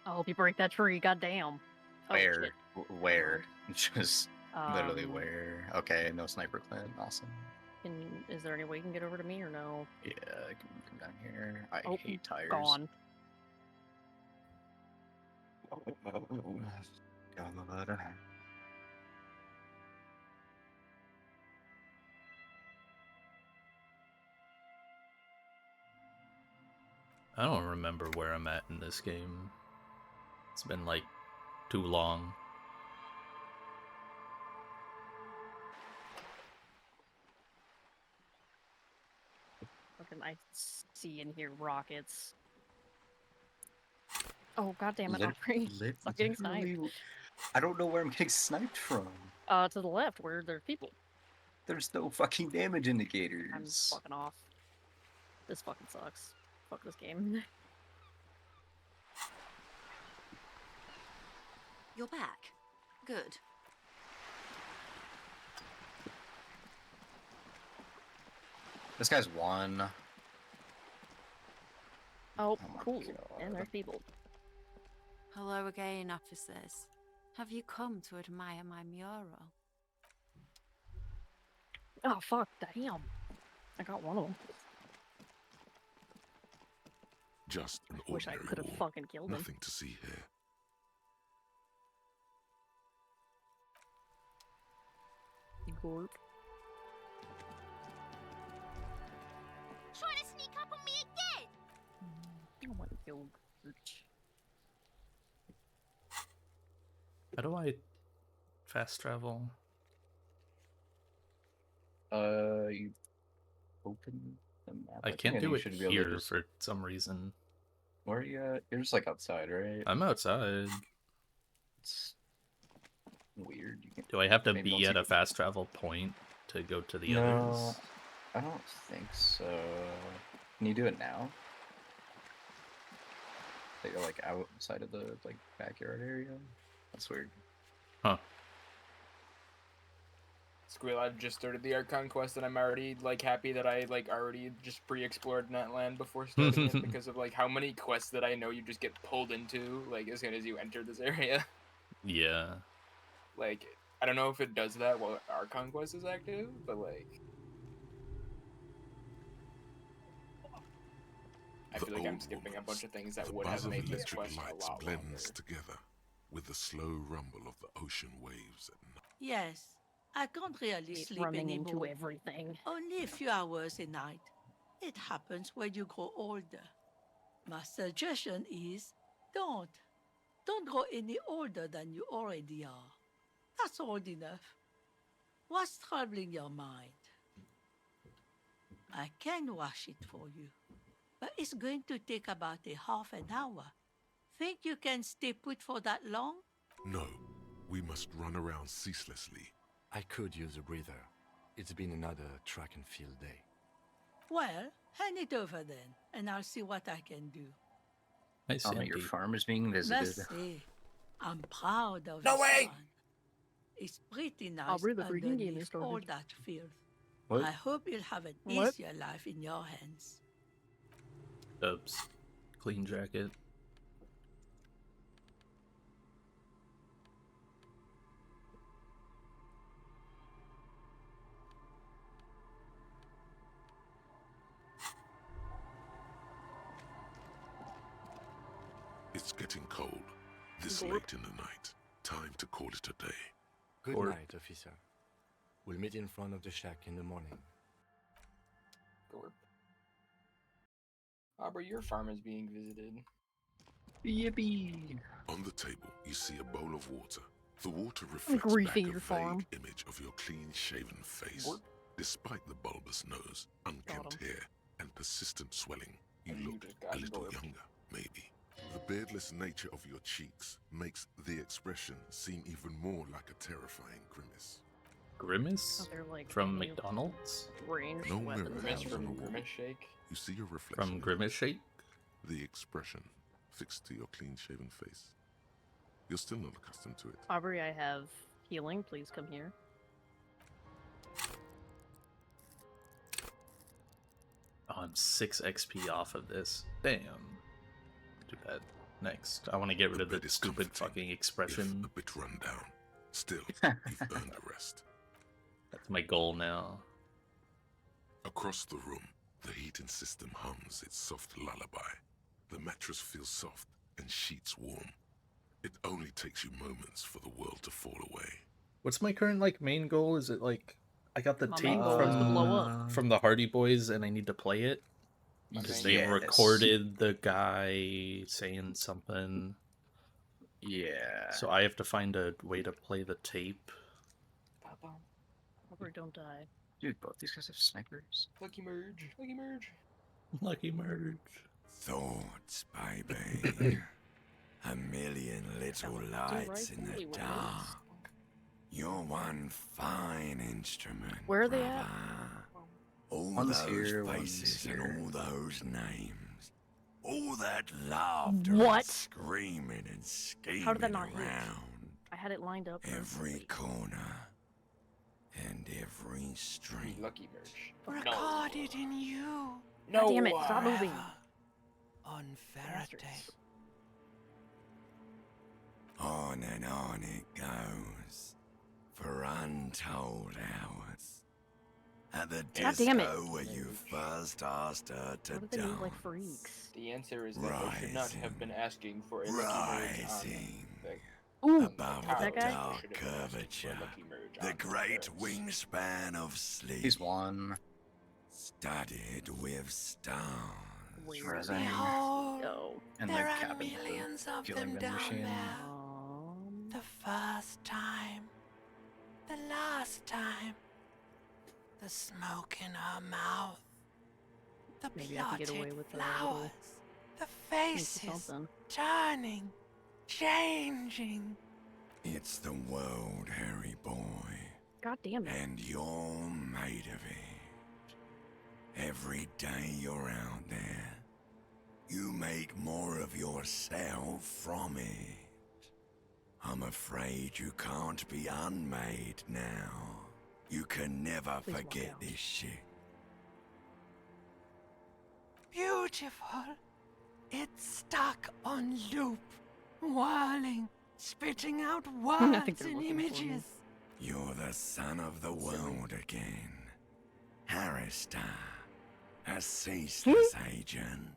I hope you break that tree, goddamn. Oh, Where? shit. Where? Just literally Um, where? Okay, no sniper Clint. Awesome. Is there any way you can get over to me or no? Yeah, I can come down here. I Oh, hate tires. gone. God. I don't remember where I'm at in this game. It's been like too long. Fucking, I see and hear rockets. Oh, goddamn it, Aubrey. Stop getting sniped. I don't know where I'm getting sniped from. To the left, where there's people. There's no fucking damage indicators. I'm fucking off. This fucking sucks. Fuck this game. You're back. Good. This guy's one. Oh, my cool. God. And there's people. Hello again, officers. Have you come to admire my mural? Oh, fuck, damn. I got one of them. Just an Wish I ordinary could have wall. fucking killed him. Nothing to see here. Gorp. Trying to sneak up on me again? I want to kill Gort. How do I fast travel? You open the map. I can't do it should be able to here just... for some reason. Where are you at? You're just like outside, right? I'm outside. It's weird. You can... Do I have to Maybe be don't at a take- fast travel point to go to the No, others? I don't think so. Can you do it now? That you're like outside of the like backyard area? That's weird. Huh. Squeal, I've just started the Archon quest and I'm already like happy that I like already just pre-explored that land before starting it because of like how many quests that I know you just get pulled into like as soon as you enter this area. Yeah. Like I don't know if it does that while Archon quest is active, but like I feel like I'm skipping a bunch of things that would have made this quest a lot longer. Blends together with the slow rumble of the ocean waves at night. Yes, I can't really It's sleep running anymore. into everything. Only a few hours a night. It happens when you grow older. My suggestion is don't. Don't grow any older than you already are. That's old enough. What's troubling your mind? I can wash it for you, but it's going to take about a half an hour. Think you can stay put for that long? No, we must run around ceaselessly. I could use a breather. It's been another track and field day. Well, hand it over then, and I'll see what I can do. Hi, Oh, your Sandy. farm is being visited. Merci. I'm proud of No this way! one. It's pretty nice Aubrey, the freaking game is underneath all started. that filth. What? I hope you'll have an What? easier life in your hands. Oops. Clean jacket. It's getting cold. This late in the night. Time to call it a day. Good Or- night, officer. We'll meet in front of the shack in the morning. Gorp. Aubrey, your farm is being visited. Yippee! On the table, you see a bowl of water. The water griefing reflects back a your farm. vague image of your clean-shaven face. Gorp. Despite the bulbous nose, unkempt him. hair, and persistent swelling, you And you look just got a little gorped. younger, maybe. The beardless nature of your cheeks makes the expression seem even more like a terrifying grimace. Grimace? Oh, they're like From any McDonald's? ranged No weapons. mirror. Grimace Hands from on the wall. Grimace Shake. You see your reflection. From in Grimace Shake? the expression fixed to your clean-shaven face. You're still not accustomed to it. Aubrey, I have healing. Please come here. Oh, I'm 6 XP off of this. Damn. Do that. next. I want to get rid of bed the is stupid comforting, fucking if expression. a bit run down. Still, you've earned a rest. That's my goal now. Across the room, the heating system hums its soft lullaby. The mattress feels soft and sheets warm. It only takes you moments for the world to fall away. What's my current like main goal? Is it like I got the My tape main goal is to blow up. from the Hardy Boys and I need to play it because they Yes. recorded the guy saying something. Yeah. So I have to find a way to play the tape. Or don't die. Dude, both these guys have snipers. Lucky merge. Lucky merge. Lucky merge. Thoughts, baby. A million little lights in rifle, the he went dark. You're one fine instrument. Where are they at? brother. All One's those here, one's faces here. and all those names. All that laughter What? and screaming and scheming How did that not hit? around. I had it lined up. Every perfectly. corner and every street. Lucky merge. Recorded in you. No. God damn it, stop moving. On Bastards. On and on it goes for untold hours. At the God damn it. disco where you first asked her to What do they dance. look like freaks? The answer is that they should not have been asking for a lucky merge on Rising Ooh, above that the guy? dark Should have been asking for a curvature, lucky merge the on great themselves. wingspan of sleep, He's one. studded with stars. Where are they? Behold, Go. And there the are cabin with millions the of fueling them gun down machine. there. The first time, the last time, the smoke in her mouth, the Maybe I could get away blotted with a flowers, little the piece of faces something. turning, changing. It's the world, Harry boy. God damn it. And you're made of it. Every day you're out there, you make more of yourself from it. I'm afraid you can't be unmade now. You can never Please walk forget out. this shit. Beautiful. It's stuck on loop, whirling, spitting out I think words they're and looking for me. images. You're the son of the world again. Harrister, a ceaseless agent.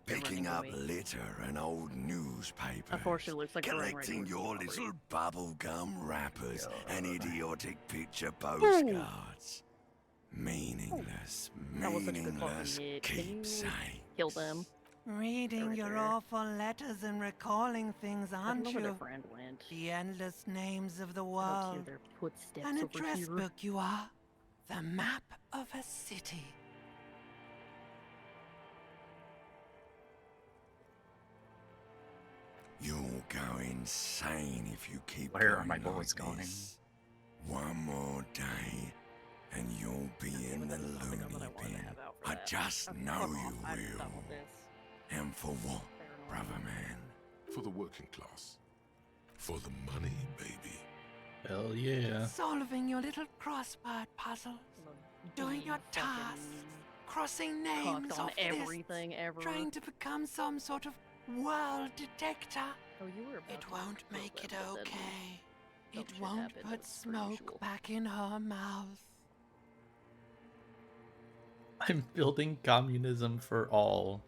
They're Picking running up away. litter and old newspapers. Unfortunately, looks like they're running right collecting towards your the little bubblegum wrappers and idiotic picture Ooh. postcards. Meaningless, That was such a good fucking meaningless hit. Can you keepsakes. kill them? Reading right your there. awful letters and recalling things, I don't aren't know where their you? friend went. The endless names of the I don't hear world. their footsteps An over address here. book you are. The map of a city. You'll go insane if you keep Where are going my bullets like going? this. One more day, and you'll be in the That's not the gun that I loony wanted to bin. have out for I that. just Okay, know fuck you off. I'm will. done with this. And for what, Fair enough. brother man? For the working class. For the money, baby. Hell yeah. Solving your little crossword puzzle. Doing your Fucking tasks. Crossing names cocked on off lists. everything ever. Trying to become some sort of world detector. Oh, you were about It to won't kill make them, it but then okay. some It shit won't happened, put as per smoke usual. back in her mouth. I'm building communism for all.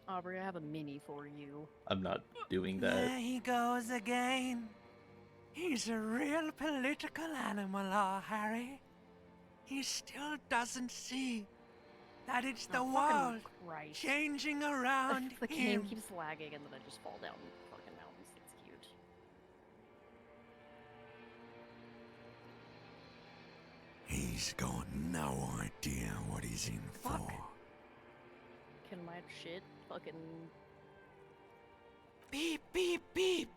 Aubrey, I have a mini for you. I'm not doing There that. he goes again. He's a real political animal, our Harry. He still doesn't see that it's the Oh, fucking world Christ. changing around The game him. keeps lagging and then I just fall down fucking mountains. It's cute. He's got no idea what he's in Fuck. for. Can my shit fucking... Beep, beep, beep.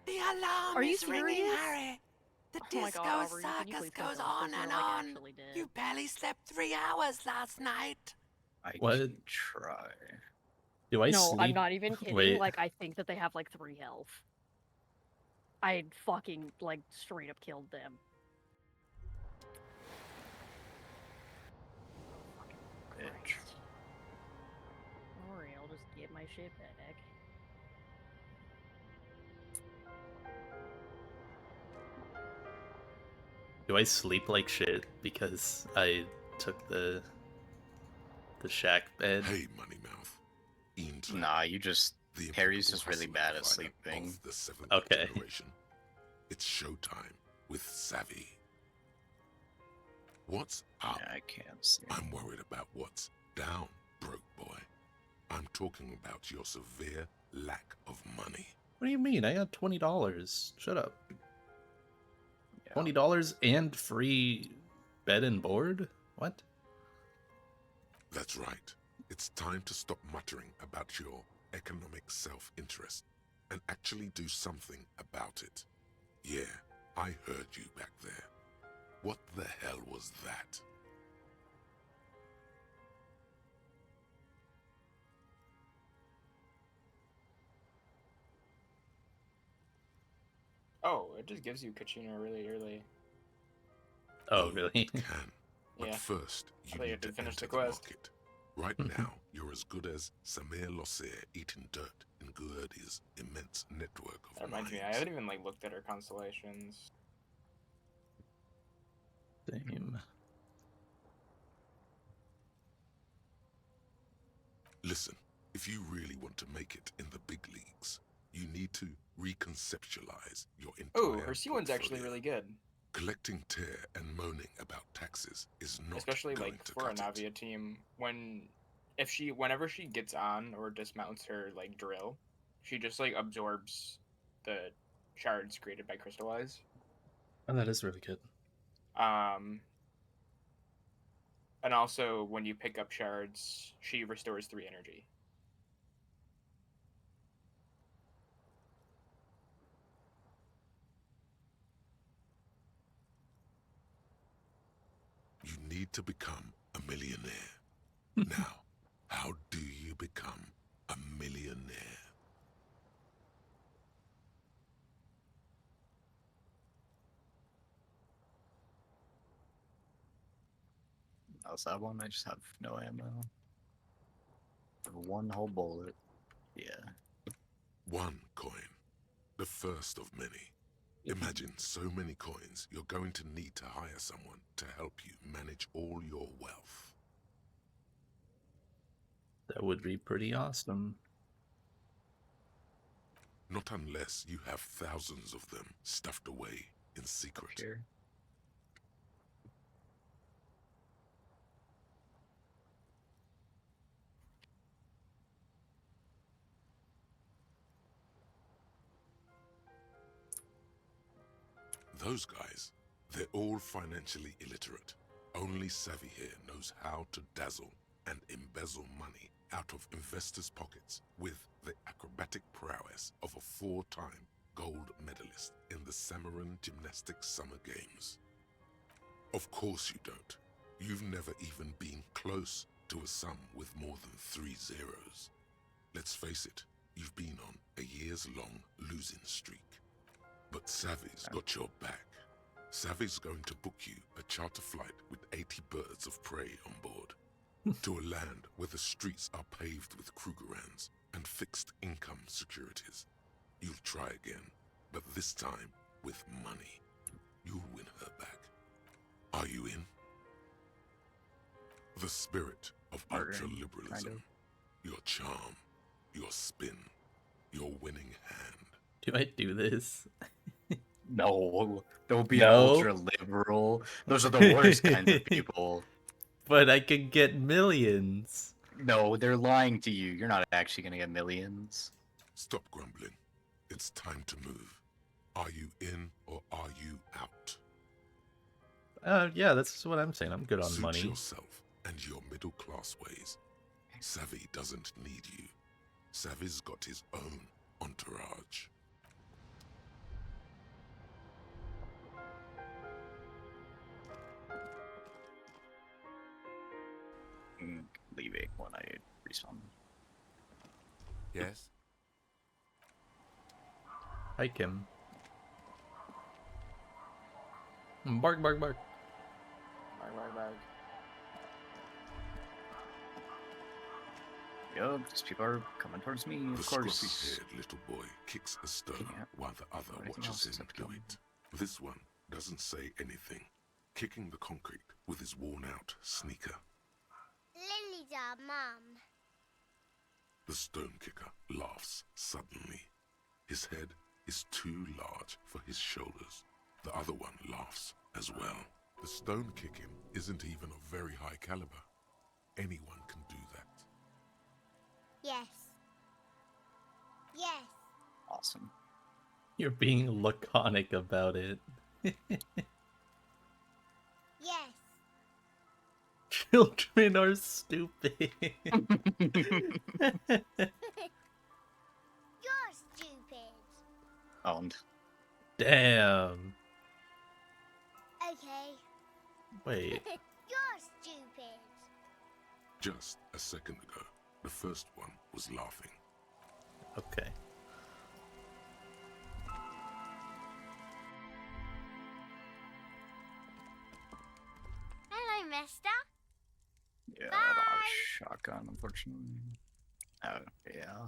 The alarm Are you is ringing, serious? Harry. The Oh my disco God, Aubrey, can you circus please come goes down? on Because and you're, like, on. actually dead. You barely slept 3 hours last night. I What? can try. Do I No, sleep? I'm not even kidding. Wait. Like, I think that they have like 3 health. I fucking, like, straight up killed them. Bitch. Don't worry, I'll just get my my shit back. Do I sleep like shit because I took the shack bed? Hey, Moneymouth. Ian Trent, Nah, you just the Harry's impeccable just really hustler bad at provider sleeping. of the seventh Okay. generation. It's showtime with Savvy. What's up? Yeah, I can't see. I'm worried about what's down, broke boy. I'm talking about your severe lack of money. What do you mean? I got $20. Shut up. Yeah. $20 and free bed and board? What? That's right. It's time to stop muttering about your economic self-interest and actually do something about it. Yeah, I heard you back there. What the hell was that? Oh, it just gives you Kachina really early. Oh, really? It can. But Yeah. first, you thought you need had to to finish enter the the quest. market. Right now, you're as good as Samir Losser eating dirt in Guerdy's immense network of That reminds me, I mines. haven't even like looked at her constellations. Same. Listen, if you really want to make it in the big leagues, you need to reconceptualize your entire Oh, her C1's actually portfolio. really good. Collecting tear and moaning about taxes is not Especially going like to for a cut it. Navia team, whenever she gets on or dismounts her like drill, she just like absorbs the shards created by Crystallize. Oh, that is really good. And also when you pick up shards, she restores 3 energy. You need to become a millionaire. Now, how do you become a millionaire? How's that one? I just have no ammo. One whole bullet. Yeah. 1 coin. The first of many. Imagine so many coins you're going to need to hire someone to help you manage all your wealth. That would be pretty awesome. Not unless you have thousands of them stuffed away in secret. Here. Those guys, they're all financially illiterate. Only Savvy here knows how to dazzle and embezzle money out of investors' pockets with the acrobatic prowess of a 4-time gold medalist in the Samaran Gymnastics Summer Games. Of course you don't. You've never even been close to a sum with more than 3 zeros. Let's face it, you've been on a years-long losing streak. But Savvy's got your back. Savvy's going to book you a charter flight with 80 birds of prey on board to a land where the streets are paved with Krugerrands and fixed income securities. You'll try again, but this time with money. You'll win her back. Are you in? The spirit of Bartering, ultra-liberalism, kind of. your charm, your spin, your winning hand. Do I do this? No, don't be No? an ultra liberal. Those are the worst kinds of people. But I could get millions. No, they're lying to you. You're not actually gonna get millions. Stop grumbling. It's time to move. Are you in or are you out? Yeah, that's what I'm saying. I'm good on Suit money. yourself and your middle-class ways. Savvy doesn't need you. Savvy's got his own entourage. Leaving when I respawn. Yes? Hi, Kim. Bark, bark, bark. Bark, bark, bark. Yup, these people are coming towards me, The of course. scruffy-haired little boy kicks a stone Yeah. while the other Everything else watches him except do him. it. This one doesn't say anything, kicking the concrete with his worn-out sneaker. Lily's our mum. The stone kicker laughs suddenly. His head is too large for his shoulders. The other one laughs as well. The stone kicking isn't even of very high caliber. Anyone can do that. Yes. Yes. Awesome. You're being laconic about it. Yes. Children are stupid. You're stupid. Owned. Damn. Okay. Wait. You're stupid. Just a second ago, the first one was laughing. Okay. Hello, mister. Yeah, I don't have Bye. a shotgun, unfortunately. Oh, yeah.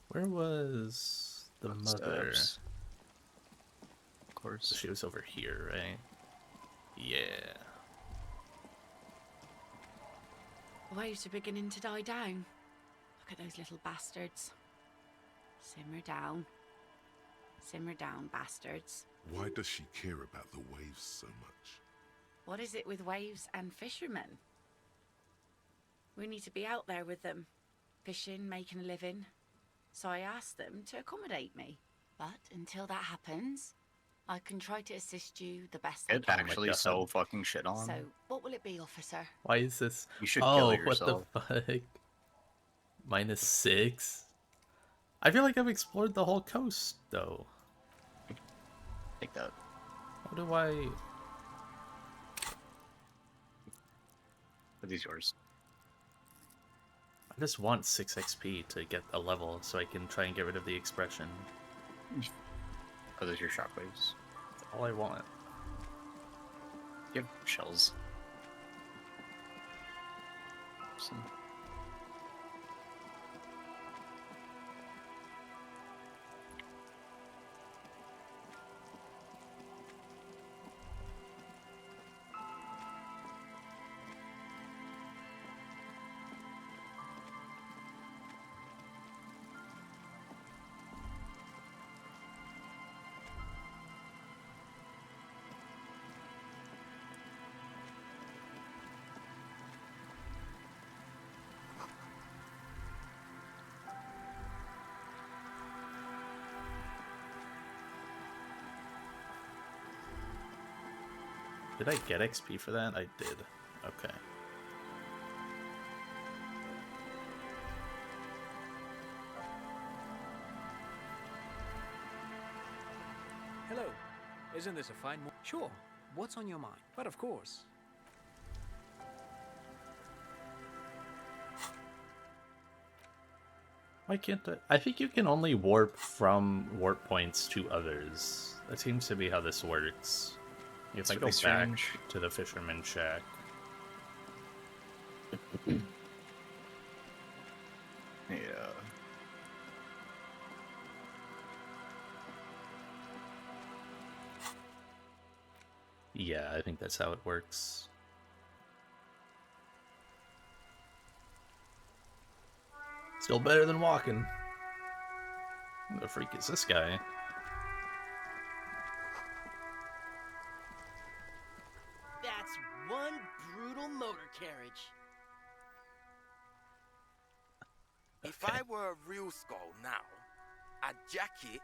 Where was the mother? Steps. Of course. She was over here, right? Yeah. The waves are beginning to die down. Look at those little bastards. Simmer down. Simmer down, bastards. Why does she care about the waves so much? What is it with waves and fishermen? We need to be out there with them, fishing, making a living. So I asked them to accommodate me. But until that happens, I can try to assist you the best I It can. actually God. so fucking shit on. So, what will it be, officer? Why is this? You should Oh, kill yourself. what the fuck? -6? I feel like I've explored the whole coast, though. Take that. How do I... Are these yours? I just want 6 XP to get a level so I can try and get rid of the expression. Are those your shockwaves? That's all I want. You have shells. Awesome. Did I get XP for that? I did. Okay. Hello. Isn't this a fine morning? Sure. What's on your mind? But of course. Why can't I think you can only warp from warp points to others. That seems to be how this works. If I go really back strange. to the fisherman's shack. Yeah. Yeah, I think that's how it works. Still better than walking. Who the freak is this guy? That's one brutal motor carriage. If I were a real skull now, I'd jack it,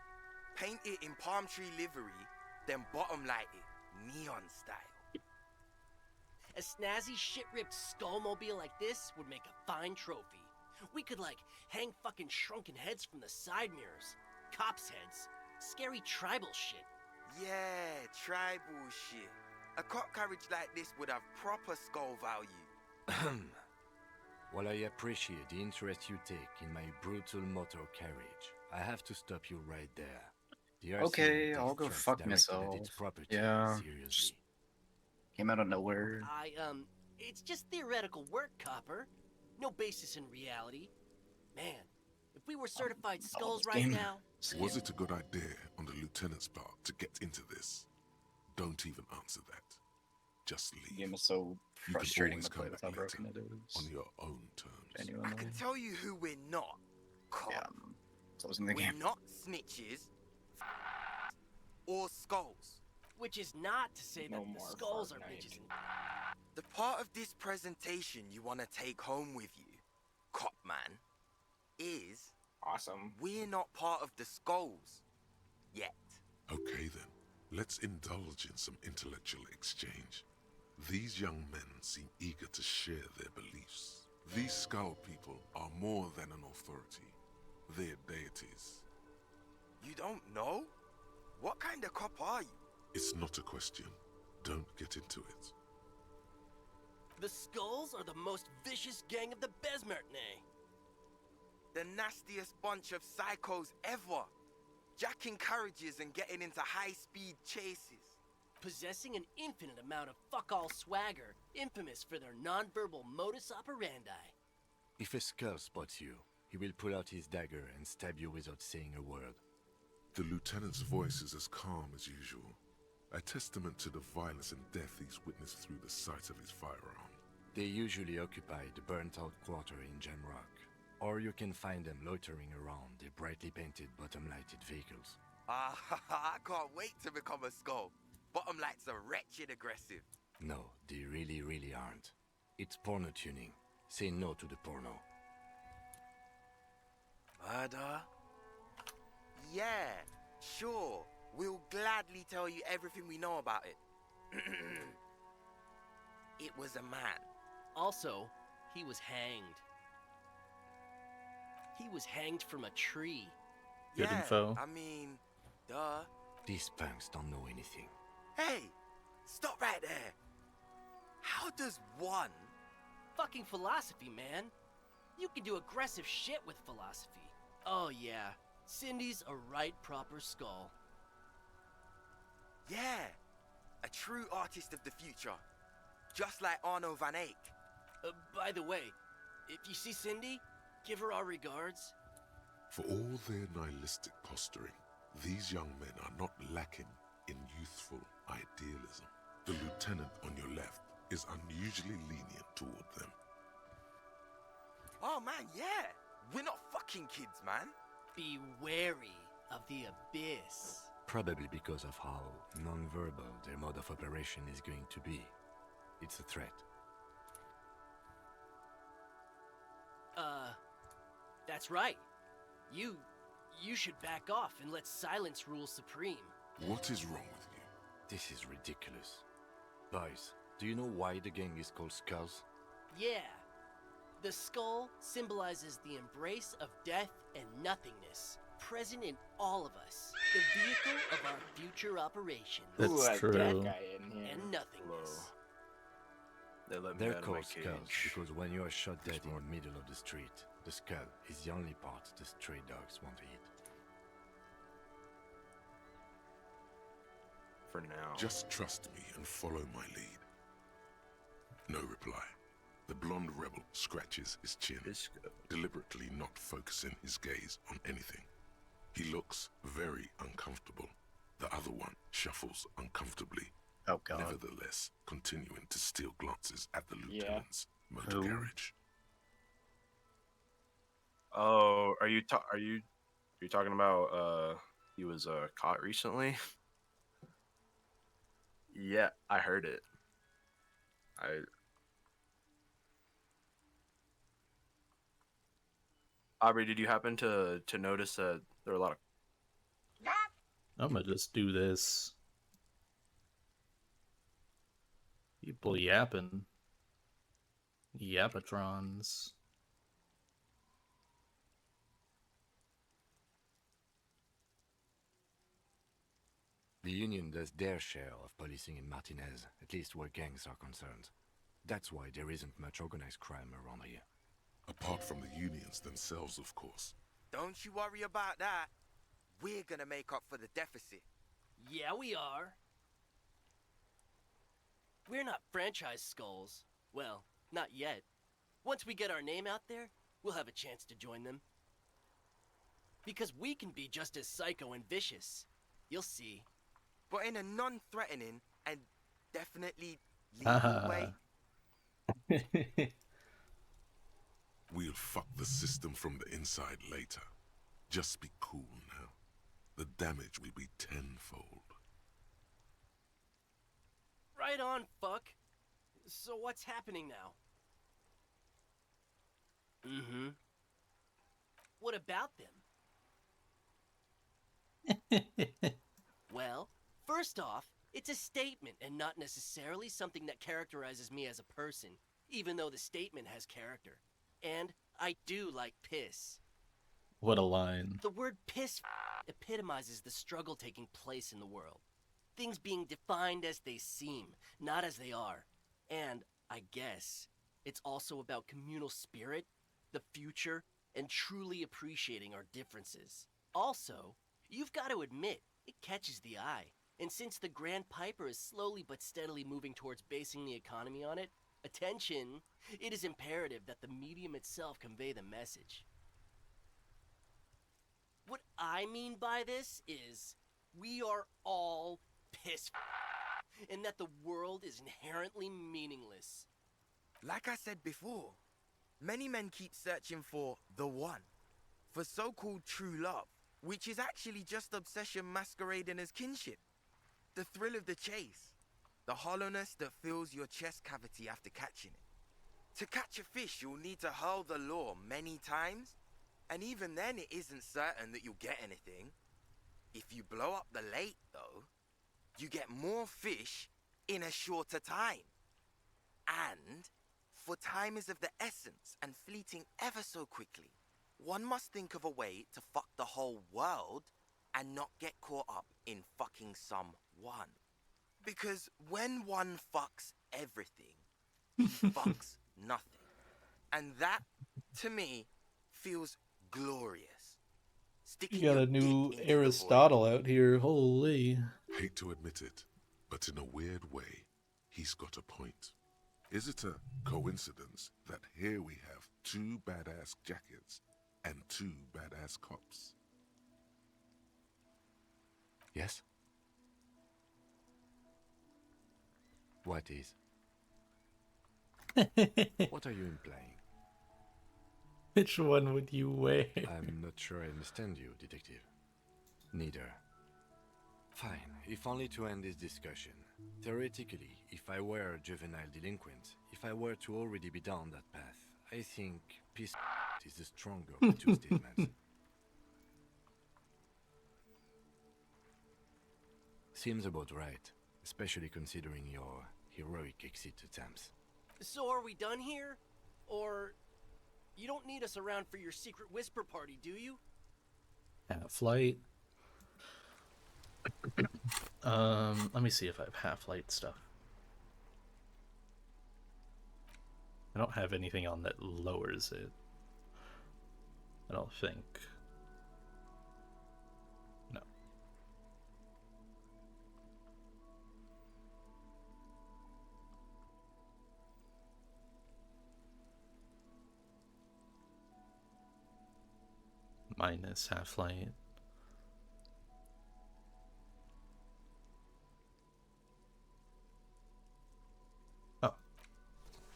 paint it in palm tree livery, then bottom light it, neon style. A snazzy shit-ripped skullmobile like this would make a fine trophy. We could, like, hang fucking shrunken heads from the side mirrors. Cops' heads. Scary tribal shit. Yeah, tribal shit. A cop carriage like this would have proper skull value. While I appreciate the interest you take in my brutal motor carriage, I have to stop you right there. The RCMP Okay, I'll takes go trust fuck directed myself. at its property Yeah. seriously. Came out of nowhere. It's just theoretical work, copper. No basis in reality. Man, if we were certified skulls this right game. now... Was it a good idea on the lieutenant's part to get into this? Don't even answer that. Just The leave. game is so You can frustrating always to play come with back how broken it later, is. on your own terms. I Genuinely. can tell you who we're not. Cop. Yeah, so it was in the We're game. not snitches or skulls. Which is not to say No that the more skulls Far are Night. bitches and... The part of this presentation you want to take home with you, Cop Man, is Awesome. we're not part of the skulls yet. Okay then, let's indulge in some intellectual exchange. These young men seem eager to share their beliefs. These skull people are more than an authority. They're deities. You don't know? What kind of cop are you? It's not a question. Don't get into it. The skulls are the most vicious gang of the Besmertne. The nastiest bunch of psychos ever. Jacking carriages and getting into high-speed chases. Possessing an infinite amount of fuck-all swagger, infamous for their non-verbal modus operandi. If a skull spots you, he will pull out his dagger and stab you without saying a word. The lieutenant's voice is as calm as usual. A testament to the violence and death he's witnessed through the sight of his firearm. They usually occupy the burnt-out quarter in Jamrock, or you can find them loitering around the brightly painted bottom-lighted vehicles. Ah, I can't wait to become a skull. Bottom lights are wretched aggressive. No, they really, really aren't. It's porno tuning. Say no to the porno. Murder? Yeah, sure. We'll gladly tell you everything we know about it. It was a man. Also, he was hanged. He was hanged from a tree. Good Yeah, info. I mean, duh. These punks don't know anything. Hey, stop right there. How does one... Fucking philosophy, man. You can do aggressive shit with philosophy. Oh yeah, Cindy's a right proper skull. Yeah, a true artist of the future. Just like Arno van Eyck. By the way, if you see Cindy, give her our regards. For all their nihilistic posturing, these young men are not lacking in youthful idealism. The lieutenant on your left is unusually lenient toward them. Oh man, yeah. We're not fucking kids, man. Be wary of the abyss. Probably because of how non-verbal their mode of operation is going to be. It's a threat. That's right. You should back off and let silence rule supreme. What is wrong with you? This is ridiculous. Boys, do you know why the gang is called Skulls? Yeah. The skull symbolizes the embrace of death and nothingness, present in all of us. The vehicle of our future operations. That's Ooh, true. That guy in here. And nothingness. They let me They're out of my called Skulls cage. because when you are shot dead in the middle of the street, the skull is the only part the stray dogs want to eat. For now. Just trust me and follow my lead. No reply. The blonde rebel scratches his chin, deliberately not focusing his gaze on anything. He looks very uncomfortable. The other one shuffles uncomfortably, Oh god. nevertheless continuing to steal glances at the Yeah. lieutenant's motor Who? carriage. Oh, are you talking about he was caught recently? Yeah, I heard it. Aubrey, did you happen to notice that there are a lot of I'm gonna just do this. People yapping. Yapatrons. The Union does their share of policing in Martinez, at least where gangs are concerned. That's why there isn't much organized crime around here. Apart from the unions themselves, of course. Don't you worry about that. We're gonna make up for the deficit. Yeah, we are. We're not franchise skulls. Well, not yet. Once we get our name out there, we'll have a chance to join them. Because we can be just as psycho and vicious. You'll see. But in a non-threatening and definitely legal way. We'll fuck the system from the inside later. Just be cool now. The damage will be tenfold. Right on, fuck. So what's happening now? Mm-hmm. What about them? Well, first off, it's a statement and not necessarily something that characterizes me as a person, even though the statement has character. And I do like piss. What a line. The word piss epitomizes the struggle taking place in the world. Things being defined as they seem, not as they are. And, I guess, it's also about communal spirit, the future, and truly appreciating our differences. Also, you've got to admit, it catches the eye. And since the Grand Piper is slowly but steadily moving towards basing the economy on it, attention, it is imperative that the medium itself convey the message. What I mean by this is, we are all piss and that the world is inherently meaningless. Like I said before, many men keep searching for the one, for so-called true love, which is actually just obsession masquerading as kinship. The thrill of the chase, the hollowness that fills your chest cavity after catching it. To catch a fish, you'll need to hurl the lure many times, and even then it isn't certain that you'll get anything. If you blow up the lake, though, you get more fish in a shorter time. And, for time is of the essence and fleeting ever so quickly, one must think of a way to fuck the whole world and not get caught up in fucking some one. Because when one fucks everything, he fucks nothing. And that, to me, feels glorious. You got a new Aristotle out here, holy. Hate to admit it, but in a weird way, he's got a point. Is it a coincidence that here we have two badass jackets and two badass cops? Yes? What is? What are you implying? Which one would you wear? I'm not sure I understand you, detective. Neither. Fine, if only to end this discussion. Theoretically, if I were a juvenile delinquent, if I were to already be down that path, I think peace is the stronger of the two statements. Seems about right, especially considering your heroic exit attempts. So are we done here? Or you don't need us around for your secret whisper party, do you? Half-Light. Let me see if I have Half-Light stuff. I don't have anything on that lowers it. I don't think. No. Minus Half-Light. Oh.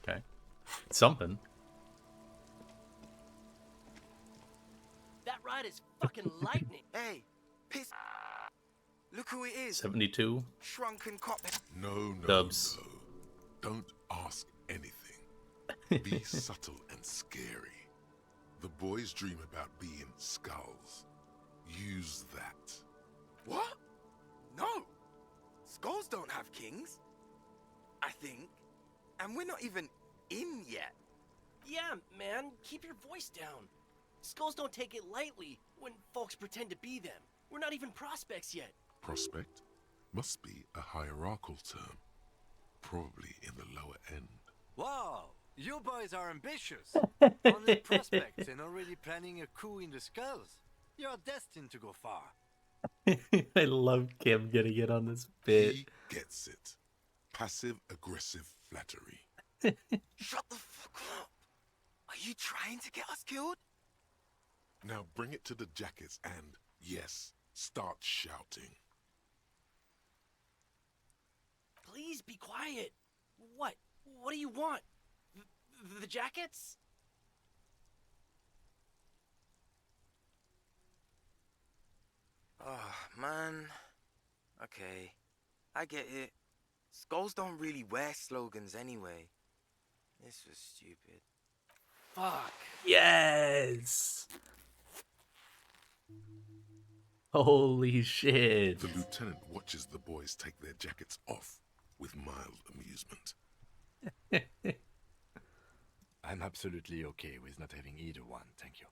Okay. Something. That ride is fucking lightning. Hey, piss. Look who it is. 72. Shrunken cop. No, Dubs. no. Don't ask anything. Be subtle and scary. The boys dream about being skulls. Use that. What? No. Skulls don't have kings. I think. And we're not even in yet. Yeah, man, keep your voice down. Skulls don't take it lightly when folks pretend to be them. We're not even prospects yet. Prospect must be a hierarchical term. Probably in the lower end. Wow, you boys are ambitious. Only prospects and already planning a coup in the skulls. You're destined to go far. I love Kim getting it on this bit. He gets it. Passive-aggressive flattery. Shut the fuck up. Are you trying to get us killed? Now bring it to the jackets and, yes, start shouting. Please be quiet. What? What do you want? The jackets? Oh, man. Okay. I get it. Skulls don't really wear slogans anyway. This was stupid. Fuck. Yes. Holy shit. The lieutenant watches the boys take their jackets off with mild amusement. I'm absolutely okay with not having either one, thank you.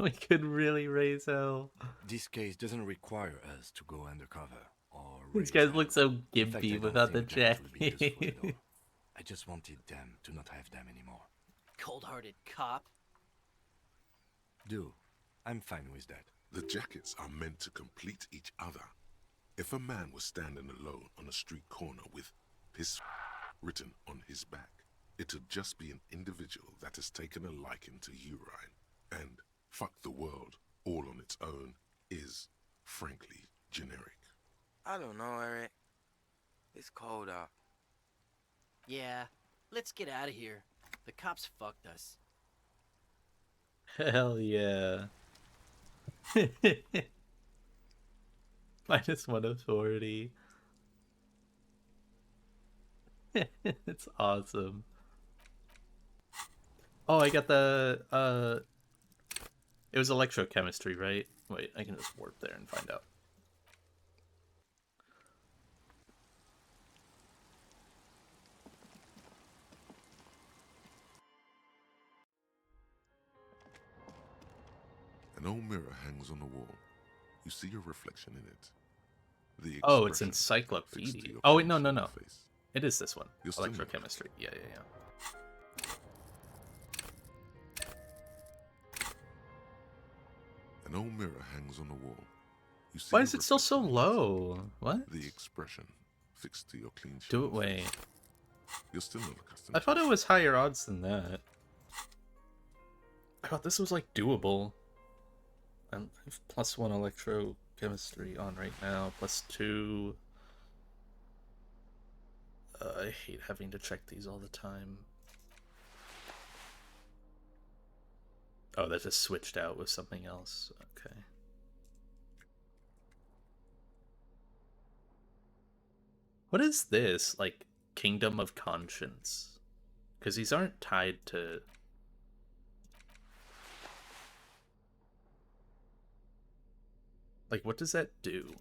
We could really raise hell. This case doesn't require us to go undercover or These raise guys hell. look so In fact, I gimpy don't without the think that would be useful at all. jacket. I just wanted them to not have them anymore. Cold-hearted cop. Do. I'm fine with that. The jackets are meant to complete each other. If a man was standing alone on a street corner with his written on his back, it'd just be an individual that has taken a liking to urine. And fuck the world all on its own is, frankly, generic. I don't know, Eric. It's cold out. Yeah, let's get out of here. The cops fucked us. Hell yeah. -1 authority. It's awesome. Oh, I got the it was electrochemistry, right? Wait, I can just warp there and find out. An old mirror hangs on the wall. You see your reflection in it. The Oh, it's expression fixed to encyclopedia. your Oh wait, no, clean-shaven no. face. It is this one. You're still in Electrochemistry. Yeah. An old mirror hangs on the wall. You see Why your is it still so reflection in low? What? The expression fixed to your clean Do it shaven wait. face. You're still not accustomed I thought it was higher odds than that. I thought this was like doable. I have +1 electrochemistry on right now, +2. I hate having to check these all the time. Oh, that just switched out with something else. Okay. What is this? Like, Kingdom of Conscience? Because these aren't tied to... Like, what does that do?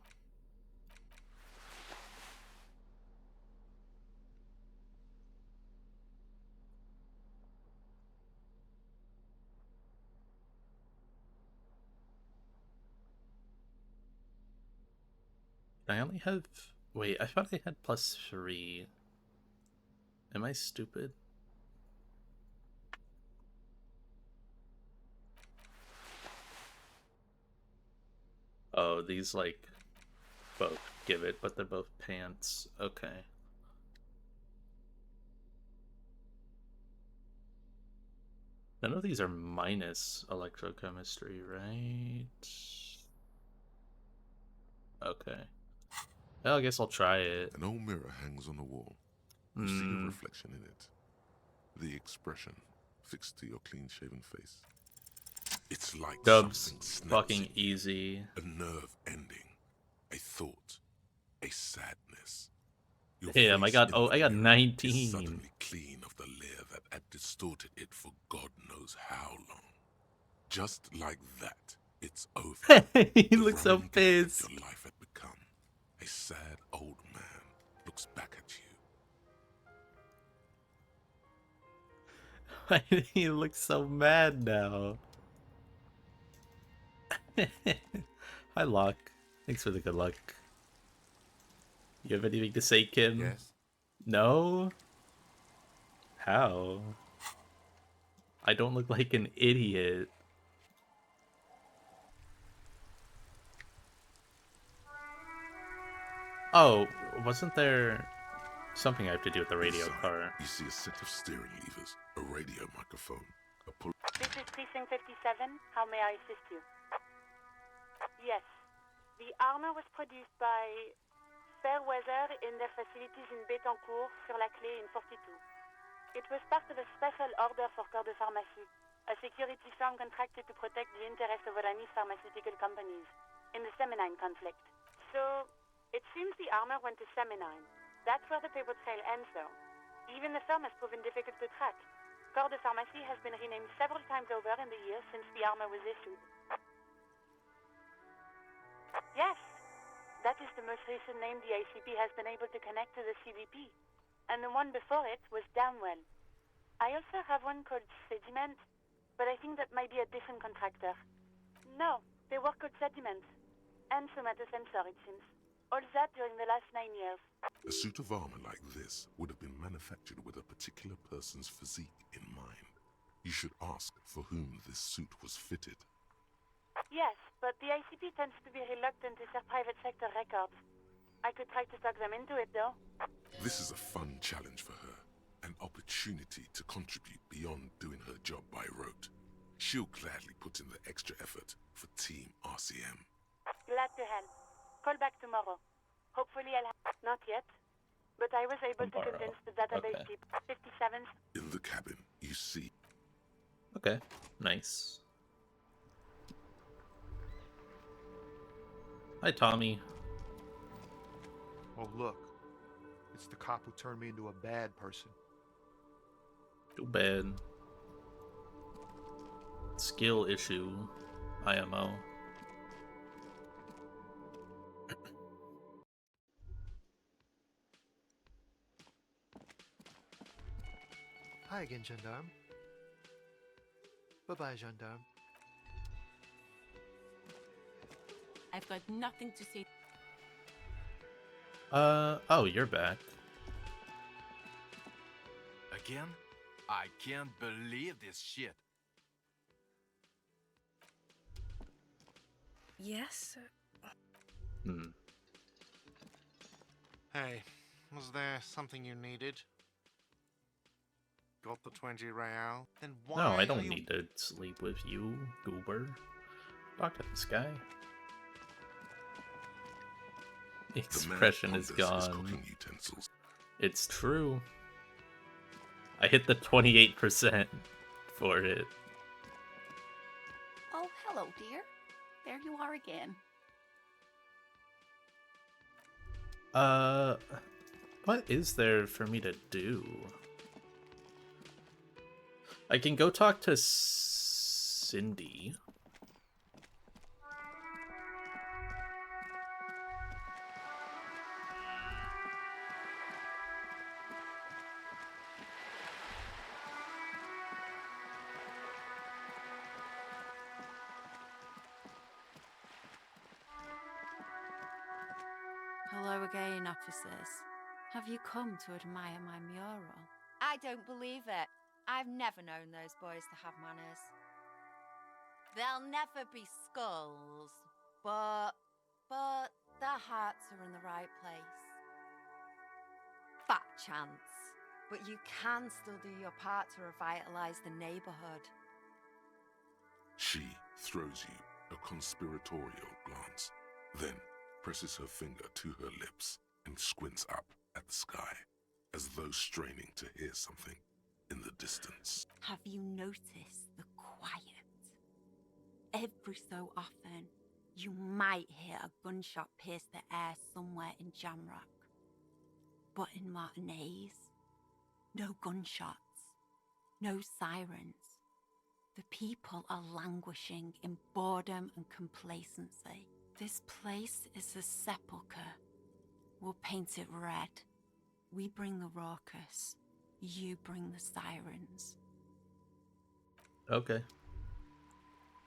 I only have... Wait, I thought I had +3. Am I stupid? Oh, these, like, both give it, but they're both pants. Okay. None of these are minus electrochemistry, right? Okay. Well, I guess I'll try it. An old mirror hangs on the wall. You see your reflection in it. The expression fixed to your clean-shaven face. It's like Dubs, something snaps fucking in you. easy. A nerve ending, a thought, a sadness. Your Damn, I face got in I the got mirror 19. is suddenly clean of the layer that had distorted it for God knows how long. Just like that, it's over. He looks so pissed. Your life had become. A sad old man looks back at you. Why did he look so mad now? Hi, Locke. Thanks for the good luck. You have anything to say, Kim? Yes. No? How? I don't look like an idiot. Oh, wasn't there Something I have to do with the radio Inside, car. you see a set of steering levers, a radio microphone, a pull. This is Precinct 57. How may I assist you? Yes. The armor was produced by Fairweather in their facilities in Bétancourt, sur la Clé in 42. It was part of a special order for Corps de Pharmacie, a security firm contracted to protect the interests of Oranese pharmaceutical companies in the Seminine conflict. So, it seems the armor went to Seminine. That's where the paper trail ends, though. Even the firm has proven difficult to track. Corps de Pharmacie has been renamed several times over in the years since the armor was issued. Yes, that is the most recent name the ICP has been able to connect to the CDP. And the one before it was Downwell. I also have one called Sediment, but I think that might be a different contractor. No, they work called Sediment. And somatosensor, it seems. All that during the last 9 years. A suit of armor like this would have been manufactured with a particular person's physique in mind. You should ask for whom this suit was fitted. Yes, but the ICP tends to be reluctant to share private sector records. I could try to talk them into it, though. This is a fun challenge for her, an opportunity to contribute beyond doing her job by rote. She'll gladly put in the extra effort for Team RCM. Glad to help. Call back tomorrow. Hopefully I'll have... Not yet. But I was able to convince the database people. 57. In the cabin, you see... Okay, nice. Hi, Tommy. Oh, look. It's the cop who turned me into a bad person. Too bad. Skill issue. IMO. Hi again, Gendarme. Bye-bye, Gendarme. I've got nothing to say. Oh, you're back. Again? I can't believe this shit. Yes? Hmm. Hey, was there something you needed? Got the 20 real? Then why No, I are don't you... need to sleep with you, goober. Talk to this guy. The expression is gone. It's true. I hit the 28% for it. Oh, hello, dear. There you are again. What is there for me to do? I can go talk to Cindy. Hello again, officers. Have you come to admire my mural? I don't believe it. I've never known those boys to have manners. They'll never be skulls, but their hearts are in the right place. Fat chance, but you can still do your part to revitalize the neighborhood. She throws you a conspiratorial glance, then presses her finger to her lips and squints up at the sky, as though straining to hear something in the distance. Have you noticed the quiet? Every so often, you might hear a gunshot pierce the air somewhere in Jamrock. But in Martinez, no gunshots, no sirens. The people are languishing in boredom and complacency. This place is a sepulchre. We'll paint it red. We bring the raucous. You bring the sirens. Okay.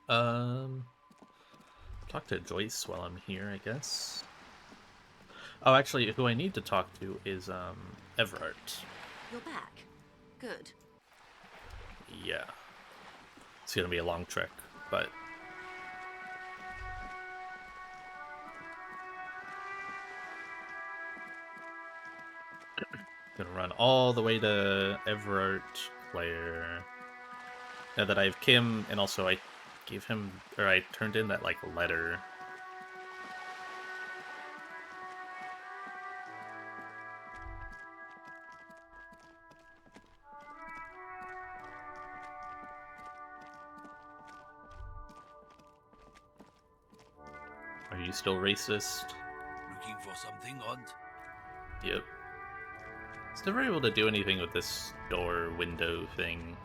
Talk to Joyce while I'm here, I guess. Oh, actually, who I need to talk to is, Everett. You're back. Good. Yeah. It's gonna be a long trek, but... Gonna run all the way to Everett, Claire. Now that I have Kim, and also I gave him, or I turned in that, like, letter. Are you still racist? Looking for something odd? Yep. It's never able to do anything with this door window thing.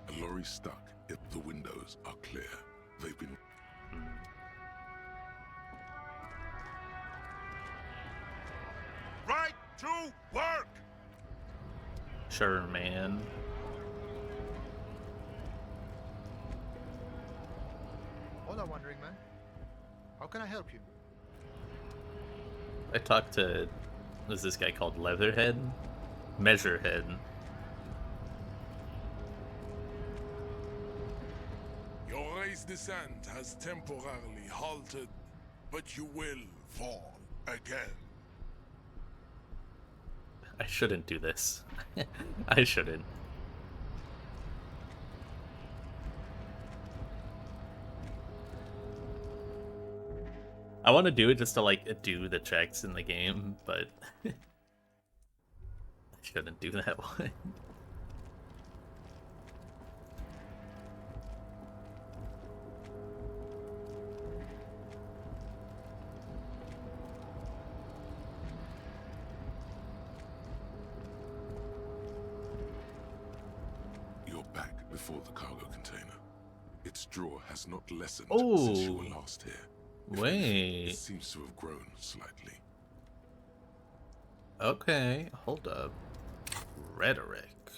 A lorry stuck. If the windows are clear, they've been. Right to work! Sure, man. Hola, Wandering Man. How can I help you? I talked to, what's this guy called, Leatherhead? Measurehead. Your race descent has temporarily halted, but you will fall again. I shouldn't do this. I shouldn't. I want to do it just to, like, do the checks in the game, but I shouldn't do that one. You're back before the cargo container. Its draw has not lessened Oh. since you were last here. If anything, Wait. it seems to have grown slightly. Okay, hold up. Rhetoric.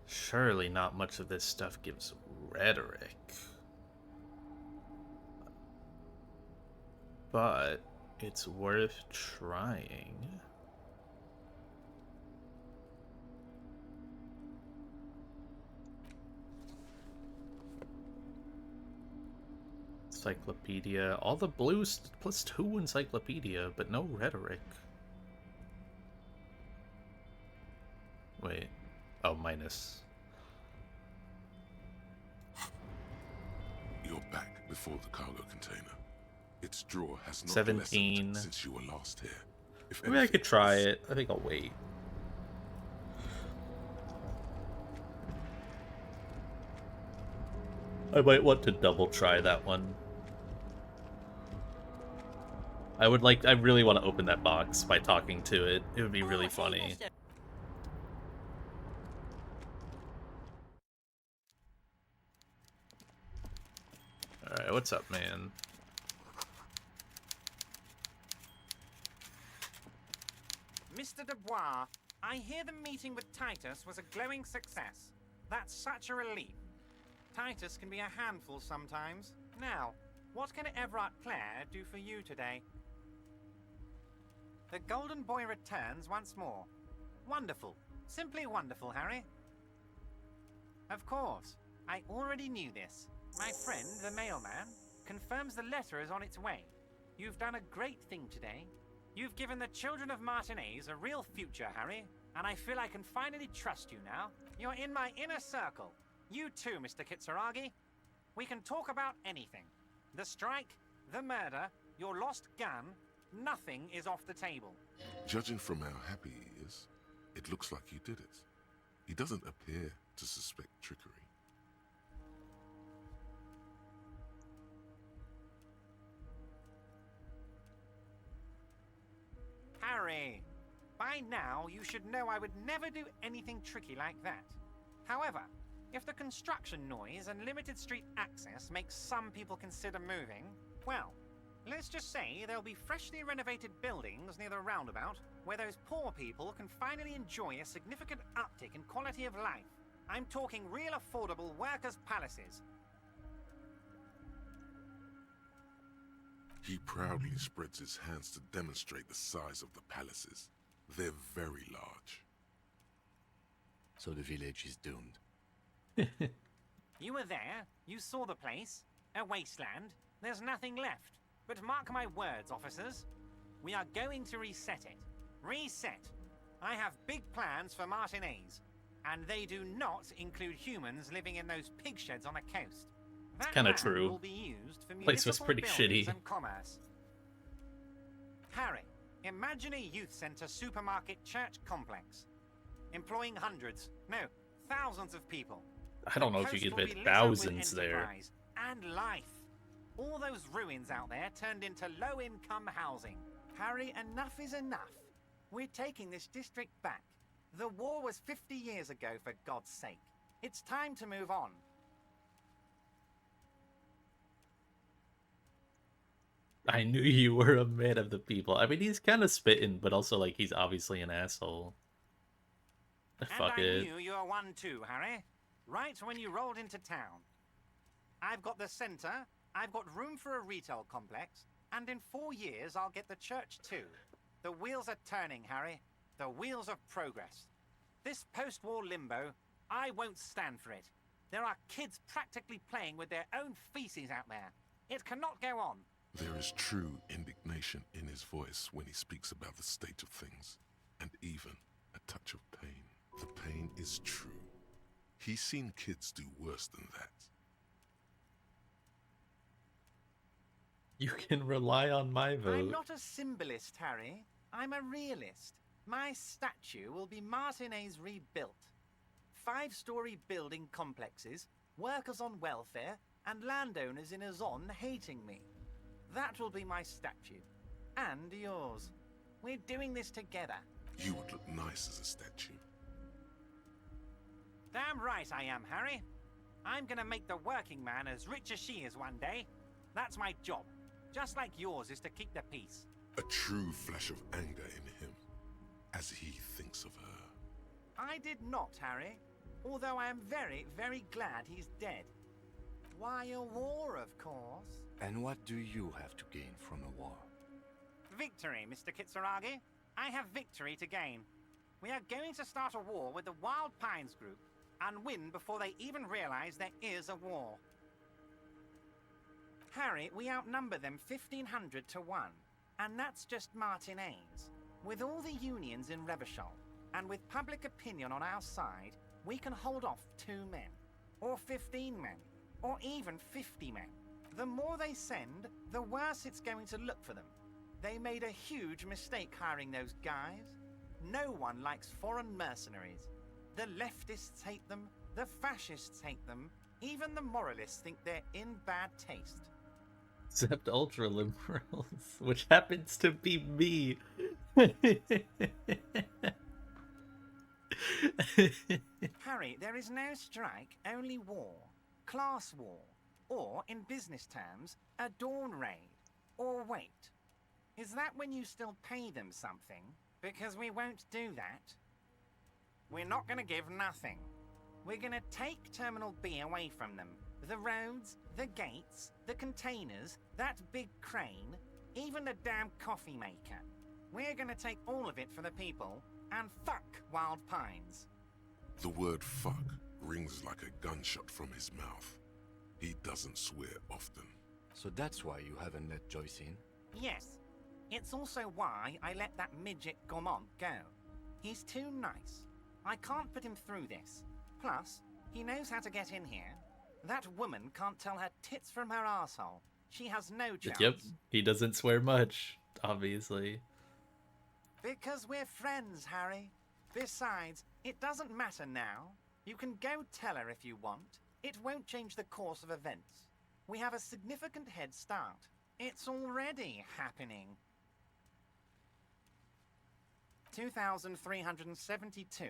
Surely not much of this stuff gives rhetoric. But it's worth trying. Encyclopedia. All the blues +2 encyclopedia, but no rhetoric. Wait. Oh, minus. You're back before the cargo container. Its draw has not 17. lessened since you were last here. If Maybe I anything, could try it. I think I'll wait. I might want to double try that one. I really want to open that box by talking to it. It would be really funny. Alright, what's up, man? Mr. Dubois, I hear the meeting with Titus was a glowing success. That's such a relief. Titus can be a handful sometimes. Now, what can Everard Clare do for you today? The Golden Boy returns once more. Wonderful. Simply wonderful, Harry. Of course. I already knew this. My friend, the mailman, confirms the letter is on its way. You've done a great thing today. You've given the children of Martinez a real future, Harry, and I feel I can finally trust you now. You're in my inner circle. You too, Mr. Kitsuragi. We can talk about anything. The strike, the murder, your lost gun, nothing is off the table. Judging from how happy he is, it looks like you did it. He doesn't appear to suspect trickery. Harry, by now you should know I would never do anything tricky like that. However, if the construction noise and limited street access makes some people consider moving, well, let's just say there'll be freshly renovated buildings near the roundabout where those poor people can finally enjoy a significant uptick in quality of life. I'm talking real affordable workers' palaces. He proudly spreads his hands to demonstrate the size of the palaces. They're very large. So the village is doomed. You were there, you saw the place, a wasteland, there's nothing left. But mark my words, officers, We are going to reset it. Reset. I have big plans for Martinez, and they do not include humans living in those pig sheds on the coast. That kinda land true. will be used for Place was municipal pretty buildings shitty. and commerce. Harry, imagine a youth centre supermarket church complex, employing hundreds, no, thousands of people. I don't know if you could fit thousands there. And life. All those ruins out there turned into low-income housing. Harry, enough is enough. We're taking this district back. The war was 50 years ago, for God's sake. It's time to move on. I knew you were a man of the people. I mean, he's kind of spitting, but also, like, he's obviously an asshole. Fuck and it. I knew you were one too, Harry. Right when you rolled into town. I've got the centre, I've got room for a retail complex, and in 4 years I'll get the church too. The wheels are turning, Harry. The wheels of progress. This post-war limbo, I won't stand for it. There are kids practically playing with their own feces out there. It cannot go on. There is true indignation in his voice when he speaks about the state of things, and even a touch of pain. The pain is true. He's seen kids do worse than that. You can rely on my I'm vote. not a symbolist, Harry. I'm a realist. My statue will be Martinez rebuilt. 5-story building complexes, workers on welfare, and landowners in Azon hating me. That will be my statue. And yours. We're doing this together. You would look nice as a statue. Damn right I am, Harry. I'm gonna make the working man as rich as she is one day. That's my job. Just like yours is to keep the peace. A true flash of anger in him, as he thinks of her. I did not, Harry. Although I am very, very glad he's dead. Why, a war, of course. And what do you have to gain from a war? Victory, Mr. Kitsuragi. I have victory to gain. We are going to start a war with the Wild Pines group and win before they even realize there is a war. Harry, we outnumber them 1,500 to 1, and that's just Martinez. With all the unions in Revachol, and with public opinion on our side, we can hold off 2 men, or 15 men, or even 50 men. The more they send, the worse it's going to look for them. They made a huge mistake hiring those guys. No one likes foreign mercenaries. The leftists hate them, the fascists hate them, even the moralists think they're in bad taste. Except ultra liberals, which happens to be me. Harry, there is no strike, only war. Class war. Or, in business terms, a dawn raid. Or wait. Is that when you still pay them something? Because we won't do that. We're not going to give nothing. We're going to take Terminal B away from them. The roads, the gates, the containers, that big crane, even the damn coffee maker. We're going to take all of it for the people, and fuck Wild Pines. The word fuck rings like a gunshot from his mouth. He doesn't swear often. So that's why you haven't let Joyce in? Yes. It's also why I let that midget Gaumont go. He's too nice. I can't put him through this. Plus, he knows how to get in here. That woman can't tell her tits from her asshole. She has no chance. Yep, he doesn't swear much, obviously. Because we're friends, Harry. Besides, it doesn't matter now. You can go tell her if you want. It won't change the course of events. We have a significant head start. It's already happening. 2,372.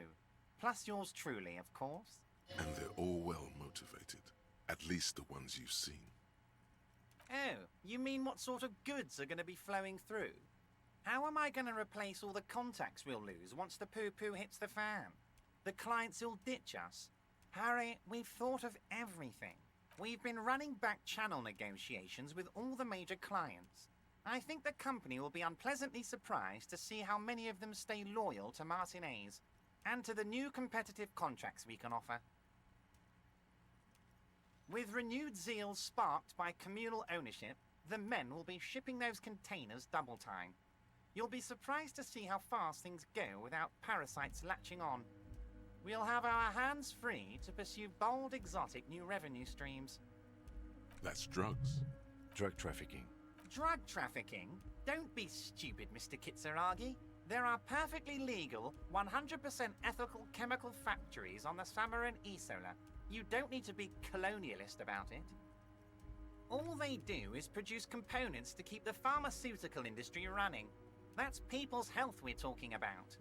Plus yours truly, of course. And they're all well motivated. At least the ones you've seen. Oh, you mean what sort of goods are going to be flowing through? How am I going to replace all the contacts we'll lose once the poo-poo hits the fan? The clients will ditch us. Harry, we've thought of everything. We've been running back channel negotiations with all the major clients. I think the company will be unpleasantly surprised to see how many of them stay loyal to Martinez and to the new competitive contracts we can offer. With renewed zeal sparked by communal ownership, the men will be shipping those containers double time. You'll be surprised to see how fast things go without parasites latching on. We'll have our hands free to pursue bold, exotic new revenue streams. That's drugs. Drug trafficking. Drug trafficking? Don't be stupid, Mr. Kitsuragi. There are perfectly legal, 100% ethical chemical factories on the Samaran Isola. You don't need to be colonialist about it. All they do is produce components to keep the pharmaceutical industry running. That's people's health we're talking about.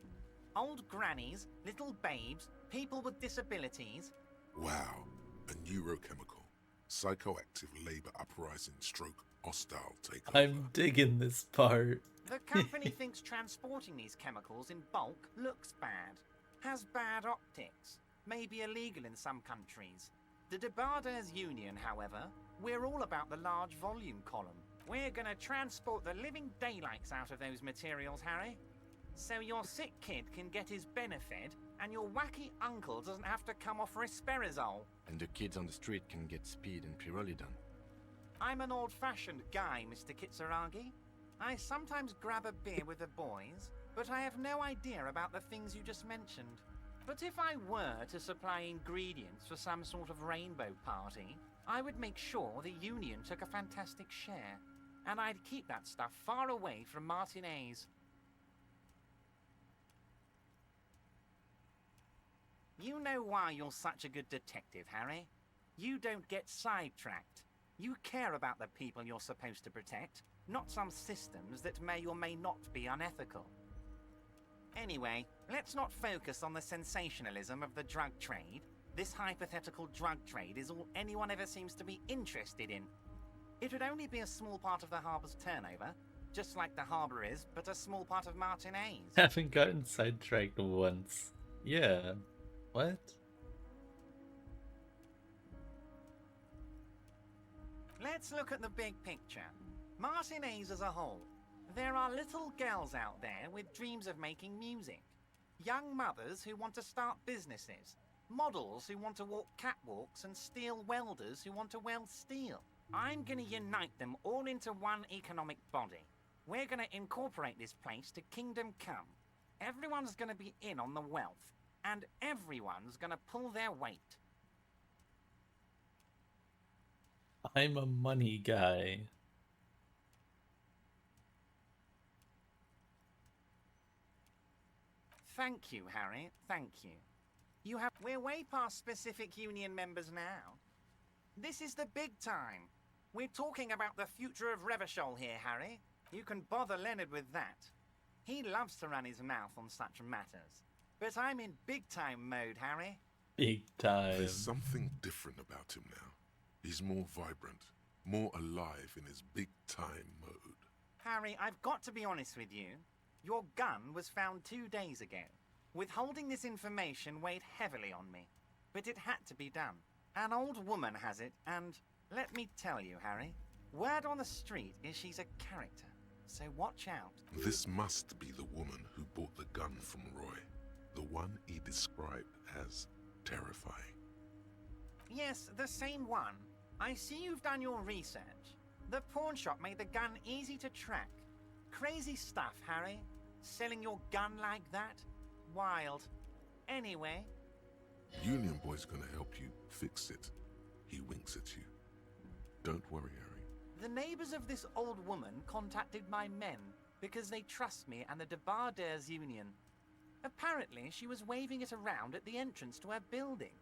Old grannies, little babes, people with disabilities. Wow, a neurochemical, psychoactive labor uprising stroke hostile takeover. I'm digging this part. The company thinks transporting these chemicals in bulk looks bad, has bad optics, may be illegal in some countries. The Debarders Union, however, we're all about the large volume column. We're gonna transport the living daylights out of those materials, Harry. So your sick kid can get his benefit, and your wacky uncle doesn't have to come off risperazole. And the kids on the street can get speed and pyrrolidon. I'm an old-fashioned guy, Mr. Kitsuragi. I sometimes grab a beer with the boys, but I have no idea about the things you just mentioned. But if I were to supply ingredients for some sort of rainbow party, I would make sure the Union took a fantastic share, and I'd keep that stuff far away from Martinez. You know why you're such a good detective, Harry. You don't get sidetracked. You care about the people you're supposed to protect, not some systems that may or may not be unethical. Anyway, let's not focus on the sensationalism of the drug trade. This hypothetical drug trade is all anyone ever seems to be interested in. It would only be a small part of the harbor's turnover, just like the harbor is, but a small part of Martinez. Haven't gotten sidetracked once. Yeah. What? Let's look at the big picture. Martinez as a whole. There are little girls out there with dreams of making music. Young mothers who want to start businesses. Models who want to walk catwalks and steel welders who want to weld steel. I'm gonna unite them all into one economic body. We're gonna incorporate this place to Kingdom Come. Everyone's gonna be in on the wealth, and everyone's gonna pull their weight. I'm a money guy. Thank you, Harry. Thank you. We're way past specific Union members now. This is the big time. We're talking about the future of Revachol here, Harry. You can bother Leonard with that. He loves to run his mouth on such matters. But I'm in big-time mode, Harry. Big time. There's something different about him now. He's more vibrant, more alive in his big-time mode. Harry, I've got to be honest with you. Your gun was found 2 days ago. Withholding this information weighed heavily on me. But it had to be done. An old woman has it, and let me tell you, Harry, word on the street is she's a character. So watch out. This must be the woman who bought the gun from Roy. The one he described as terrifying. Yes, the same one. I see you've done your research. The pawn shop made the gun easy to track. Crazy stuff, Harry. Selling your gun like that? Wild. Anyway. Union Boy's gonna help you fix it. He winks at you. Don't worry, Harry. The neighbors of this old woman contacted my men because they trust me and the Debarders Union. Apparently, she was waving it around at the entrance to her building.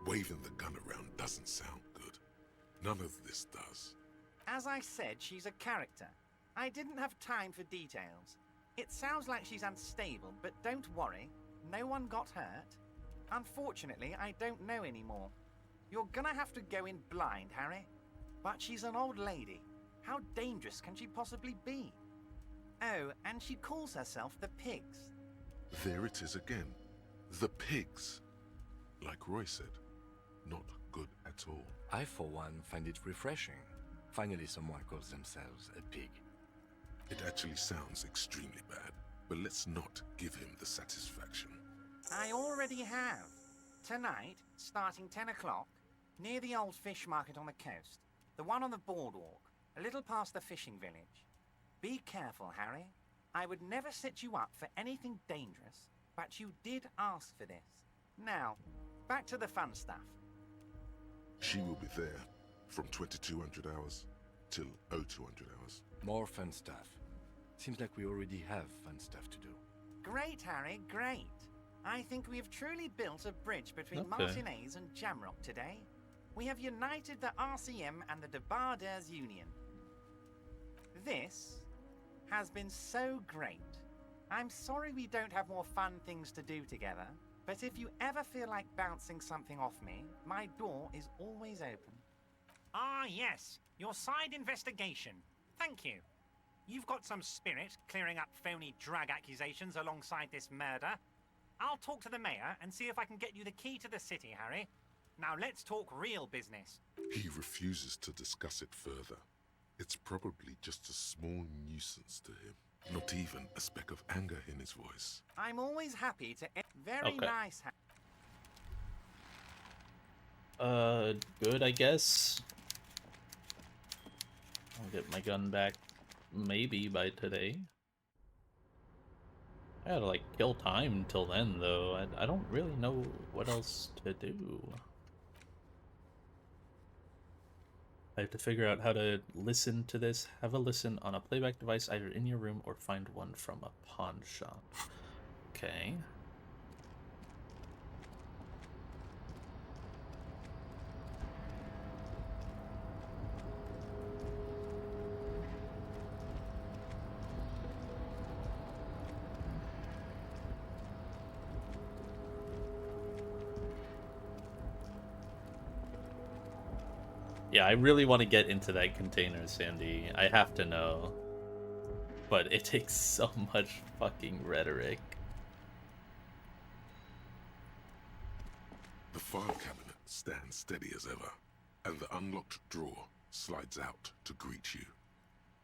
Waving the gun around doesn't sound good. None of this does. As I said, she's a character. I didn't have time for details. It sounds like she's unstable, but don't worry. No one got hurt. Unfortunately, I don't know anymore. You're gonna have to go in blind, Harry. But she's an old lady. How dangerous can she possibly be? Oh, and she calls herself the Pigs. There it is again. The pigs. Like Roy said, not good at all. I, for one, find it refreshing. Finally, someone calls themselves a pig. It actually sounds extremely bad, but let's not give him the satisfaction. I already have. Tonight, starting 10 o'clock, near the old fish market on the coast. The one on the boardwalk, a little past the fishing village. Be careful, Harry. I would never set you up for anything dangerous, but you did ask for this. Now, back to the fun stuff. She will be there from 2200 hours till 0200 hours. More fun stuff. Seems like we already have fun stuff to do. Great, Harry, great. I think we have truly built a bridge between Okay. Martinez and Jamrock today. We have united the RCM and the Debarders Union. This has been so great. I'm sorry we don't have more fun things to do together, but if you ever feel like bouncing something off me, my door is always open. Ah, yes. Your side investigation. Thank you. You've got some spirit clearing up phony drug accusations alongside this murder. I'll talk to the mayor and see if I can get you the key to the city, Harry. Now let's talk real business. He refuses to discuss it further. It's probably just a small nuisance to him. Not even a speck of anger in his voice. I'm always happy to... Very Okay. nice. Good, I guess. I'll get my gun back maybe by today. I gotta, like, kill time till then, though. I don't really know what else to do. I have to figure out how to listen to this. Have a listen on a playback device either in your room or find one from a pawn shop. Okay. Yeah, I really want to get into that container, Sandy. I have to know. But it takes so much fucking rhetoric. The file cabinet stands steady as ever, and the unlocked drawer slides out to greet you.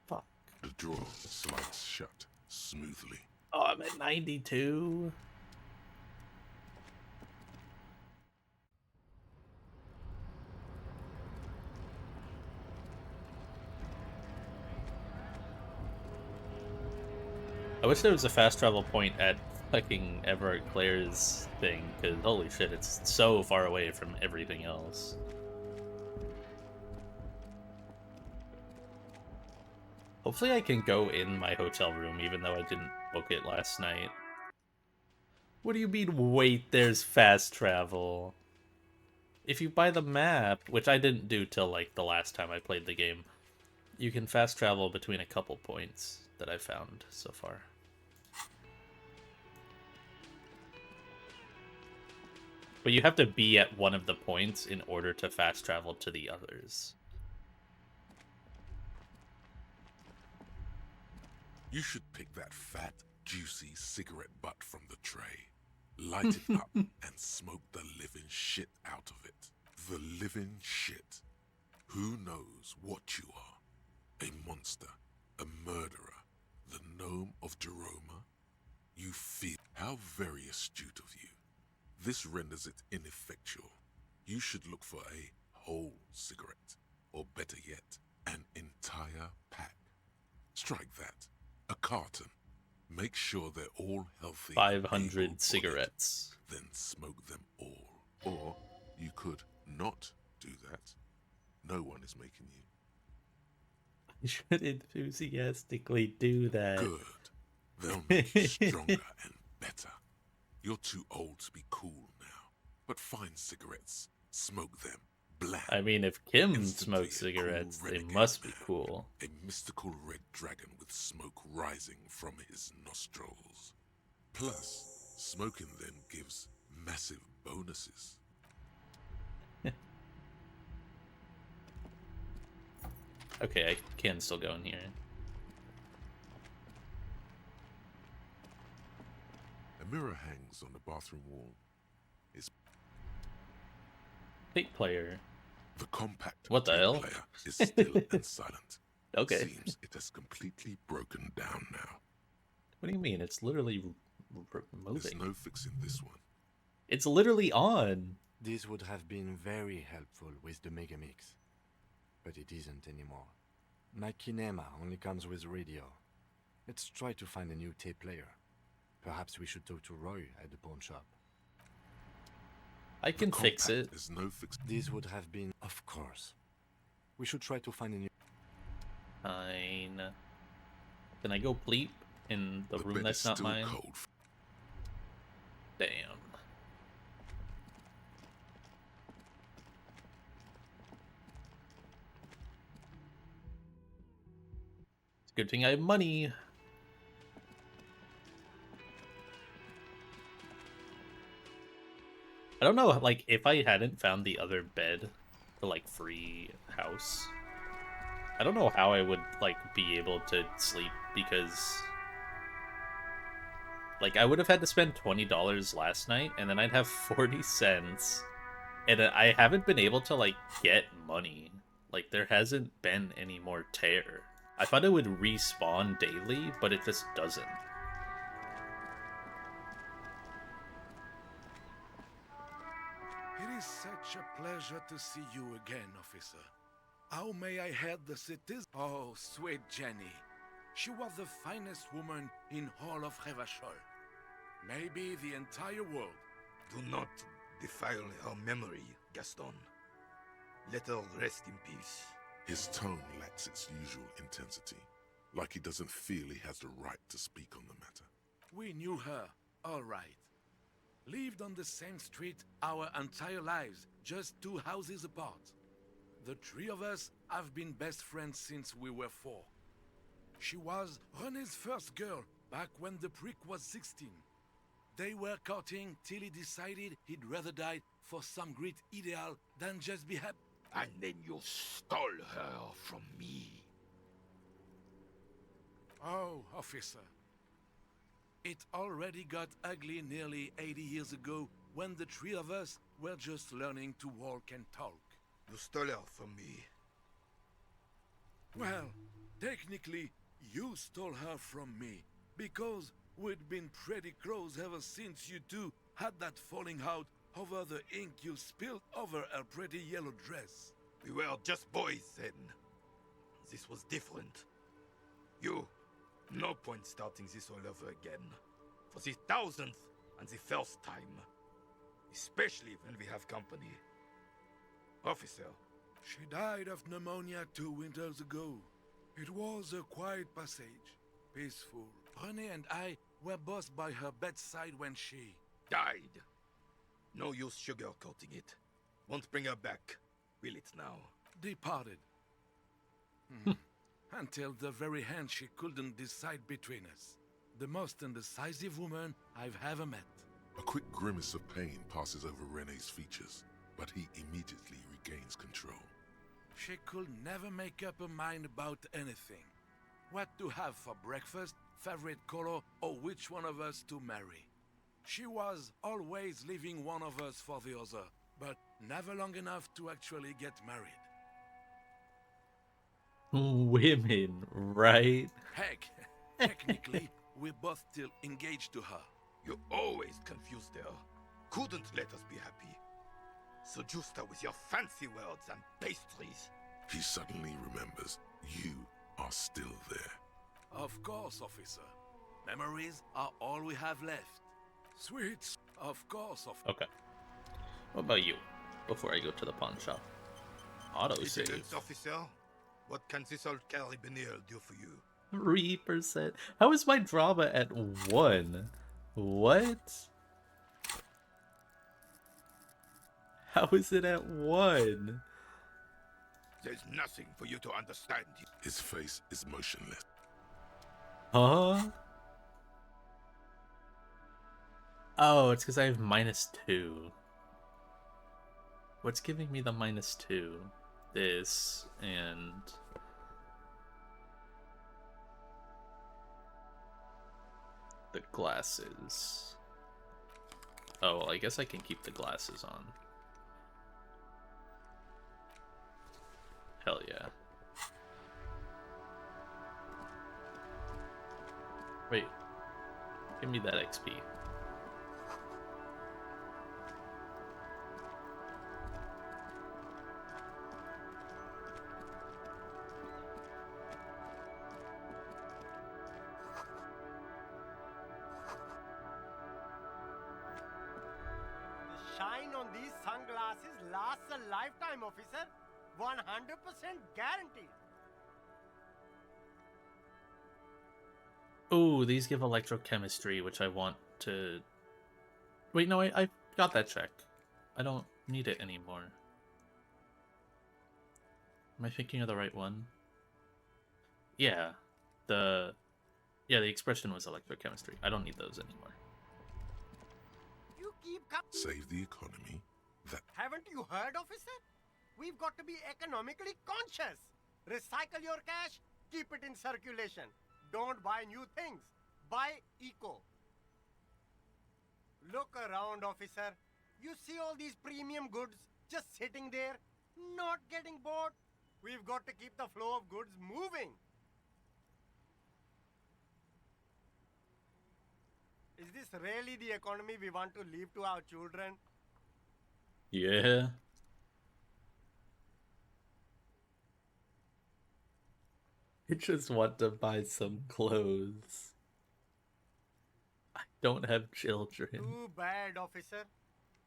Fuck. The drawer slides shut smoothly. Oh, I'm at 92. I wish there was a fast travel point at fucking Everett Claire's thing, because holy shit, it's so far away from everything else. Hopefully I can go in my hotel room, even though I didn't book it last night. What do you mean, wait, there's fast travel? If you buy the map, which I didn't do till, like, the last time I played the game, you can fast travel between a couple points that I found so far. But you have to be at one of the points in order to fast travel to the others. You should pick that fat, juicy cigarette butt from the tray, light it up, and smoke the living shit out of it. The living shit. Who knows what you are? A monster, a murderer, the gnome of Jeroma? You feel how very astute of you. This renders it ineffectual. You should look for a whole cigarette, or better yet, an entire pack. Strike that. A carton. Make sure they're all healthy. 500 cigarettes. Then smoke them all. Or you could not do that. No one is making you. You should enthusiastically do that. Good. They'll make you stronger and better. You're too old to be cool now. But find cigarettes. Smoke them. Bland. I mean, if Kim smokes cigarettes, they must be cool. A mystical red dragon with smoke rising from his nostrils. Plus, smoking them gives massive bonuses. Okay, I can still go in here. A mirror hangs on the bathroom wall. It's tape player. The compact what the hell? Player is still and silent. Okay. Seems it has completely broken down now. What do you mean? It's literally moving. There's no fixing this one. It's literally on. This would have been very helpful with the Megamix, but it isn't anymore. My kinema only comes with radio. Let's try to find a new tape player. Perhaps we should talk to Roy at the pawn shop. I can fix it. There's no fix. This would have been, of course. We should try to find a new. Fine. Can I go bleep in the room that's not mine? Cold. Damn. It's a good thing I have money. I don't know, like, if I hadn't found the other bed, the, like, free house, I don't know how I would, like, be able to sleep, because, like, I would have had to spend $20 last night, and then I'd have 40 cents, and I haven't been able to, like, get money. Like, there hasn't been any more tear. I thought it would respawn daily, but it just doesn't. It is such a pleasure to see you again, officer. How may I help the citizens? Oh, sweet Jenny. She was the finest woman in all of Revachol. Maybe the entire world. Do not defile her memory, Gaston. Let her rest in peace. His tone lacks its usual intensity, like he doesn't feel he has the right to speak on the matter. We knew her, all right. Lived on the same street our entire lives, just 2 houses apart. The 3 of us have been best friends since we were 4. She was René's first girl back when the prick was 16. They were courting till he decided he'd rather die for some great ideal than just be happy. And then you stole her from me. Oh, officer. It already got ugly nearly 80 years ago when the 3 of us were just learning to walk and talk. You stole her from me. Well, technically, you stole her from me, because we'd been pretty close ever since you two had that falling out over the ink you spilled over her pretty yellow dress. We were just boys then. This was different. No point starting this all over again. For the 1000th and the first time. Especially when we have company. Officer. She died of pneumonia 2 winters ago. It was a quiet passage. Peaceful. René and I were both by her bedside when she... died. No use sugarcoating it. Won't bring her back. Will it now? Departed. Until the very end she couldn't decide between us. The most indecisive woman I've ever met. A quick grimace of pain passes over René's features, but he immediately regains control. She could never make up her mind about anything. What to have for breakfast, favorite color, or which one of us to marry. She was always leaving one of us for the other, but never long enough to actually get married. Women, right? Heck, technically, we're both still engaged to her. You always confused her. Couldn't let us be happy. Seduced her with your fancy words and pastries. He suddenly remembers you are still there. Of course, officer. Memories are all we have left. Sweets, of course, Okay. What about you? Before I go to the pawn shop. Autosave. Vigilance officer, what can this old carabinier do for you? 3%. How is my drama at 1? What? How is it at 1? There's nothing for you to understand. His face is motionless. Huh? Oh, it's because I have -2. What's giving me the -2? This and... the glasses. Oh, well, I guess I can keep the glasses on. Hell yeah. Wait. Give me that XP. glasses lasts a lifetime, officer. 100% guaranteed. Ooh, these give electrochemistry, which I want to... Wait, no, I got that check. I don't need it anymore. Am I thinking of the right one? Yeah. The expression was electrochemistry. I don't need those anymore. You keep Save the economy. Haven't you heard, officer? We've got to be economically conscious. Recycle your cash, keep it in circulation. Don't buy new things. Buy eco. Look around, officer. You see all these premium goods just sitting there, not getting bought? We've got to keep the flow of goods moving. Is this really the economy we want to leave to our children? Yeah. I just want to buy some clothes. I don't have children. Too bad, officer.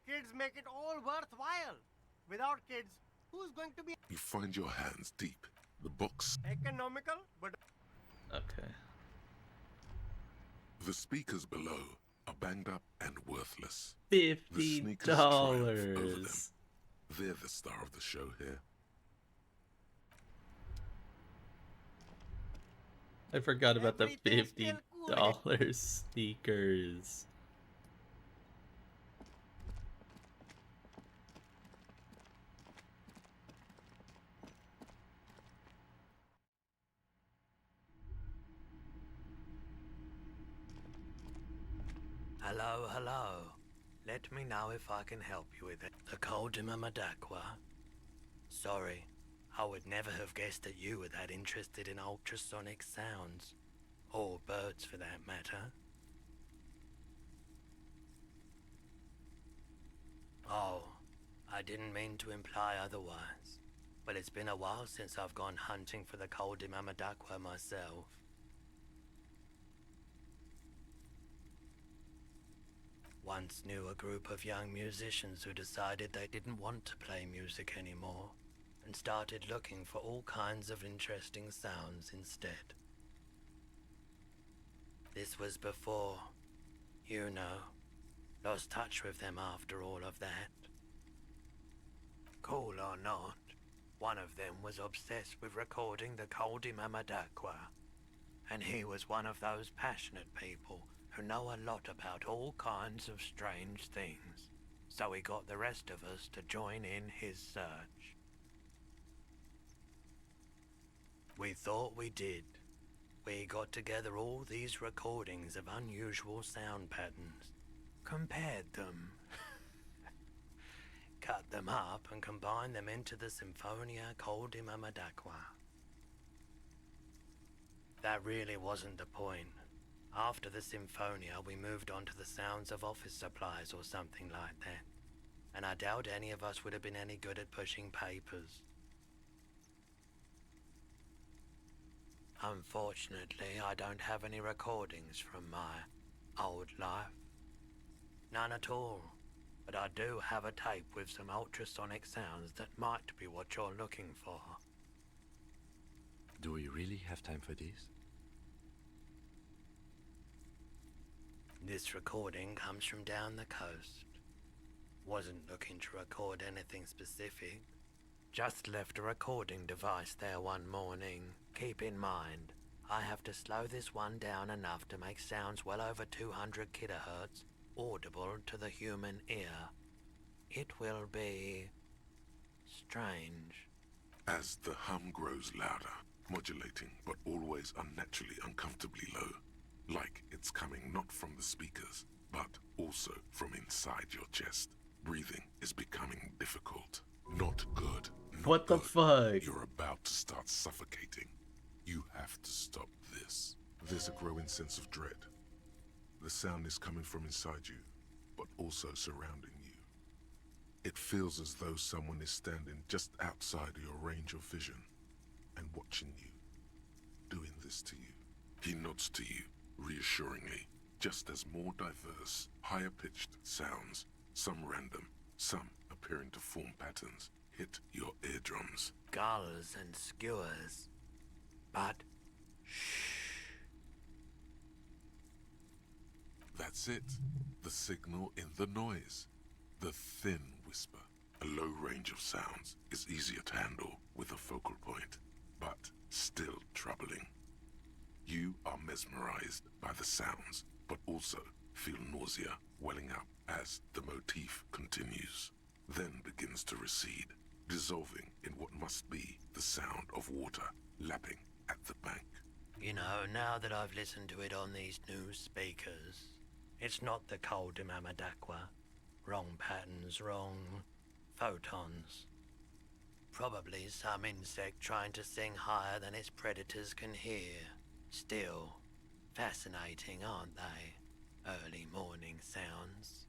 Kids make it all worthwhile. Without kids, who's going to be You find your hands deep. The box. economical? But Okay. The speakers below are banged up and worthless. $50. The sneakers triumph over them. They're the star of the show here. I forgot about the $50 sneakers. Hello, hello. Let me know if I can help you with it. The Coldima Madakwa. Sorry, I would never have guessed that you were that interested in ultrasonic sounds. Or birds, for that matter. Oh, I didn't mean to imply otherwise. But it's been a while since I've gone hunting for the Coldima Madakwa myself. Once knew a group of young musicians who decided they didn't want to play music anymore and started looking for all kinds of interesting sounds instead. This was before, you know, lost touch with them after all of that. Cool or not, one of them was obsessed with recording the Coldima Madakwa, and he was one of those passionate people who know a lot about all kinds of strange things, so he got the rest of us to join in his search. We thought we did. We got together all these recordings of unusual sound patterns, compared them, cut them up and combined them into the Symphonia Coldima Madakwa. That really wasn't the point. After the Symphonia, we moved on to the sounds of office supplies or something like that. And I doubt any of us would have been any good at pushing papers. Unfortunately, I don't have any recordings from my old life. None at all. But I do have a tape with some ultrasonic sounds that might be what you're looking for. Do we really have time for this? This recording comes from down the coast. Wasn't looking to record anything specific. Just left a recording device there one morning. Keep in mind, I have to slow this one down enough to make sounds well over 200 kilohertz audible to the human ear. It will be strange. As the hum grows louder, modulating but always unnaturally uncomfortably low, like it's coming not from the speakers, but also from inside your chest. Breathing is becoming difficult. Not good. What the fuck? You're about to start suffocating. You have to stop this. There's a growing sense of dread. The sound is coming from inside you, but also surrounding you. It feels as though someone is standing just outside your range of vision and watching you, doing this to you. He nods to you, reassuringly, just as more diverse, higher-pitched sounds, some random, some appearing to form patterns hit your eardrums. Gulls and skewers. But That's it. The signal in the noise. The thin whisper. A low range of sounds is easier to handle with a focal point, but still troubling. You are mesmerized by the sounds, but also feel nausea welling up as the motif continues, then begins to recede, dissolving in what must be the sound of water lapping at the bank. you know, now that I've listened to it on these new speakers, it's not the cold Mamadakwa. Wrong patterns, wrong photons. Probably some insect trying to sing higher than its predators can hear. Still, fascinating, aren't they? Early morning sounds.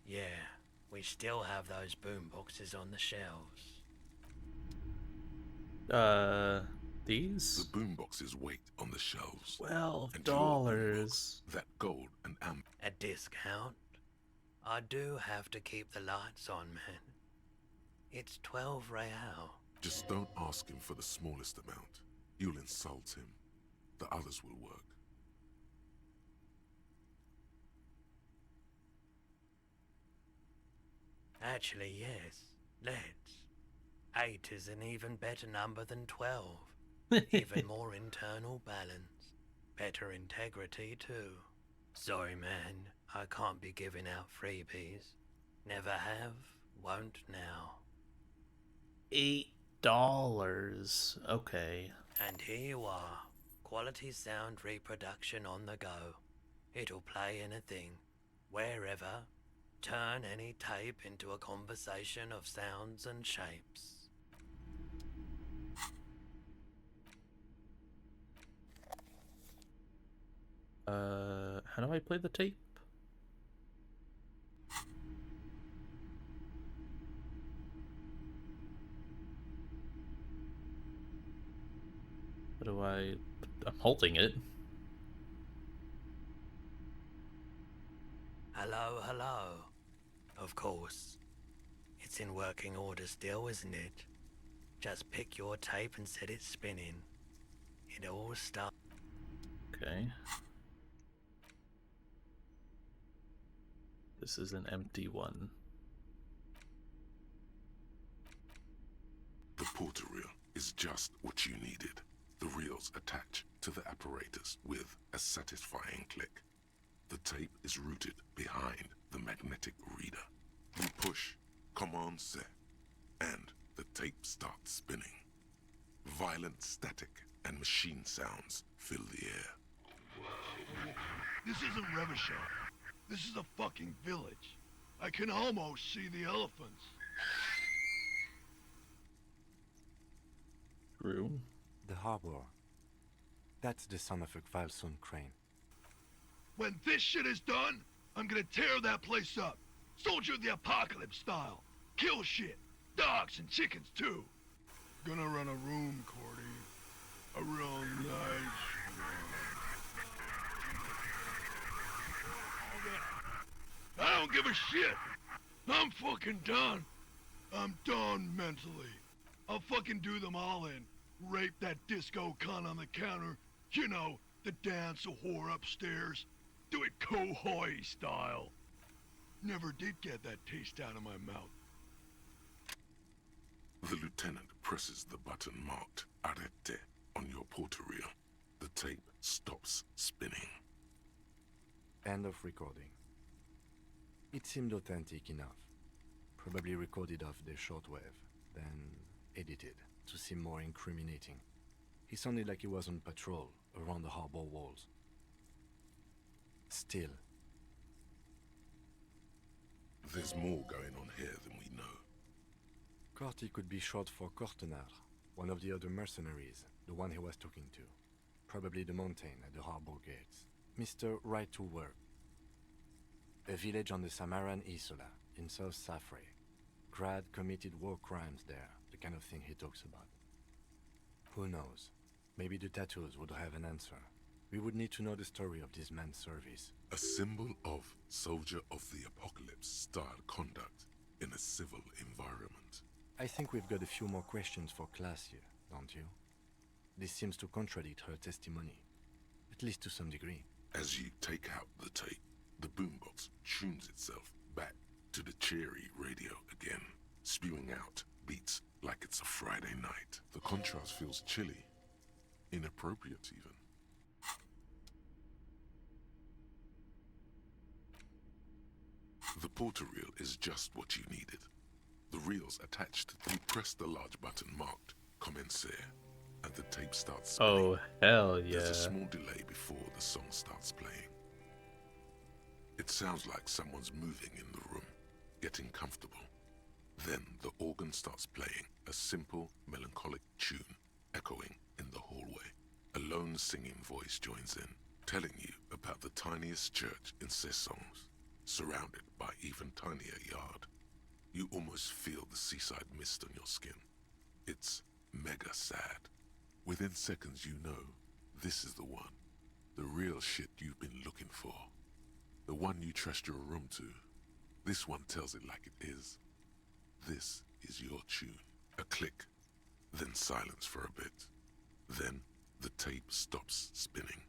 Yeah, we still have those boomboxes on the shelves. These? The boomboxes wait on the shelves. $12. That gold and amber. A discount? I do have to keep the lights on, man. It's 12 real. Just don't ask him for the smallest amount. You'll insult him. The others will work. Actually, yes. Let's. 8 is an even better number than 12. Even more internal balance. Better integrity, too. Sorry, man. I can't be giving out freebies. Never have, won't now. $8. Okay. And here you are. Quality sound reproduction on the go. It'll play anything, wherever. Turn any tape into a conversation of sounds and shapes. How do I play the tape? What do I... I'm holding it. Hello, hello. Of course. It's in working order still, isn't it? Just pick your tape and set it spinning. It all starts. Okay. This is an empty one. The porter reel is just what you needed. The reels attach to the apparatus with a satisfying click. The tape is routed behind the magnetic reader. You push Command set, and the tape starts spinning. Violent static and machine sounds fill the air. This isn't Revachol. This is a fucking village. I can almost see the elephants. Room. The harbor. That's the son of a Kvalson crane. When this shit is done, I'm gonna tear that place up. Soldier of the apocalypse style. Kill shit. Dogs and chickens too. Gonna run a room, Cordy. A real nice room. I don't give a shit. I'm fucking done. I'm done mentally. I'll fucking do them all in. Rape that disco cunt on the counter. You know, the dance a whore upstairs. Do it Kohoi style. Never did get that taste out of my mouth. The lieutenant presses the button marked Arrete on your porter reel. The tape stops spinning. End of recording. It seemed authentic enough. Probably recorded off the shortwave, then edited to seem more incriminating. He sounded like he was on patrol around the harbor walls. Still. There's more going on here than we know. Corty could be short for Cortenard, one of the other mercenaries, the one he was talking to. Probably the mountain at the harbor gates. Mr. Right to Work. A village on the Samaran Isola, in South Safre. Grad committed war crimes there, the kind of thing he talks about. Who knows? Maybe the tattoos would have an answer. We would need to know the story of this man's service. A symbol of soldier of the apocalypse style conduct. in a civil environment. I think we've got a few more questions for class here, don't you? This seems to contradict her testimony, at least to some degree. As you take out the tape, the boombox tunes itself back to the cheery radio again, spewing out beats like it's a Friday night. The contrast feels chilly, inappropriate even. The porter reel is just what you needed. The reel's attached. You press the large button marked Commencer, and the tape starts spinning. Oh, hell yeah. There's a small delay before the song starts playing. It sounds like someone's moving in the room, getting comfortable. Then the organ starts playing, a simple, melancholic tune echoing in the hallway. A lone singing voice joins in, telling you about the tiniest church in Cessons, surrounded by even tinier yard. You almost feel the seaside mist on your skin. It's mega sad. Within seconds you know, this is the one. The real shit you've been looking for. The one you trust your room to. This one tells it like it is. This is your tune. A click, then silence for a bit. Then the tape stops spinning.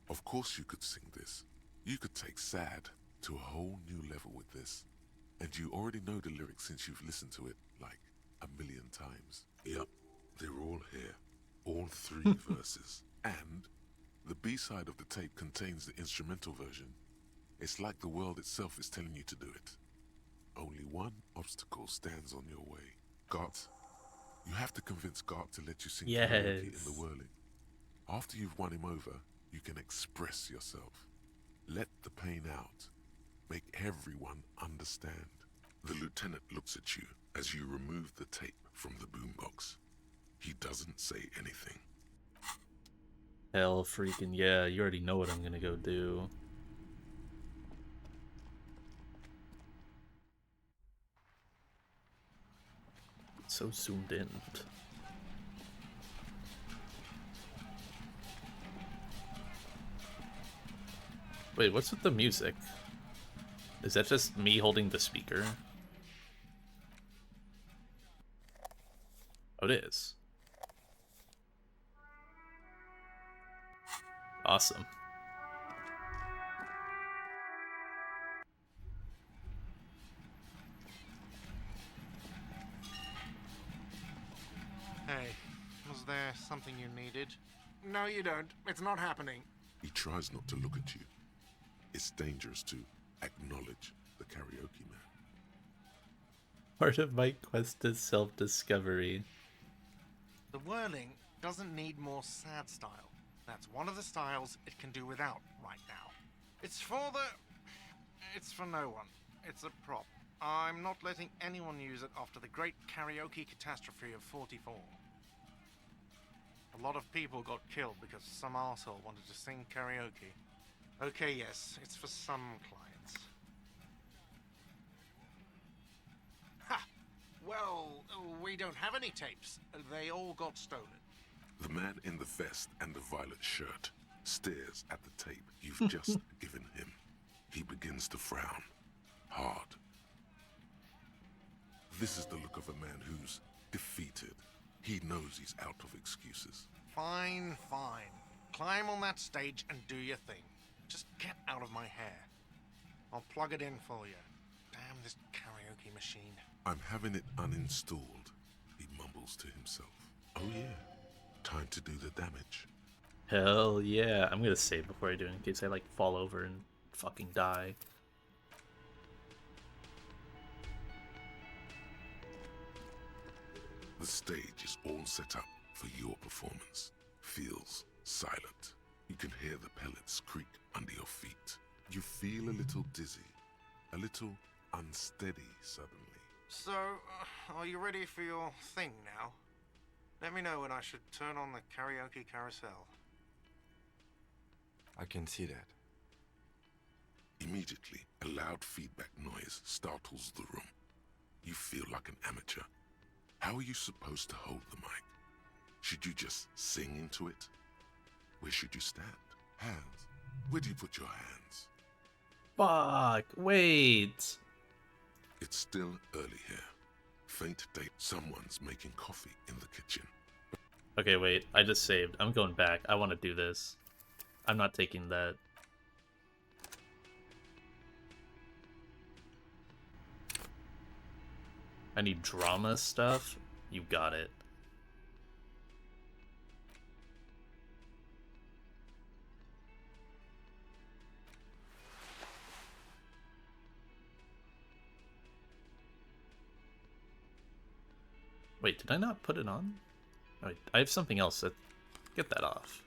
Of course you could sing this. You could take sad to a whole new level with this. And you already know the lyrics since you've listened to it like a million times. Yup, they're all here. All 3 verses. And the B-side of the tape contains the instrumental version. It's like the world itself is telling you to do it. Only one obstacle stands on your way. Gart. You have to convince Gart to let you sing karaoke in the whirling. After you've won him over, you can express yourself. Let the pain out. Make everyone understand. The lieutenant looks at you as you remove the tape from the boombox. He doesn't say anything. Hell freaking yeah, you already know what I'm gonna go do. So zoomed in. Wait, what's with the music? Is that just me holding the speaker? Oh, it is. Awesome. Hey, was there something you needed? No, you don't. It's not happening. He tries not to look at you. It's dangerous to acknowledge the karaoke man. Part of my quest is self-discovery. The whirling doesn't need more sad style. That's one of the styles it can do without right now. It's for no one. It's a prop. I'm not letting anyone use it after the great karaoke catastrophe of 44. A lot of people got killed because some arsehole wanted to sing karaoke. Okay, yes, it's for some clients. Ha! Well, we don't have any tapes. They all got stolen. The man in the vest and the violet shirt stares at the tape you've just given him. He begins to frown. Hard. This is the look of a man who's defeated. He knows he's out of excuses. Fine, fine. Climb on that stage and do your thing. Just get out of my hair. I'll plug it in for you. Damn this karaoke machine. I'm having it uninstalled, he mumbles to himself. Oh yeah, time to do the damage. Hell yeah. I'm gonna save before I do it in case I like fall over and fucking die. The stage is all set up for your performance. Feels silent. You can hear the pellets creak under your feet. You feel a little dizzy, a little unsteady suddenly. So, are you ready for your thing now? Let me know when I should turn on the karaoke carousel. I can see that. Immediately, a loud feedback noise startles the room. You feel like an amateur. How are you supposed to hold the mic? Should you just sing into it? Where should you stand? Hands. Where do you put your hands? Fuck, wait. It's still early here. Faint date. Someone's making coffee in the kitchen. Okay, wait. I just saved. I'm going back. I want to do this. I'm not taking that. I need drama stuff. You got it. Wait, did I not put it on? Wait, I have something else that... Get that off.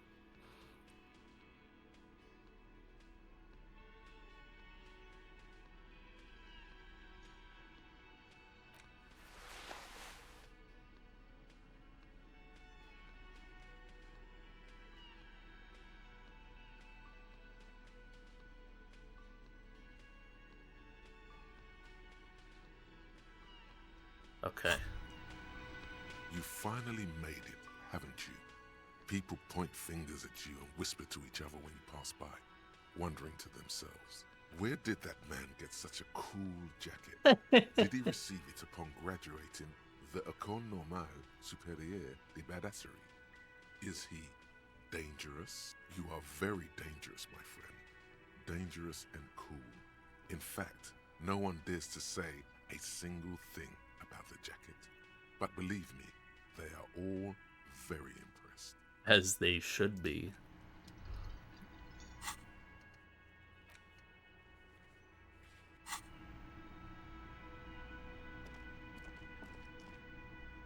Okay. You finally made it, haven't you? People point fingers at you and whisper to each other when you pass by, wondering to themselves, where did that man get such a cool jacket? Did he receive it upon graduating the École Normale Supérieure de Badasserie? Is he dangerous? You are very dangerous, my friend. Dangerous and cool. In fact, no one dares to say a single thing about the jacket. But believe me, they are all very impressed. As they should be.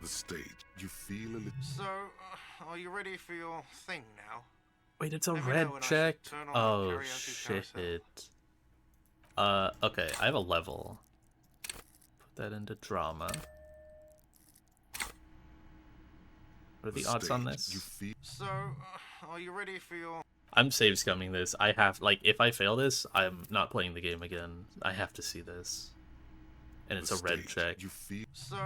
The stage, you feel a little... So, are you ready for your thing now? Wait, it's a Let me red know when I check? should turn on the Oh, karaoke shit. carousel. Okay, I have a level. Put that into drama. What are the odds on this? So, are you ready for your... I'm save scumming this. I have, like, if I fail this, I'm not playing the game again. I have to see this. And it's a red check. So,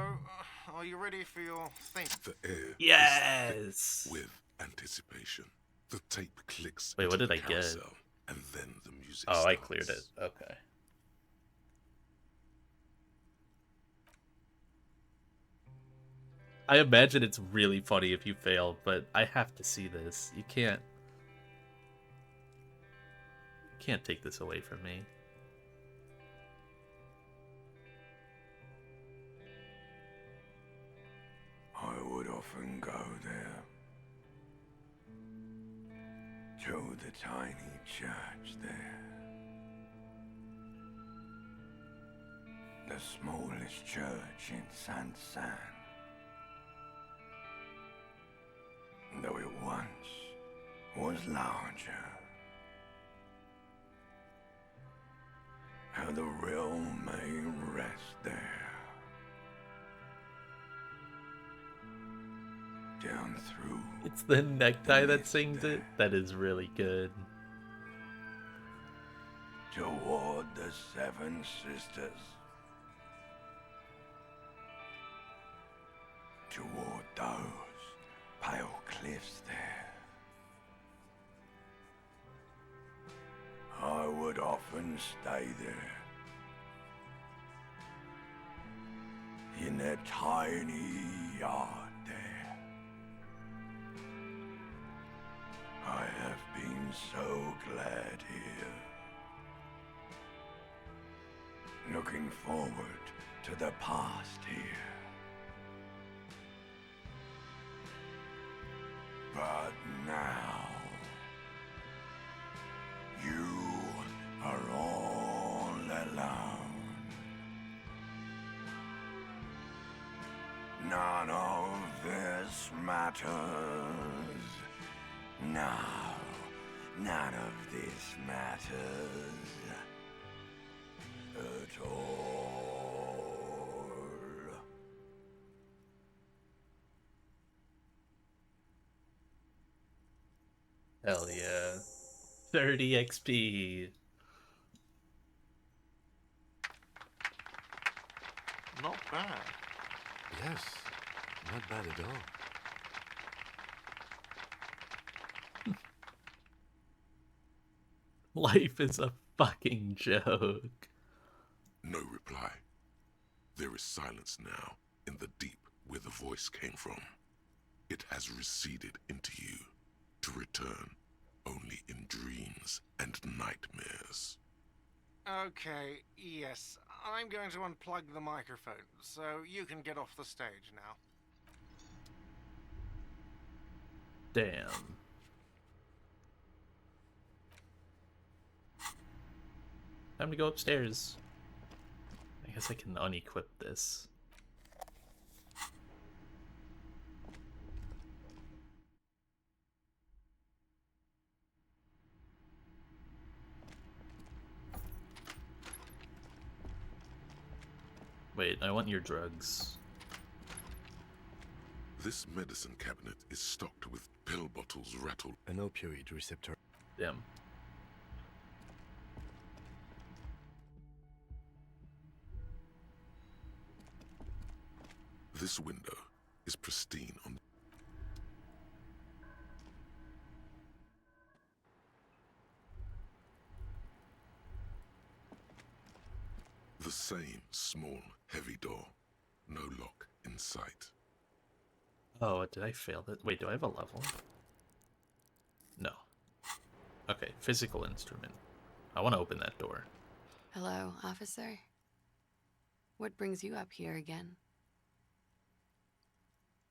are you ready for your thing? The air Yes! is thick with anticipation. The tape clicks. Wait, what into did the I get? carousel, and then the music Oh, starts. I cleared it. Okay. I imagine it's really funny if you fail, but I have to see this. You can't take this away from me. I would often go there to the tiny church there. The smallest church in San. Though it once was larger. How the realm may rest there. Down through It's the necktie that sings it. That is really good. toward the Seven Sisters. Toward those pale cliffs there. I would often stay there. In that tiny yard there. I have been so glad here. Looking forward to the past here. But now, you are all alone. None of this matters. No, none of this matters at all. Hell yeah. 30 XP. Not bad. Yes, not bad at all. Life is a fucking joke. No reply. There is silence now in the deep where the voice came from. It has receded into you, to return only in dreams and nightmares. Okay, yes. I'm going to unplug the microphone, so you can get off the stage now. Damn. Time to go upstairs. I guess I can unequip this. Wait, I want your drugs. This medicine cabinet is stocked with pill bottles rattled. An opioid receptor. Damn. This window is pristine on the same small, heavy door. No lock in sight. Oh, did I fail that? Wait, do I have a level? No. Okay, physical instrument. I want to open that door. Hello, officer. What brings you up here again?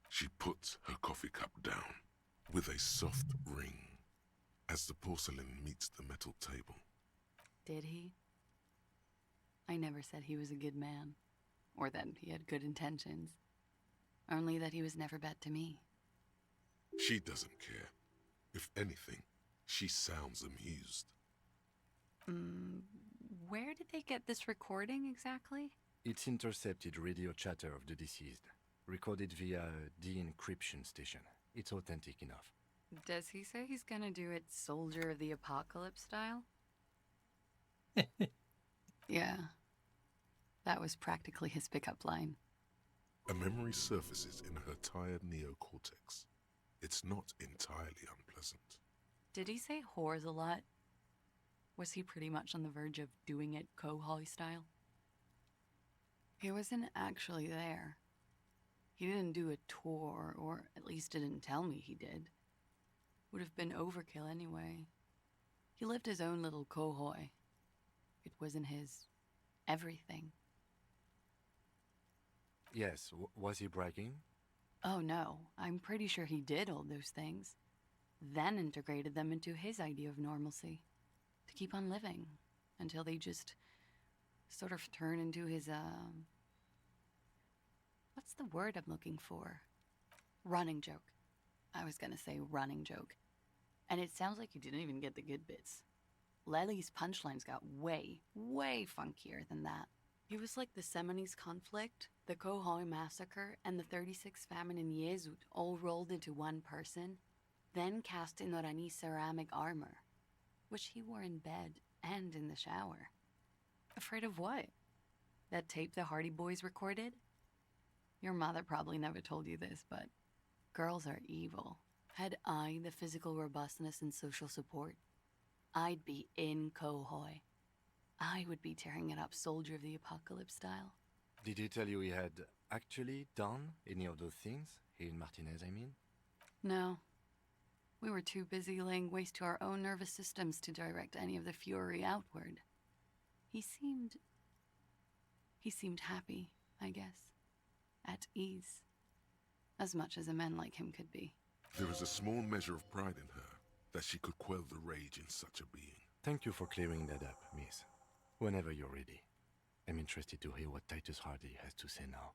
She puts her coffee cup down with a soft ring as the porcelain meets the metal table. Did he? I never said he was a good man, or that he had good intentions. Only that he was never bad to me. She doesn't care. If anything, she sounds amused. Where did they get this recording exactly? It's intercepted radio chatter of the deceased, recorded via a de-encryption station. It's authentic enough. Does he say he's gonna do it Soldier of the Apocalypse style? Yeah. That was practically his pickup line. A memory surfaces in her tired neocortex. It's not entirely unpleasant. Did he say whores a lot? Was he pretty much on the verge of doing it Kohoi style? He wasn't actually there. He didn't do a tour, or at least didn't tell me he did. Would have been overkill anyway. He lived his own little Kohoi. It wasn't his everything. Yes, was he bragging? Oh no, I'm pretty sure he did all those things. Then integrated them into his idea of normalcy. To keep on living. Until they just sort of turn into his, what's the word I'm looking for? Running joke. I was gonna say running joke. And it sounds like you didn't even get the good bits. Lely's punchlines got way, way funkier than that. He was like the Seminoles conflict, the Kohoi massacre, and the 36 famine in Yezut all rolled into one person, then cast in Orani's ceramic armor, which he wore in bed and in the shower. Afraid of what? That tape the Hardy Boys recorded? Your mother probably never told you this, but girls are evil. Had I the physical robustness and social support, I'd be in Kohoi. I would be tearing it up Soldier of the Apocalypse style. Did he tell you he had actually done any of those things? He and Martinez, I mean? No. We were too busy laying waste to our own nervous systems to direct any of the fury outward. He seemed happy, I guess. At ease. As much as a man like him could be. There is a small measure of pride in her that she could quell the rage in such a being. Thank you for clearing that up, miss. Whenever you're ready. I'm interested to hear what Titus Hardy has to say now.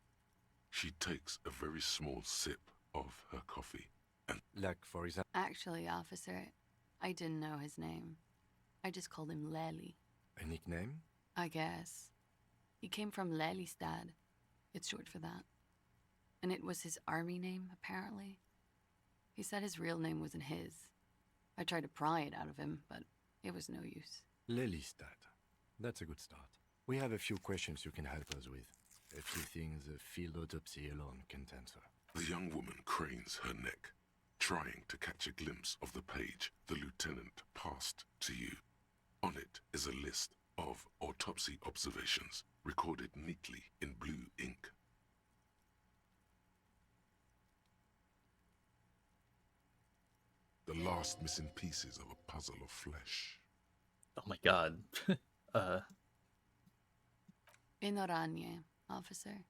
She takes a very small sip of her coffee and... Like, for example... Actually, officer, I didn't know his name. I just called him Lely. A nickname? I guess. He came from Lelystad. It's short for that. And it was his army name, apparently. He said his real name wasn't his. I tried to pry it out of him, but it was no use. Lelystad. That's a good start. We have a few questions you can help us with. A few things a field autopsy alone can't answer. The young woman cranes her neck, trying to catch a glimpse of the page the lieutenant passed to you. On it is a list of autopsy observations recorded neatly in blue ink. The last missing pieces of a puzzle of flesh. Oh my god. In Oranje, officer.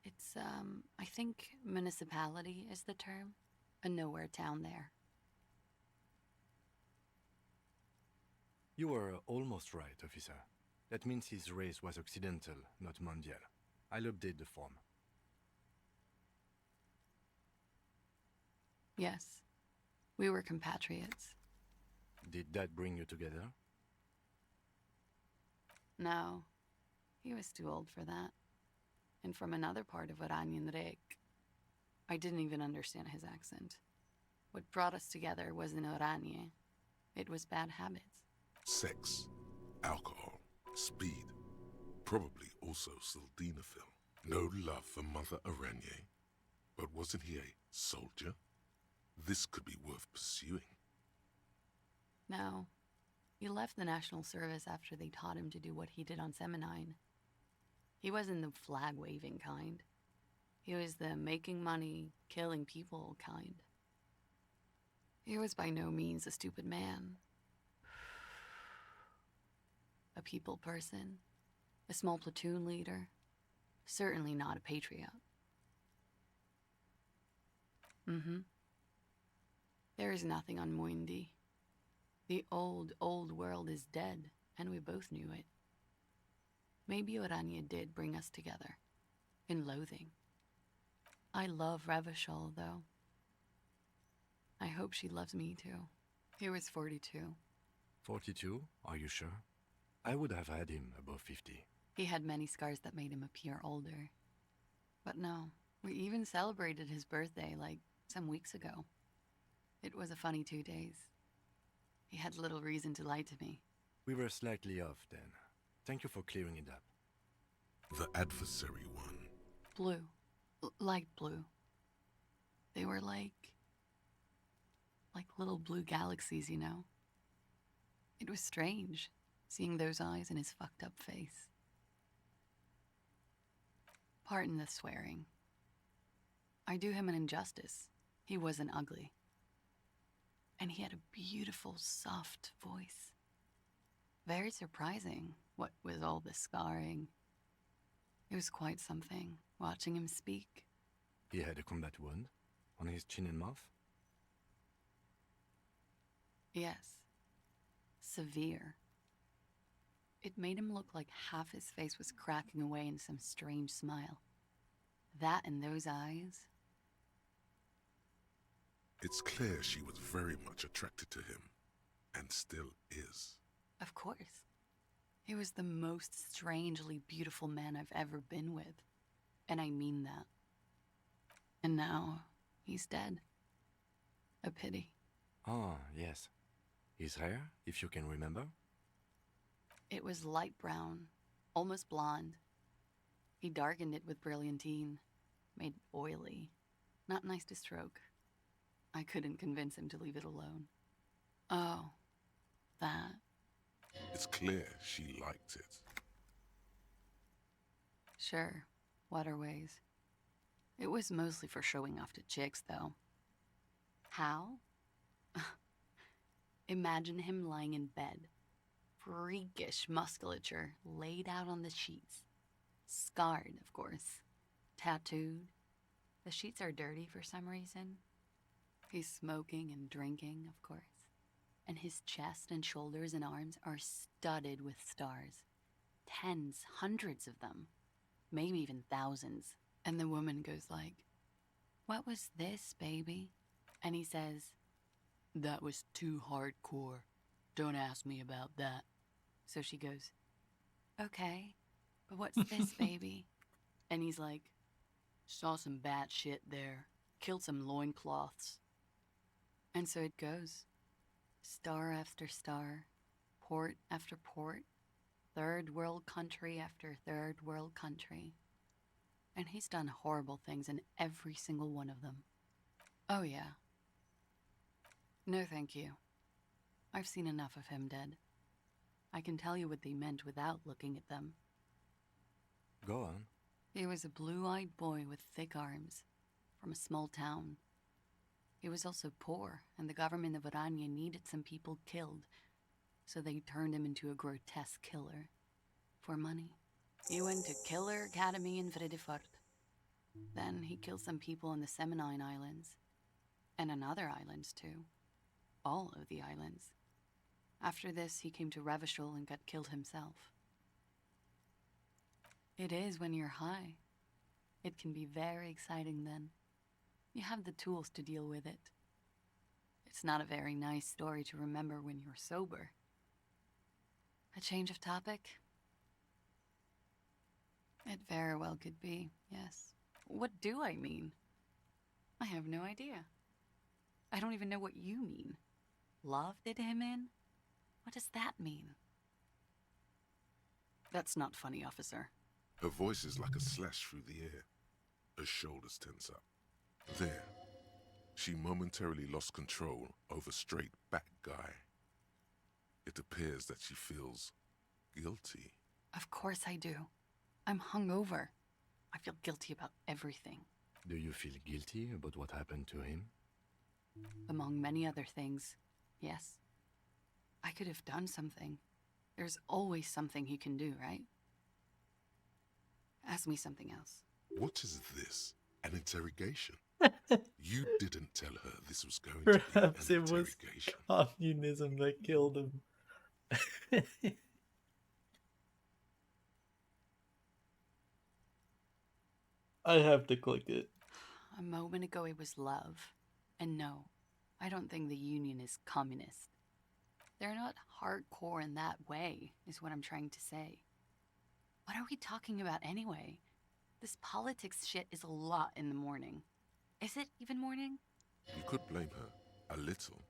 It's, I think municipality is the term. A nowhere town there. You were almost right, officer. That means his race was occidental, not mondial. I'll update the form. Yes. We were compatriots. Did that bring you together? No. He was too old for that. And from another part of Oranjenrijk. I didn't even understand his accent. What brought us together wasn't Oranje. It was bad habits. Sex, alcohol, speed, probably also sildenafil. No love for Mother Oranje. But wasn't he a soldier? This could be worth pursuing. No. He left the National Service after they taught him to do what he did on Seminine. He wasn't the flag-waving kind. He was the making money, killing people kind. He was by no means a stupid man. A people person. A small platoon leader. Certainly not a patriot. Mm-hmm. There is nothing on Muindi. The old, old world is dead, and we both knew it. Maybe Oranje did bring us together. In loathing. I love Revachol, though. I hope she loves me, too. He was 42. 42? Are you sure? I would have had him above 50. He had many scars that made him appear older. But no, we even celebrated his birthday, like, some weeks ago. It was a funny 2 days. He had little reason to lie to me. We were slightly off then. Thank you for clearing it up. The adversary one. Blue. Light blue. They were like little blue galaxies, you know? It was strange, seeing those eyes in his fucked up face. Pardon the swearing. I do him an injustice. He wasn't ugly. And he had a beautiful, soft voice. Very surprising, what with all the scarring. It was quite something, watching him speak. He had a combat wound on his chin and mouth? Yes. Severe. It made him look like half his face was cracking away in some strange smile. That and those eyes. It's clear she was very much attracted to him, and still is. Of course. He was the most strangely beautiful man I've ever been with. And I mean that. And now, he's dead. A pity. Ah, yes. His hair, if you can remember? It was light brown, almost blonde. He darkened it with brilliantine, made it oily. Not nice to stroke. I couldn't convince him to leave it alone. Oh, that. It's clear she liked it. Sure, waterways. It was mostly for showing off to chicks, though. How? Imagine him lying in bed. Freakish musculature laid out on the sheets. Scarred, of course. Tattooed. The sheets are dirty for some reason. He's smoking and drinking, of course. And his chest and shoulders and arms are studded with stars. Tens, hundreds of them. Maybe even thousands. And the woman goes like, "What was this, baby?" And he says, "That was too hardcore. Don't ask me about that." So she goes, "Okay, but what's this, baby?" And he's like, "Saw some bat shit there. Killed some loincloths." And so it goes. Star after star. Port after port. Third world country after third world country. And he's done horrible things in every single one of them. Oh yeah. No thank you. I've seen enough of him dead. I can tell you what they meant without looking at them. Go on. He was a blue-eyed boy with thick arms, from a small town. He was also poor, and the government of Orania needed some people killed, so they turned him into a grotesque killer. For money. He went to Killer Academy in Vredefort. Then he killed some people in the Seminine Islands. And on other islands, too. All of the islands. After this, he came to Revachol and got killed himself. It is when you're high. It can be very exciting then. You have the tools to deal with it. It's not a very nice story to remember when you're sober. A change of topic? It very well could be, yes. What do I mean? I have no idea. I don't even know what you mean. Love did him in? What does that mean? That's not funny, officer. Her voice is like a slash through the air. Her shoulders tense up. There, she momentarily lost control over straight back guy. It appears that she feels guilty. Of course I do. I'm hungover. I feel guilty about everything. Do you feel guilty about what happened to him? Among many other things, yes. I could have done something. There's always something you can do, right? Ask me something else. What is this? An interrogation? You didn't tell her this was going to be Perhaps an it was interrogation. communism that killed him. I have to click it. A moment ago it was love. And no, I don't think the Union is communist. They're not hardcore in that way, is what I'm trying to say. What are we talking about anyway? This politics shit is a lot in the morning. Is it even morning? You could blame her, a little.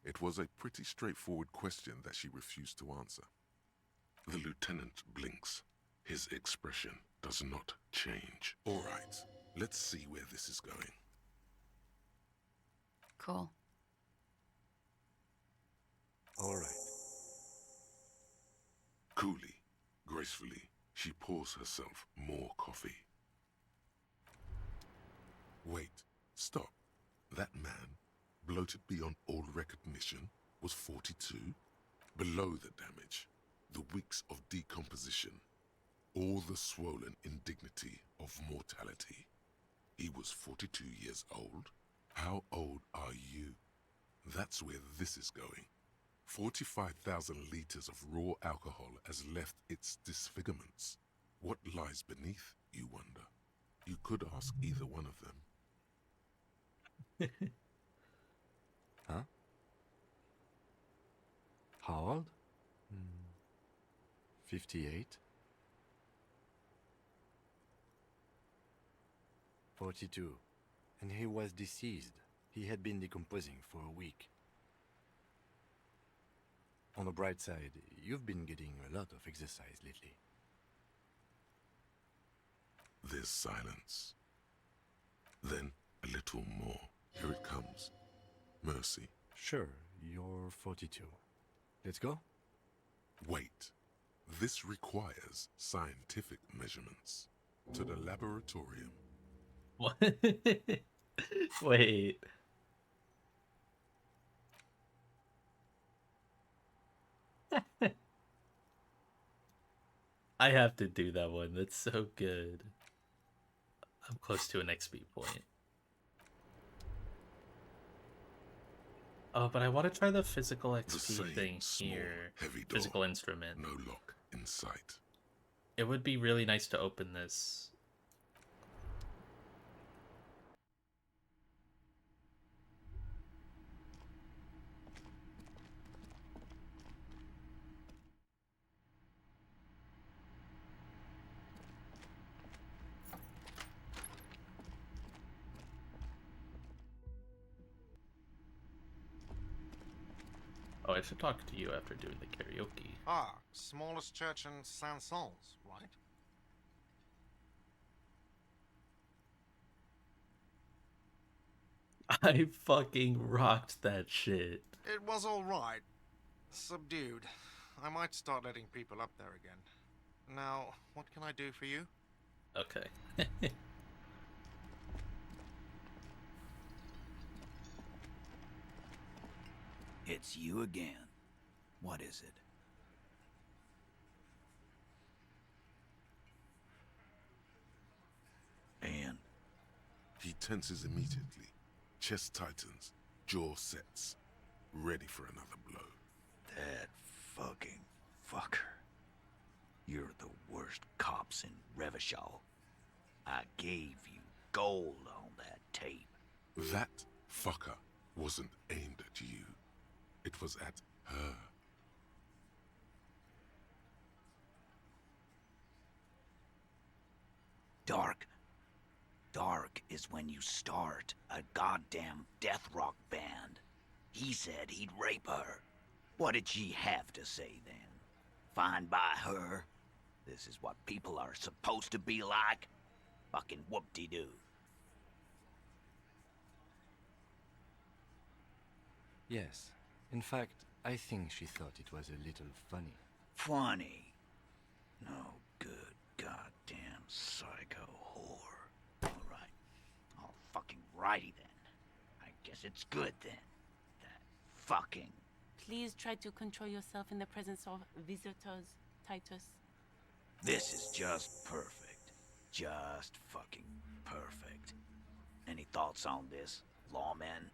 It was a pretty straightforward question that she refused to answer. The lieutenant blinks. His expression does not change. All right, let's see where this is going. Cool. All right. Coolly, gracefully, she pours herself more coffee. Wait, stop. That man, bloated beyond all recognition, was 42? Below the damage, the weeks of decomposition, all the swollen indignity of mortality. He was 42 years old? How old are you? That's where this is going. 45,000 liters of raw alcohol has left its disfigurements. What lies beneath, you wonder? You could ask either one of them. Huh? How old? 58? 42. And he was deceased. He had been decomposing for a week. On the bright side, you've been getting a lot of exercise lately. There's silence. Then a little more. Here it comes. Mercy. Sure, you're 42. Let's go? Wait. This requires scientific measurements. To the laboratorium. What? Wait. I have to do that one. That's so good. I'm close to an XP point. Oh, but I want to try the physical XP thing here. Heavy Physical instrument. No lock in sight. It would be really nice to open this. Oh, I should talk to you after doing the karaoke. Ah, smallest church in Saint-Saëns, right? I fucking rocked that shit. It was alright. Subdued. I might start letting people up there again. Now, what can I do for you? Okay. It's you again. What is it? And? He tenses immediately. Chest tightens, jaw sets, ready for another blow. That fucking fucker. You're the worst cops in Revachol. I gave you gold on that tape. That fucker wasn't aimed at you. It was at her. Dark. Dark is when you start a goddamn death rock band. He said he'd rape her. What did she have to say then? Fine by her? This is what people are supposed to be like? Fucking whoop-de-doo. Yes. In fact, I think she thought it was a little funny. Funny? No good goddamn psycho whore. Alright. All fucking righty then. I guess it's good then. That fucking... Please try to control yourself in the presence of visitors, Titus. This is just perfect. Just fucking perfect. Any thoughts on this, lawman?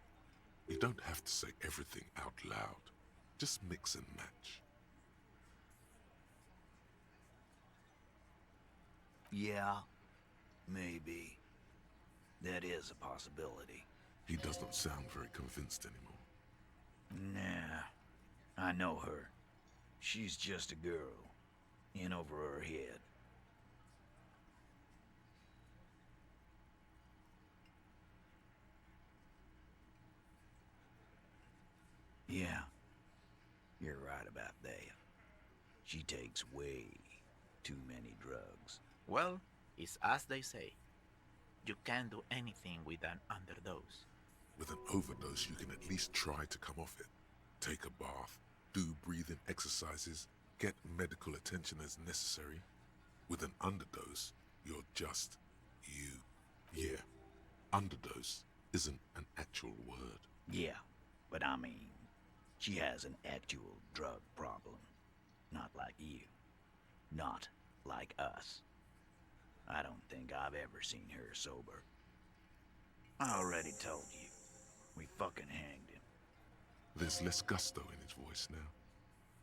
You don't have to say everything out loud. Just mix and match. Yeah, maybe. That is a possibility. He doesn't sound very convinced anymore. Nah, I know her. She's just a girl. In over her head. Yeah, you're right about that. She takes way too many drugs. Well, it's as they say. You can't do anything with an underdose. With an overdose, you can at least try to come off it. Take a bath, do breathing exercises, get medical attention as necessary. With an underdose, you're just you. Yeah, underdose isn't an actual word. Yeah, but I mean, she has an actual drug problem. Not like you. Not like us. I don't think I've ever seen her sober. I already told you. We fucking hanged him. There's less gusto in his voice now.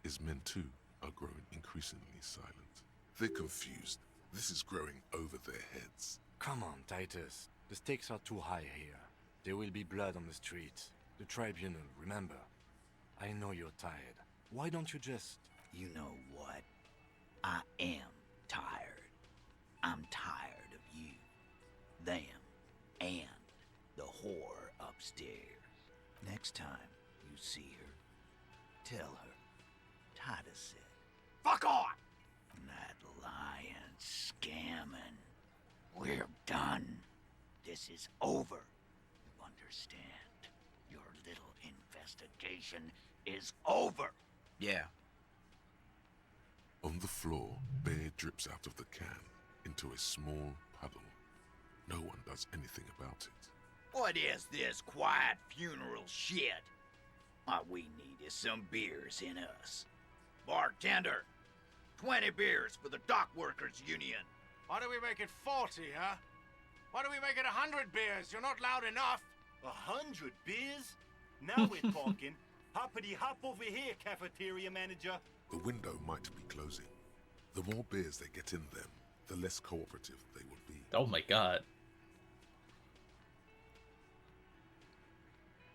His men too are growing increasingly silent. They're confused. This is growing over their heads. Come on, Titus. The stakes are too high here. There will be blood on the streets. The tribunal, remember? I know you're tired. Why don't you just... You know what? I am tired. I'm tired of you, them, and the whore upstairs. Next time you see her, tell her Titus said, "Fuck off!" That lying, scamming. We're done. This is over. You understand? Your little investigation is over. Yeah. On the floor, beer drips out of the can into a small puddle. No one does anything about it. What is this quiet funeral shit? What we need is some beers in us. Bartender, 20 beers for the Dock Workers Union. Why do we make it 40, huh? Why do we make it 100 beers? You're not loud enough. 100 beers? Now we're talking. Hoppity hop over here, cafeteria manager. The window might be closing. The more beers they get in them, the less cooperative they will be. Oh my god.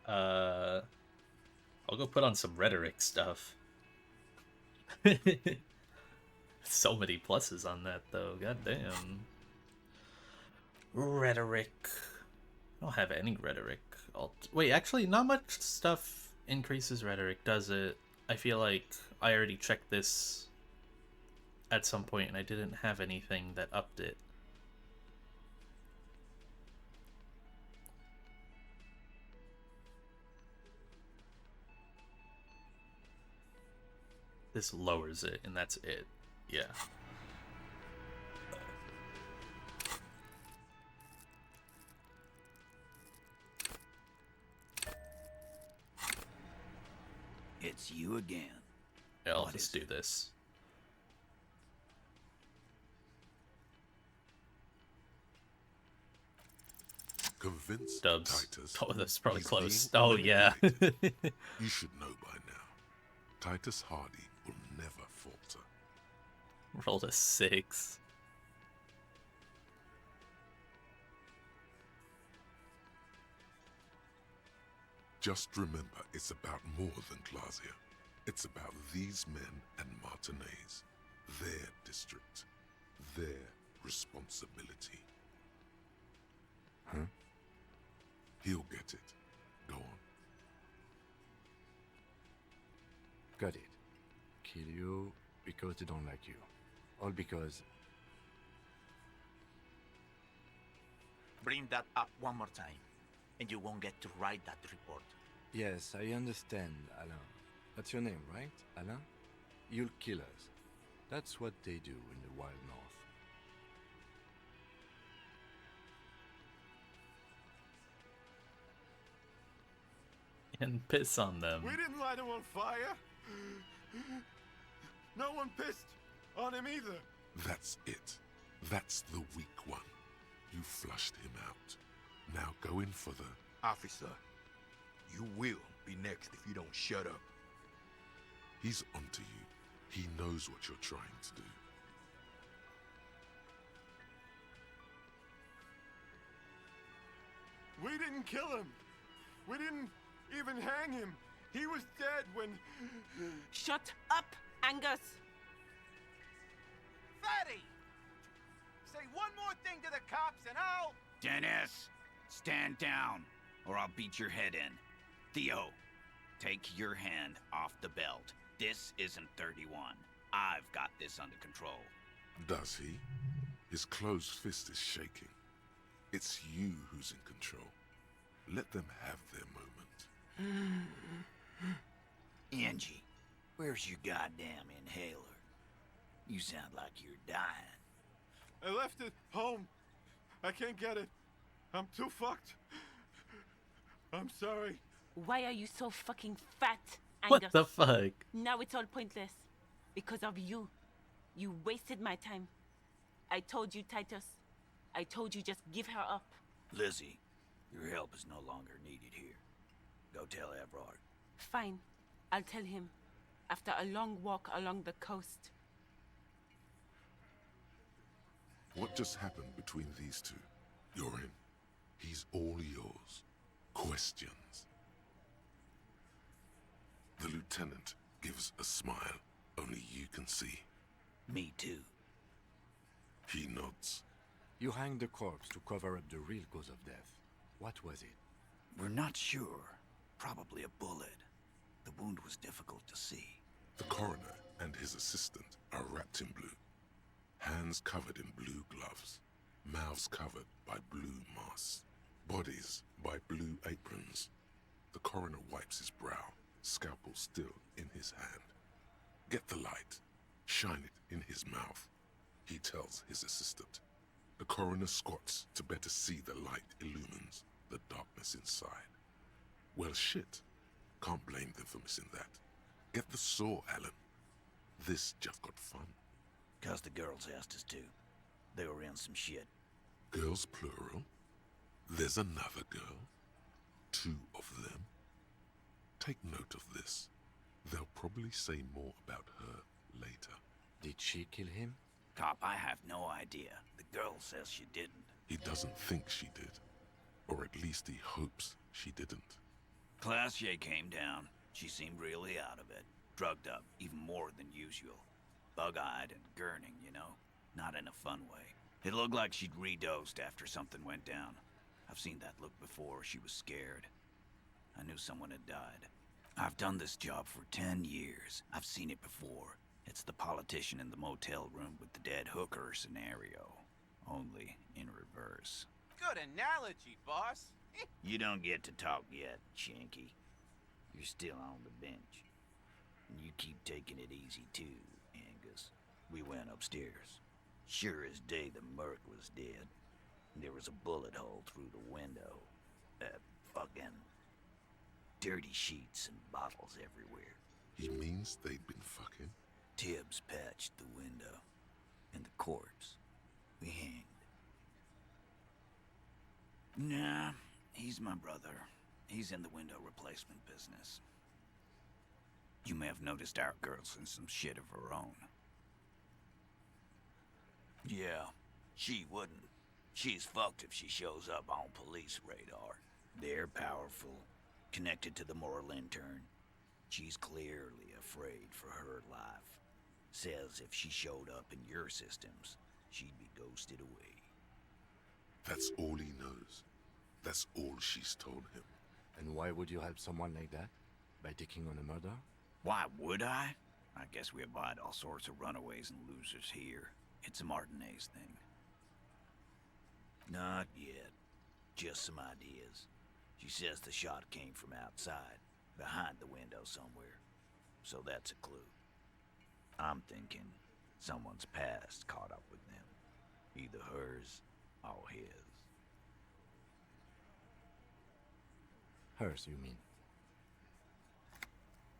I'll go put on some rhetoric stuff. So many pluses on that though, god damn. Rhetoric. I don't have any rhetoric. Wait, actually not much stuff increases rhetoric, does it? I feel like I already checked this at some point and I didn't have anything that upped it. This lowers it, and that's it. Yeah. It's you again. Yeah, I'll What just is do this. Convince Dubs. Titus. Oh, that's probably he's close. being Oh, yeah. manipulated. You should know by now. Titus Hardy will never falter. Rolled a 6. Just remember, it's about more than Glasia. It's about these men and Martinez. Their district. Their responsibility. Huh? He'll get it. Go on. Got it. Kill you because they don't like you. All because... Bring that up one more time, and you won't get to write that report. Yes, I understand, Alain. That's your name, right? Alain? You'll kill us. That's what they do in the Wild North. And piss on them. We didn't light him on fire. No one pissed on him either. That's it. That's the weak one. You flushed him out. Now go in for the... Officer, you will be next if you don't shut up. He's onto you. He knows what you're trying to do. We didn't kill him. We didn't even hang him. He was dead when... Shut up, Angus! Fatty! Say one more thing to the cops and I'll... Dennis, stand down, or I'll beat your head in. Theo, take your hand off the belt. This isn't 31. I've got this under control. Does he? His closed fist is shaking. It's you who's in control. Let them have their moment. Angie, where's your goddamn inhaler? You sound like you're dying. I left it home. I can't get it. I'm too fucked. I'm sorry. Why are you so fucking fat, What Angus? the fuck? Now it's all pointless. Because of you. You wasted my time. I told you, Titus. I told you just give her up. Lizzie, your help is no longer needed here. Go tell Everard. Fine. I'll tell him. After a long walk along the coast. What just happened between these two? You're in. He's all yours. Questions. The lieutenant gives a smile only you can see. Me too. He nods. You hanged the corpse to cover up the real cause of death. What was it? We're not sure. Probably a bullet. The wound was difficult to see. The coroner and his assistant are wrapped in blue. Hands covered in blue gloves. Mouths covered by blue masks. Bodies by blue aprons. The coroner wipes his brow, scalpel still in his hand. Get the light. Shine it in his mouth. He tells his assistant. The coroner squats to better see the light illumines the darkness inside. Well, shit. Can't blame them for missing that. Get the saw, Alan. This just got fun. 'Cause the girls asked us to. They were in some shit. Girls plural? There's another girl? 2 of them? Take note of this. They'll probably say more about her later. Did she kill him? Cop, I have no idea. The girl says she didn't. He doesn't think she did. Or at least he hopes she didn't. Classier came down. She seemed really out of it. Drugged up, even more than usual. Bug-eyed and gurning, you know? Not in a fun way. It looked like she'd redosed after something went down. I've seen that look before. She was scared. I knew someone had died. I've done this job for 10 years. I've seen it before. It's the politician in the motel room with the dead hooker scenario. Only in reverse. Good analogy, boss. You don't get to talk yet, Shanky. You're still on the bench. You keep taking it easy too, Angus. We went upstairs. Sure as day the merc was dead. There was a bullet hole through the window. Fucking dirty sheets and bottles everywhere. He means they'd been fucking? Tibbs patched the window. And the corpse. We hanged. Nah, he's my brother. He's in the window replacement business. You may have noticed our girl's in some shit of her own. Yeah, she wouldn't. She's fucked if she shows up on police radar. They're powerful, connected to the moral intern. She's clearly afraid for her life. Says if she showed up in your systems, she'd be ghosted away. That's all he knows. That's all she's told him. And why would you help someone like that? By taking on a murder? Why would I? I guess we abide all sorts of runaways and losers here. It's a Martinez thing. Not yet. Just some ideas. She says the shot came from outside, behind the window somewhere. So that's a clue. I'm thinking someone's past caught up with them. Either hers or his. Hers, you mean?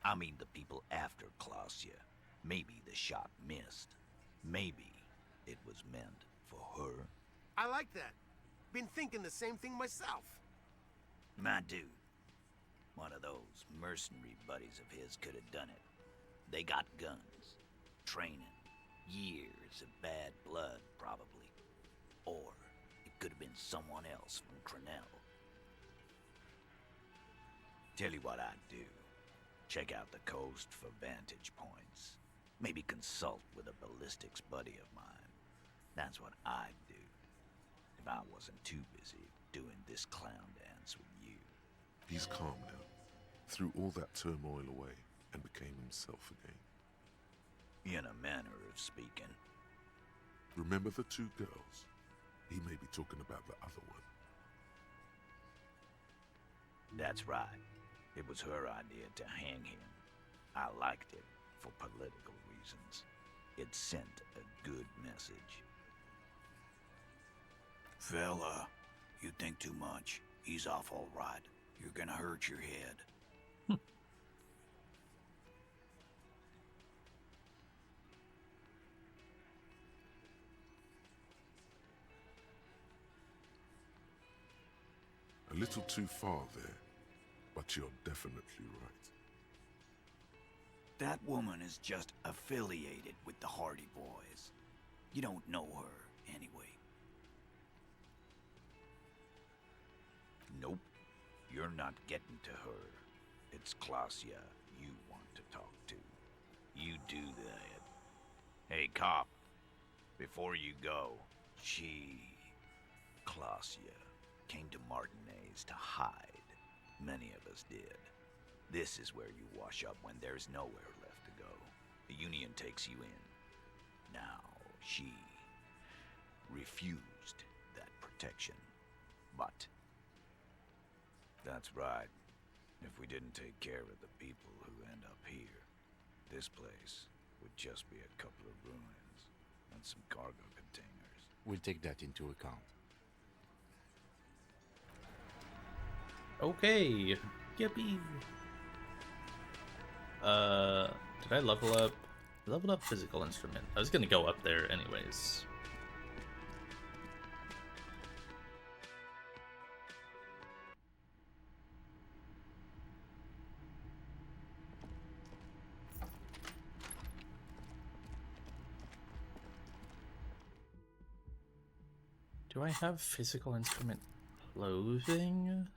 I mean the people after Klausya. Maybe the shot missed. Maybe it was meant for her. I like that. Been thinking the same thing myself. My dude. One of those mercenary buddies of his could have done it. They got guns. Training. Years of bad blood, probably. Or it could have been someone else from Crenell. Tell you what I'd do. Check out the coast for vantage points. Maybe consult with a ballistics buddy of mine. That's what I'd do. If I wasn't too busy doing this clown dance with you. He's calm now. Threw all that turmoil away and became himself again. In a manner of speaking. Remember the two girls? He may be talking about the other one. That's right. It was her idea to hang him. I liked it for political reasons. It sent a good message. Fella, you think too much. He's off all right. You're gonna hurt your head. A little too far there, but you're definitely right. That woman is just affiliated with the Hardy Boys. You don't know her, anyway. Nope. You're not getting to her. It's Klausya you want to talk to. You do that. Hey, cop. Before you go, Klausya, came to Martinez to hide. Many of us did. This is where you wash up when there's nowhere left to go. The Union takes you in. Now, she refused that protection. But that's right. If we didn't take care of the people who end up here, this place would just be a couple of ruins and some cargo containers. We'll take that into account. Okay. Yippee. Did I level up? Leveled up physical instrument. I was gonna go up there anyways. Do I have physical instrument clothing?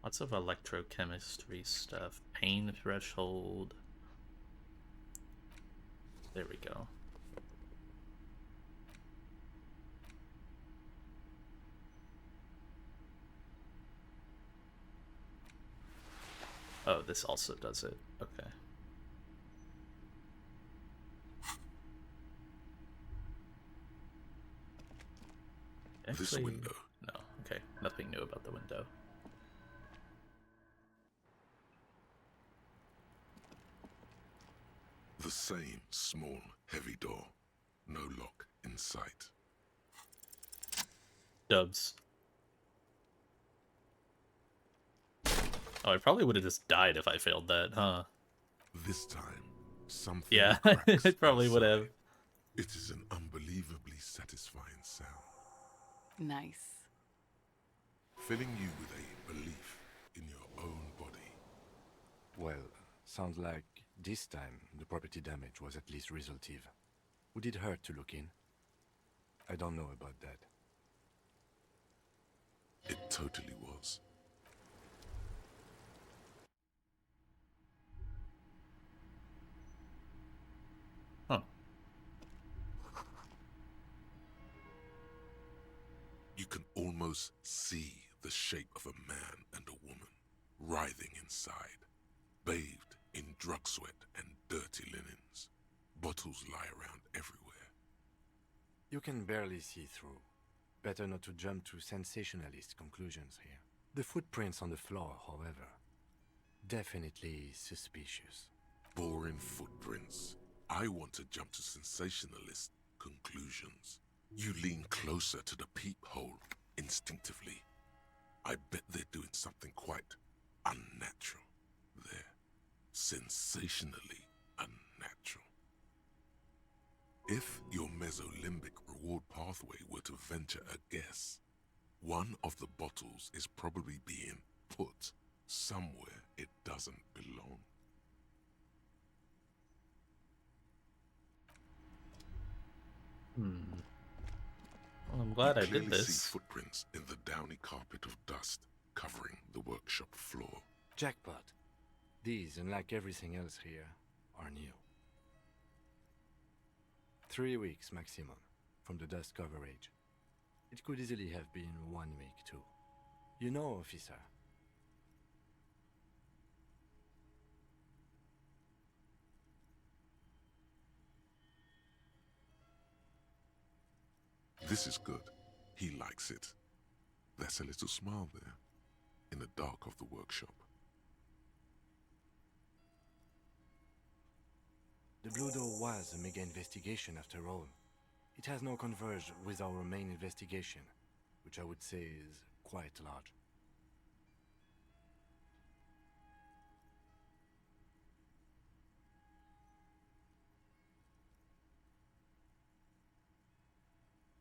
Lots of electrochemistry stuff. Pain threshold. There we go. Oh, this also does it. Okay. This Actually, window. No, okay. Nothing new about the window. The same small, heavy door. No lock in sight. Dubs. Oh, I probably would have just died if I failed that, huh? This time, something Yeah, cracks I probably would have. inside. It is an unbelievably satisfying sound, Nice. filling you with a belief in your own body. Well, sounds like this time the property damage was at least resolutive. Would it hurt to look in? I don't know about that. It totally was. Huh. You can almost see the shape of a man and a woman writhing inside, bathed in drug sweat and dirty linens. Bottles lie around everywhere. You can barely see through. Better not to jump to sensationalist conclusions here. The footprints on the floor, however, definitely suspicious. Boring footprints. I want to jump to sensationalist conclusions. You lean closer to the peephole instinctively. I bet they're doing something quite unnatural there. Sensationally unnatural. If your mesolimbic reward pathway were to venture a guess, one of the bottles is probably being put somewhere it doesn't belong. Well, I'm glad I clearly did see this. footprints in the downy carpet of dust covering the workshop floor. Jackpot. These, unlike everything else here, are new. 3 weeks maximum from the dust coverage. It could easily have been 1 week too. You know, officer. This is good. He likes it. There's a little smile there, in the dark of the workshop. The Blue Door was a mega investigation after all. It has now converged with our main investigation, which I would say is quite large.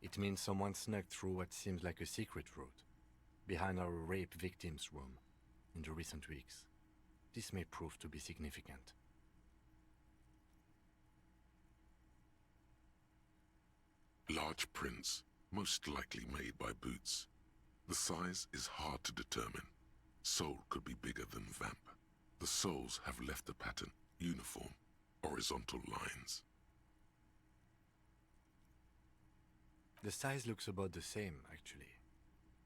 It means someone snuck through what seems like a secret route, behind our rape victim's room, in the recent weeks. This may prove to be significant. Large prints, most likely made by Boots. The size is hard to determine. Sole could be bigger than Vamp. The soles have left the pattern uniform, horizontal lines. The size looks about the same, actually.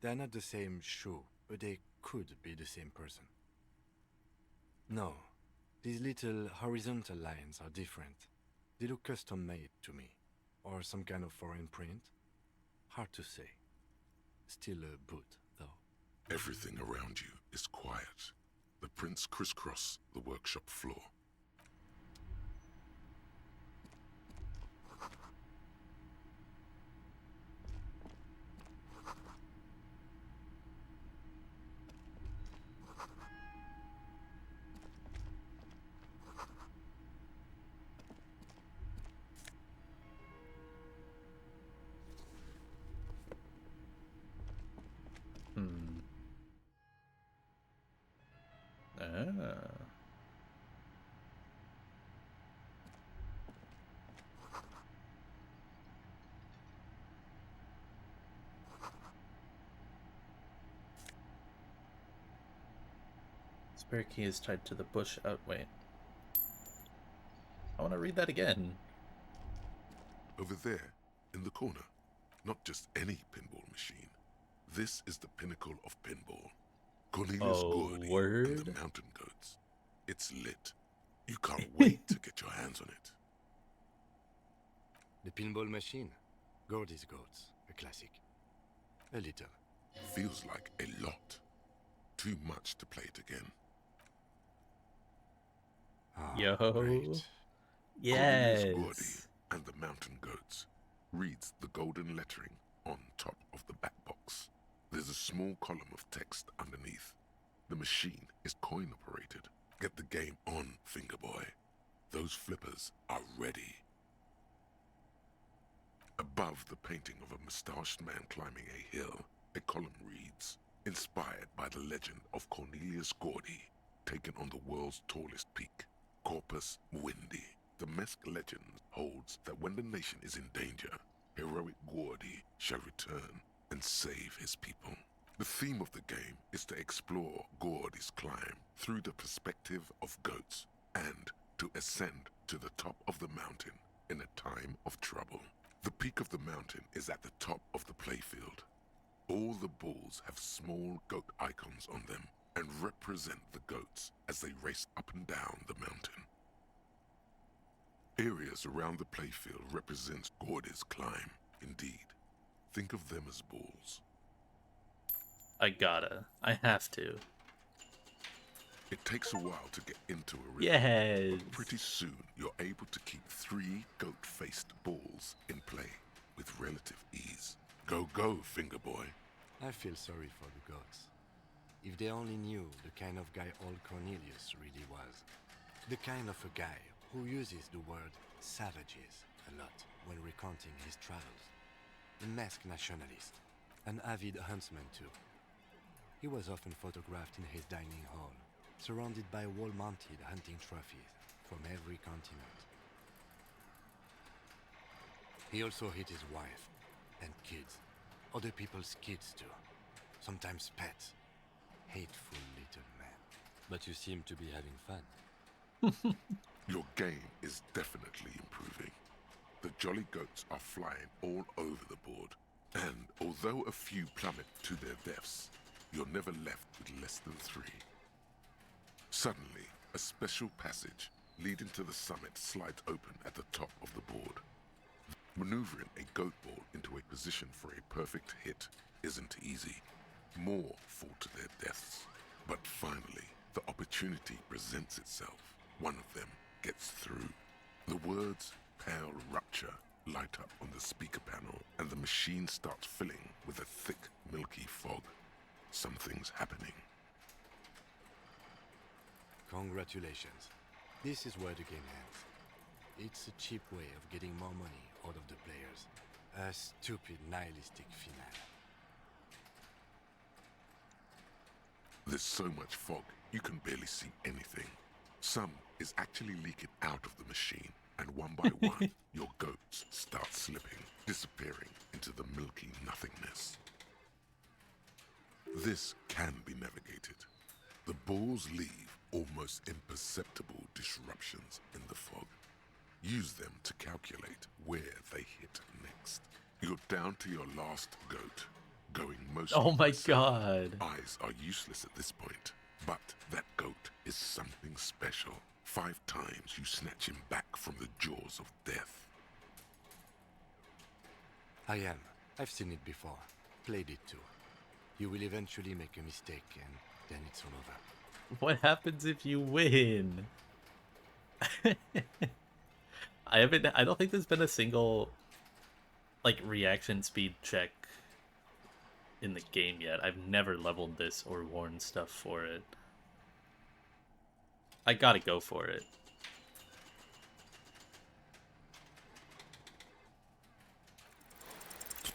They are not the same shoe, but they could be the same person. No, these little horizontal lines are different. They look custom-made to me. Or some kind of foreign print? Hard to say. Still a boot, though. Everything around you is quiet. The prints crisscross the workshop floor. Spare key is tied to the bush outwait. I want to read that again. Over there, in the corner, not just any pinball machine. This is the pinnacle of pinball. Cornelius Gordy and the Mountain Goats. It's lit. You can't wait to get your hands on it. The pinball machine. Gordy's Goats, a classic. A little. Feels like a lot. Too much to play it again. Yo. Cornelius Yes. Gordy and the Mountain Goats reads the golden lettering on top of the back box. There's a small column of text underneath. The machine is coin operated. Get the game on, Fingerboy. Those flippers are ready. Above the painting of a mustached man climbing a hill, a column reads, inspired by the legend of Cornelius Gordy, taken on the world's tallest peak, Corpus Windy. The Mesk legend holds that when the nation is in danger, heroic Gordy shall return and save his people. The theme of the game is to explore Gordy's climb through the perspective of goats and to ascend to the top of the mountain in a time of trouble. The peak of the mountain is at the top of the playfield. All the balls have small goat icons on them and represent the goats as they race up and down the mountain. Areas around the playfield represent Gordy's climb. Indeed, think of them as balls. I have to. It takes a while to get into a rhythm. Yes. But pretty soon, you're able to keep 3 goat-faced balls in play with relative ease. Go, go, Fingerboy. I feel sorry for the gods. If they only knew the kind of guy old Cornelius really was. The kind of a guy who uses the word savages a lot when recounting his travels. A masked nationalist, an avid huntsman too. He was often photographed in his dining hall, surrounded by wall-mounted hunting trophies from every continent. He also hit his wife and kids, other people's kids too, sometimes pets. Hateful little man. But you seem to be having fun. Your game is definitely improving. The Jolly Goats are flying all over the board, and although a few plummet to their deaths, you're never left with less than 3. Suddenly, a special passage leading to the summit slides open at the top of the board. Maneuvering a goat ball into a position for a perfect hit isn't easy. More fall to their deaths. But finally, the opportunity presents itself. One of them gets through. The words "Pale Rupture" light up on the speaker panel, and the machine starts filling with a thick, milky fog. Something's happening. Congratulations. This is where the game ends. It's a cheap way of getting more money out of the players. A stupid, nihilistic finale. There's so much fog, you can barely see anything. Some is actually leaking out of the machine, and one by one, your goats start slipping, disappearing into the milky nothingness. This can be navigated. The balls leave almost imperceptible disruptions in the fog. Use them to calculate where they hit next. You're down to your last goat, going mostly. Oh my god. Eyes are useless at this point, but that goat is something special. 5 times you snatch him back from the jaws of death. I am. I've seen it before. Played it too. You will eventually make a mistake and then it's all over. What happens if you win? I don't think there's been a single like reaction speed check in the game yet. I've never leveled this or worn stuff for it. I gotta go for it.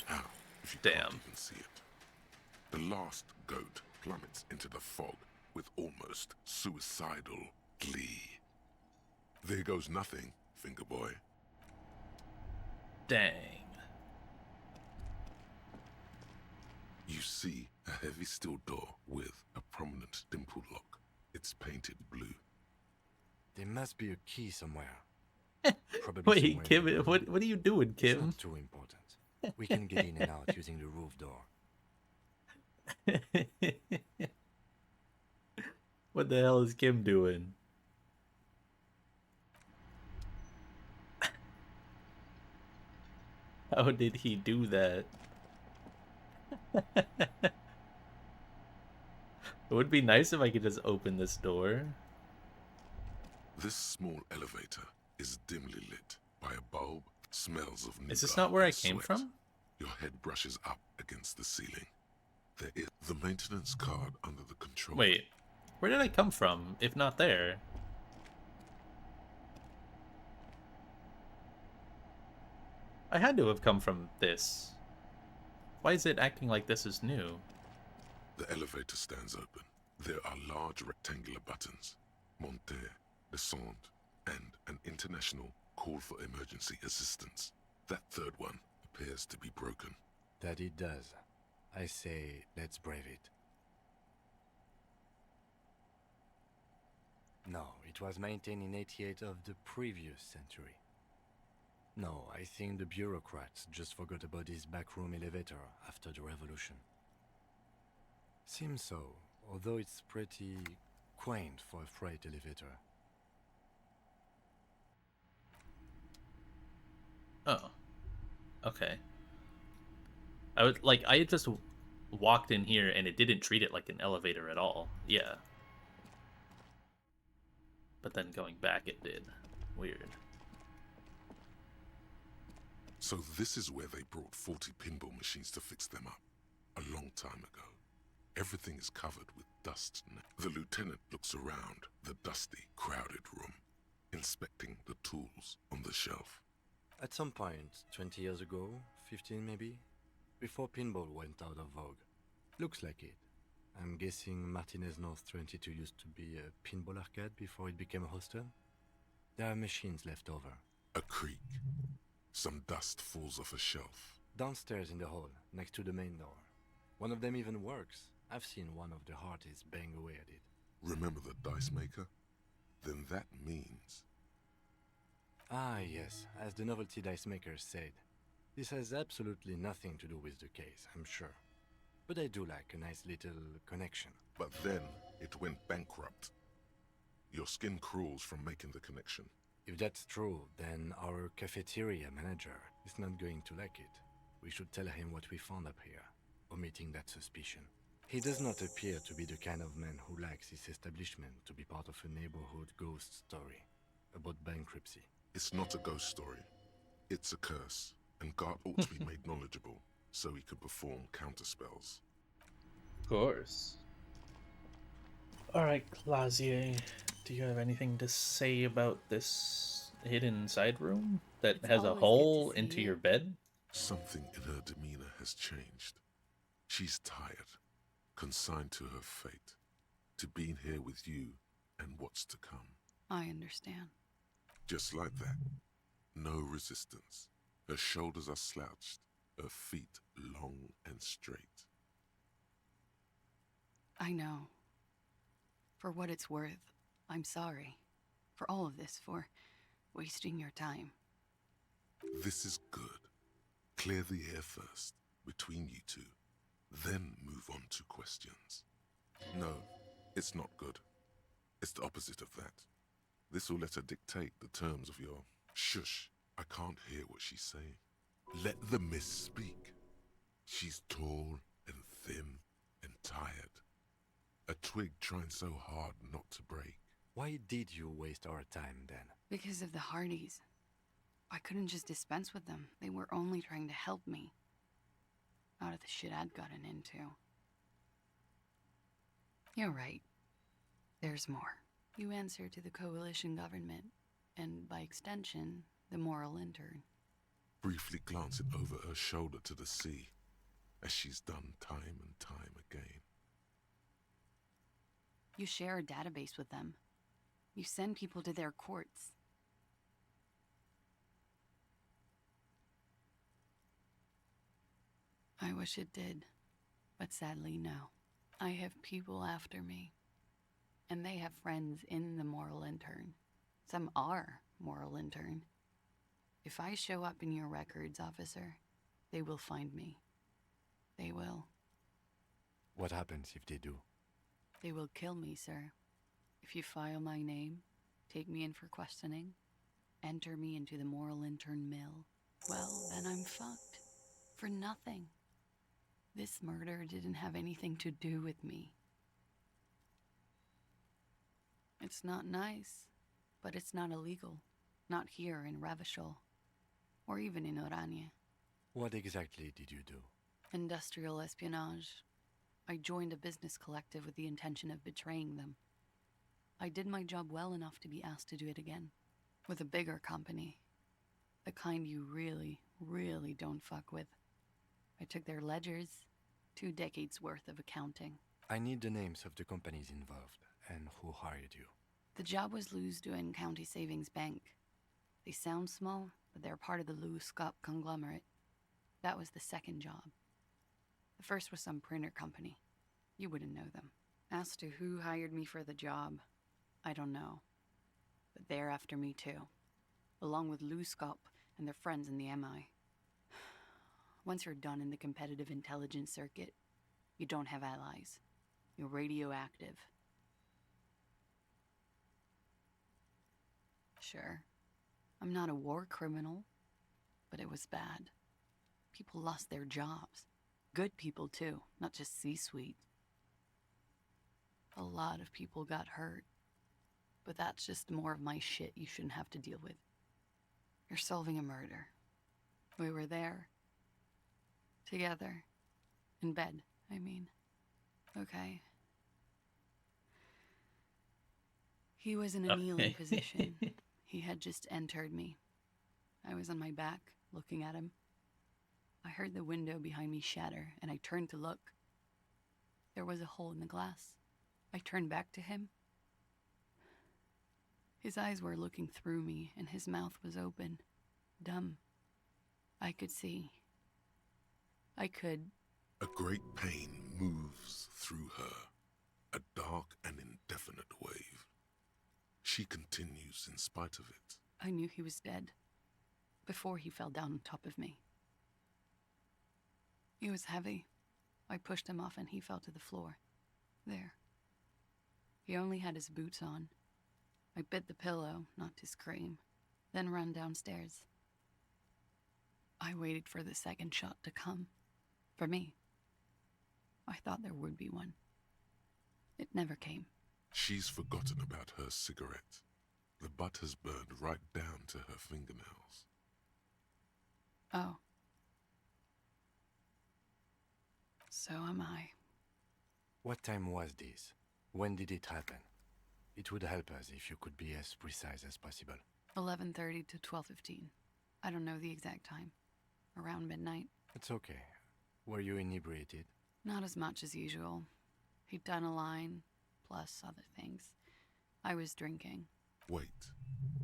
Now, if you Damn. can't even see it. The last goat plummets into the fog with almost suicidal glee. There goes nothing, Fingerboy. Dang. You see a heavy steel door with a prominent dimple lock. It's painted blue. There must be a key somewhere. Probably Wait, somewhere Kim, in the what are you doing, It's Kim? not too important. We can get in and out using the roof door. What the hell is Kim doing? How did he do that? It would be nice if I could just open this door. This small elevator is dimly lit by a bulb, smells of nougat. Is this not where I and came sweat. from? Your head brushes up against the ceiling. There is the maintenance card under the control. Wait, where did I come from, if not there? I had to have come from this. Why is it acting like this is new? The elevator stands open. There are large rectangular buttons. Monter, descend, and an international call for emergency assistance. That third one appears to be broken. That it does. I say, let's brave it. No, it was maintained in 88 of the previous century. No, I think the bureaucrats just forgot about this backroom elevator after the revolution. Seems so, although it's pretty quaint for a freight elevator. Oh. Okay. I just walked in here and it didn't treat it like an elevator at all. Yeah. But then going back it did. Weird. So this is where they brought 40 pinball machines to fix them up. A long time ago. Everything is covered with dust now. The lieutenant looks around the dusty, crowded room, inspecting the tools on the shelf. At some point, 20 years ago, 15 maybe, before pinball went out of vogue. Looks like it. I'm guessing Martinez North 22 used to be a pinball arcade before it became a hostel. There are machines left over. A creak. Some dust falls off a shelf. Downstairs in the hall, next to the main door. One of them even works. I've seen one of the hearties bang away at it. Remember the dice maker? Then that means... Ah, yes, as the novelty dice maker said. This has absolutely nothing to do with the case, I'm sure. But I do like a nice little connection. But then, it went bankrupt. Your skin crawls from making the connection. If that's true, then our cafeteria manager is not going to like it. We should tell him what we found up here, omitting that suspicion. He does not appear to be the kind of man who likes his establishment to be part of a neighborhood ghost story about bankruptcy. It's not a ghost story. It's a curse, and God ought to be made knowledgeable so he could perform counterspells. Of course. Alright, Clausier, do you have anything to say about this hidden side room that has a hole into your bed? Something in her demeanor has changed. She's tired, consigned to her fate, to being here with you and what's to come. I understand. Just like that. No resistance. Her shoulders are slouched, her feet long and straight. I know. For what it's worth, I'm sorry. For all of this, for wasting your time. This is good. Clear the air first, between you two. Then move on to questions. No, it's not good. It's the opposite of that. This will let her dictate the terms of your... Shush, I can't hear what she's saying. Let the miss speak. She's tall and thin and tired. A twig trying so hard not to break. Why did you waste our time then? Because of the Hardys. I couldn't just dispense with them. They were only trying to help me. Out of the shit I'd gotten into. You're right. There's more. You answer to the coalition government, and by extension, the moral intern. Briefly glancing over her shoulder to the sea, as she's done time and time again. You share a database with them. You send people to their courts. I wish it did, but sadly no. I have people after me, and they have friends in the moral intern. Some are moral intern. If I show up in your records, officer, they will find me. They will. What happens if they do? They will kill me, sir. If you file my name, take me in for questioning, enter me into the moral intern mill, well, then I'm fucked. For nothing. This murder didn't have anything to do with me. It's not nice, but it's not illegal. Not here in Ravishol, or even in Orania. What exactly did you do? Industrial espionage. I joined a business collective with the intention of betraying them. I did my job well enough to be asked to do it again. With a bigger company. The kind you really, really don't fuck with. I took their ledgers, 2 decades worth of accounting. I need the names of the companies involved and who hired you. The job was Lou's County Savings Bank. They sound small, but they're part of the Lou Scott conglomerate. That was the second job. The first was some printer company. You wouldn't know them. As to who hired me for the job, I don't know. But they're after me too. Along with Lou Scott and their friends in the MI. Once you're done in the competitive intelligence circuit, you don't have allies. You're radioactive. Sure, I'm not a war criminal, but it was bad. People lost their jobs. Good people too, not just C-suite. A lot of people got hurt. But that's just more of my shit you shouldn't have to deal with. You're solving a murder. We were there. Together. In bed, I mean. Okay. He was in a kneeling position. He had just entered me. I was on my back, looking at him. I heard the window behind me shatter, and I turned to look. There was a hole in the glass. I turned back to him. His eyes were looking through me, and his mouth was open. Dumb. I could see. I could. A great pain moves through her, a dark and indefinite wave. She continues in spite of it. I knew he was dead before he fell down on top of me. He was heavy. I pushed him off and he fell to the floor. There. He only had his boots on. I bit the pillow, not to scream, then ran downstairs. I waited for the second shot to come. For me. I thought there would be one. It never came. She's forgotten about her cigarette. The butt has burned right down to her fingernails. Oh. So am I. What time was this? When did it happen? It would help us if you could be as precise as possible. 11:30 to 12:15. I don't know the exact time. Around midnight. It's okay. Were you inebriated? Not as much as usual. He'd done a line, plus other things. I was drinking. Wait.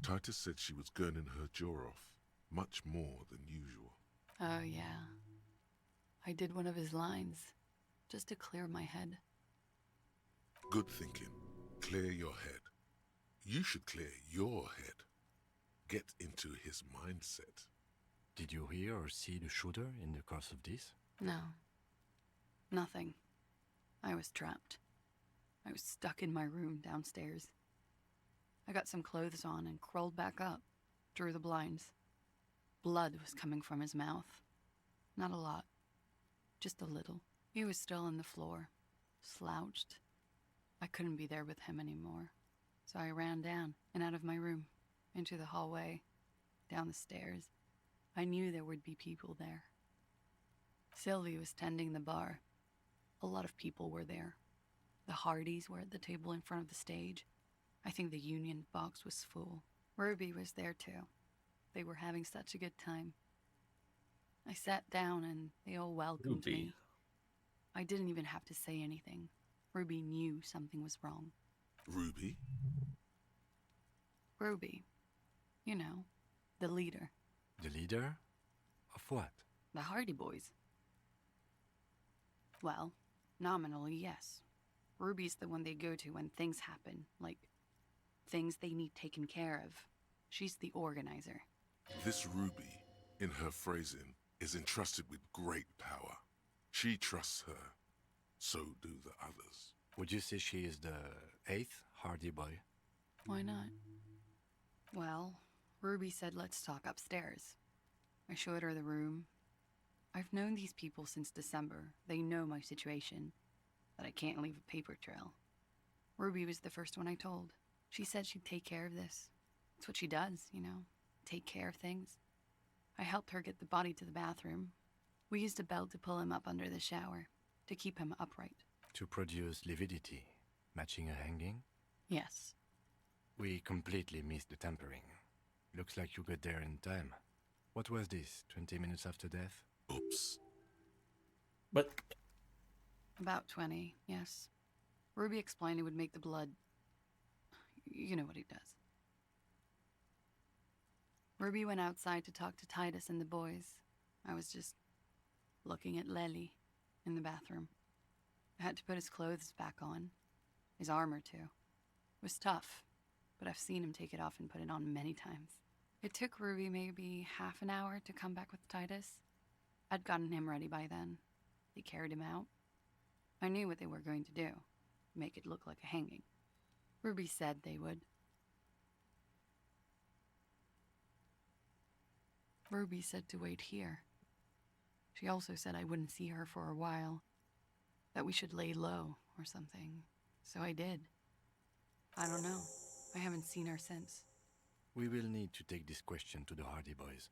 Titus said she was gurning her jaw off, much more than usual. Oh, yeah. I did one of his lines, just to clear my head. Good thinking. Clear your head. You should clear your head. Get into his mindset. Did you hear or see the shooter in the course of this? No. Nothing. I was trapped. I was stuck in my room downstairs. I got some clothes on and crawled back up, drew the blinds. Blood was coming from his mouth. Not a lot. Just a little. He was still on the floor, slouched. I couldn't be there with him anymore. So I ran down and out of my room, into the hallway, down the stairs. I knew there would be people there. Sylvie was tending the bar. A lot of people were there. The Hardys were at the table in front of the stage. I think the Union box was full. Ruby was there too. They were having such a good time. I sat down and they all welcomed me. I didn't even have to say anything. Ruby knew something was wrong. Ruby? Ruby. You know, the leader. The leader? Of what? The Hardy Boys. Well, nominally, yes. Ruby's the one they go to when things happen, like things they need taken care of. She's the organizer. This Ruby, in her phrasing, is entrusted with great power. She trusts her. So do the others. Would you say she is the 8th Hardy Boy? Why not? Well, Ruby said let's talk upstairs. I showed her the room. I've known these people since December. They know my situation, that I can't leave a paper trail. Ruby was the first one I told. She said she'd take care of this. It's what she does, you know, take care of things. I helped her get the body to the bathroom. We used a belt to pull him up under the shower, to keep him upright. To produce lividity, matching a hanging? Yes. We completely missed the tampering. Looks like you got there in time. What was this, 20 minutes after death? Oops. But About 20, yes. Ruby explained it would make the blood... You know what he does. Ruby went outside to talk to Titus and the boys. I was just looking at Lely in the bathroom. I had to put his clothes back on. His armor, too. It was tough, but I've seen him take it off and put it on many times. It took Ruby maybe half an hour to come back with Titus. I'd gotten him ready by then. They carried him out. I knew what they were going to do. Make it look like a hanging. Ruby said they would. Ruby said to wait here. She also said I wouldn't see her for a while. That we should lay low or something. So I did. I don't know. I haven't seen her since. We will need to take this question to the Hardy Boys.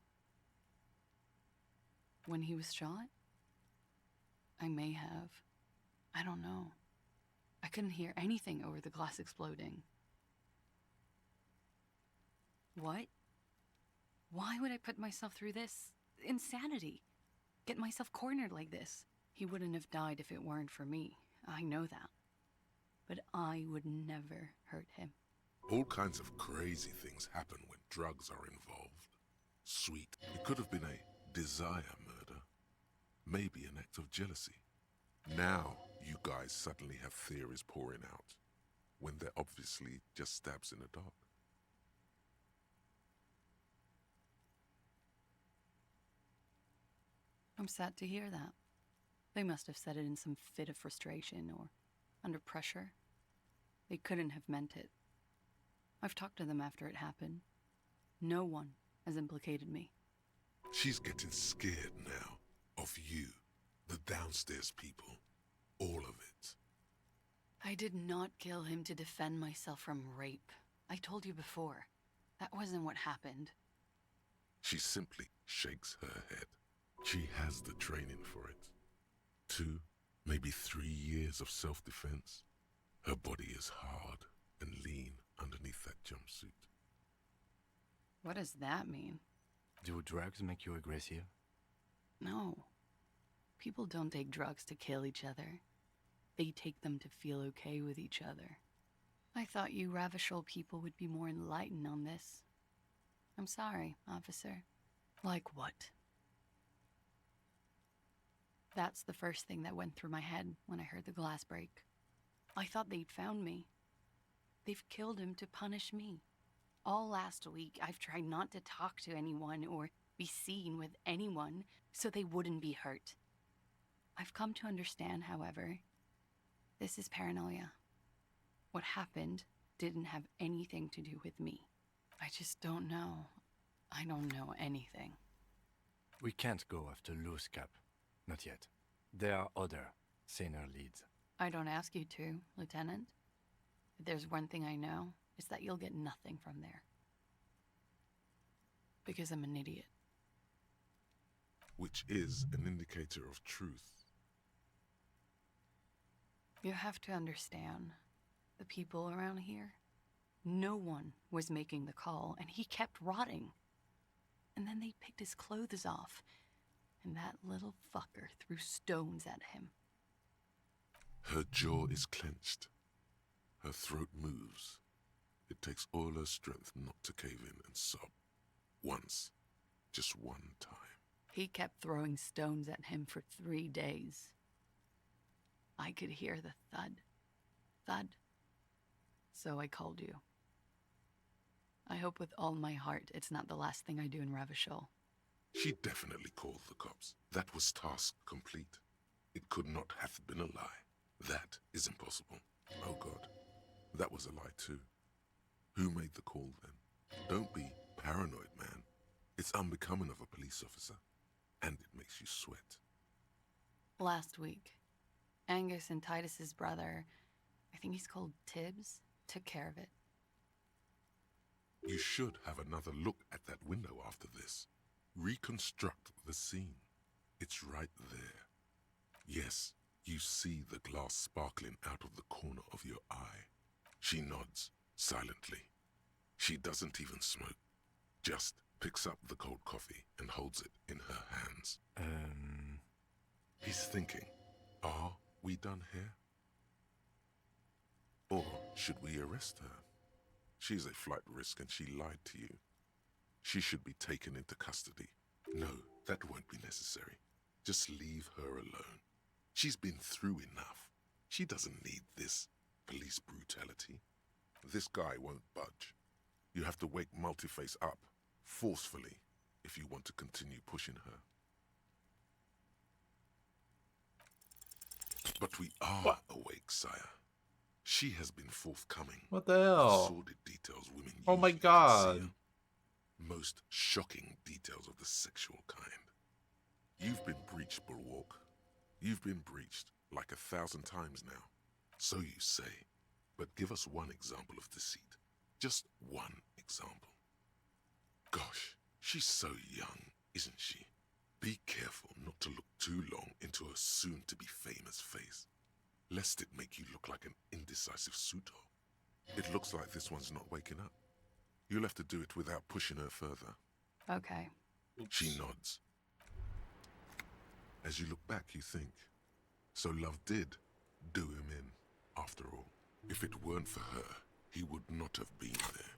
When he was shot? I may have. I don't know. I couldn't hear anything over the glass exploding. What? Why would I put myself through this? Insanity. Get myself cornered like this. He wouldn't have died if it weren't for me. I know that. But I would never hurt him. All kinds of crazy things happen when drugs are involved. Sweet. It could have been a desire murder. Maybe an act of jealousy. Now, you guys suddenly have theories pouring out, when they're obviously just stabs in the dark. I'm sad to hear that. They must have said it in some fit of frustration or under pressure. They couldn't have meant it. I've talked to them after it happened. No one has implicated me. She's getting scared now of you, the downstairs people, all of it. I did not kill him to defend myself from rape. I told you before. That wasn't what happened. She simply shakes her head. She has the training for it. 2, maybe 3 years of self-defense. Her body is hard and lean underneath that jumpsuit. What does that mean? Do drugs make you aggressive? No. People don't take drugs to kill each other. They take them to feel okay with each other. I thought you Ravishol people would be more enlightened on this. I'm sorry, officer. Like what? That's the first thing that went through my head when I heard the glass break. I thought they'd found me. They've killed him to punish me. All last week, I've tried not to talk to anyone or be seen with anyone so they wouldn't be hurt. I've come to understand, however, this is paranoia. What happened didn't have anything to do with me. I just don't know. I don't know anything. We can't go after Loose Cap. Not yet. There are other, saner leads. I don't ask you to, Lieutenant. If there's one thing I know, it's that you'll get nothing from there. Because I'm an idiot. Which is an indicator of truth. You have to understand, the people around here, no one was making the call, and he kept rotting. And then they picked his clothes off, and that little fucker threw stones at him. Her jaw is clenched. Her throat moves. It takes all her strength not to cave in and sob. Once. Just one time. He kept throwing stones at him for 3 days. I could hear the thud. Thud. So I called you. I hope with all my heart it's not the last thing I do in Ravishol. She definitely called the cops. That was task complete. It could not have been a lie. That is impossible. Oh God. That was a lie too. Who made the call then? Don't be paranoid, man. It's unbecoming of a police officer. and it makes you sweat. Last week, Angus and Titus's brother, I think he's called Tibbs, took care of it. You should have another look at that window after this. Reconstruct the scene. It's right there. Yes, you see the glass sparkling out of the corner of your eye. She nods, silently. She doesn't even smoke. Just picks up the cold coffee and holds it in her hands. He's thinking, are we done here? Or should we arrest her? She's a flight risk and she lied to you. She should be taken into custody. No, that won't be necessary. Just leave her alone. She's been through enough. She doesn't need this police brutality. This guy won't budge. You have to wake Multiface up, forcefully, if you want to continue pushing her. But we are awake, sire. She has been forthcoming. What the hell? Sordid details women Oh my usually god. conceal. Most shocking details of the sexual kind. You've been breached, Bulwark. You've been breached like 1,000 times now. So you say. But give us one example of deceit. Just one example. Gosh, she's so young, isn't she? Be careful not to look too long into her soon-to-be famous face, lest it make you look like an indecisive suitor. It looks like this one's not waking up. You'll have to do it without pushing her further. Okay. She nods. As you look back, you think, so love did do him in, after all. If it weren't for her, he would not have been there.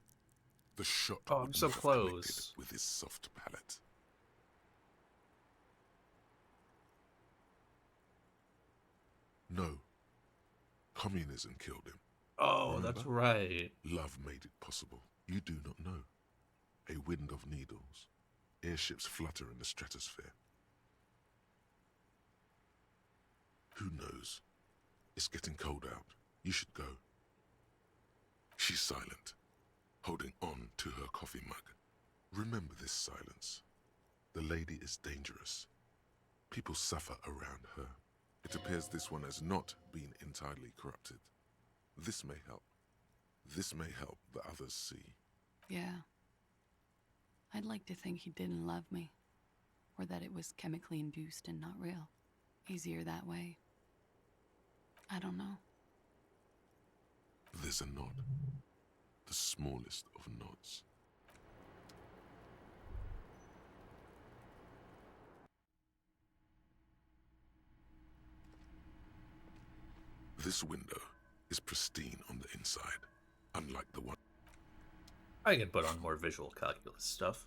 The shot Oh, I'm would so not have close. connected with his soft palate. No. Communism killed him. Oh, that's right. Love made it possible. You do not know. A wind of needles. Airships flutter in the stratosphere. Who knows? It's getting cold out. You should go. She's silent, holding on to her coffee mug. Remember this silence. The lady is dangerous. People suffer around her. It appears this one has not been entirely corrupted. This may help. This may help the others see. Yeah. I'd like to think he didn't love me. Or that it was chemically induced and not real. Easier that way. I don't know. There's a nod. The smallest of nods. This window is pristine on the inside, unlike the one. I can put on more visual calculus stuff.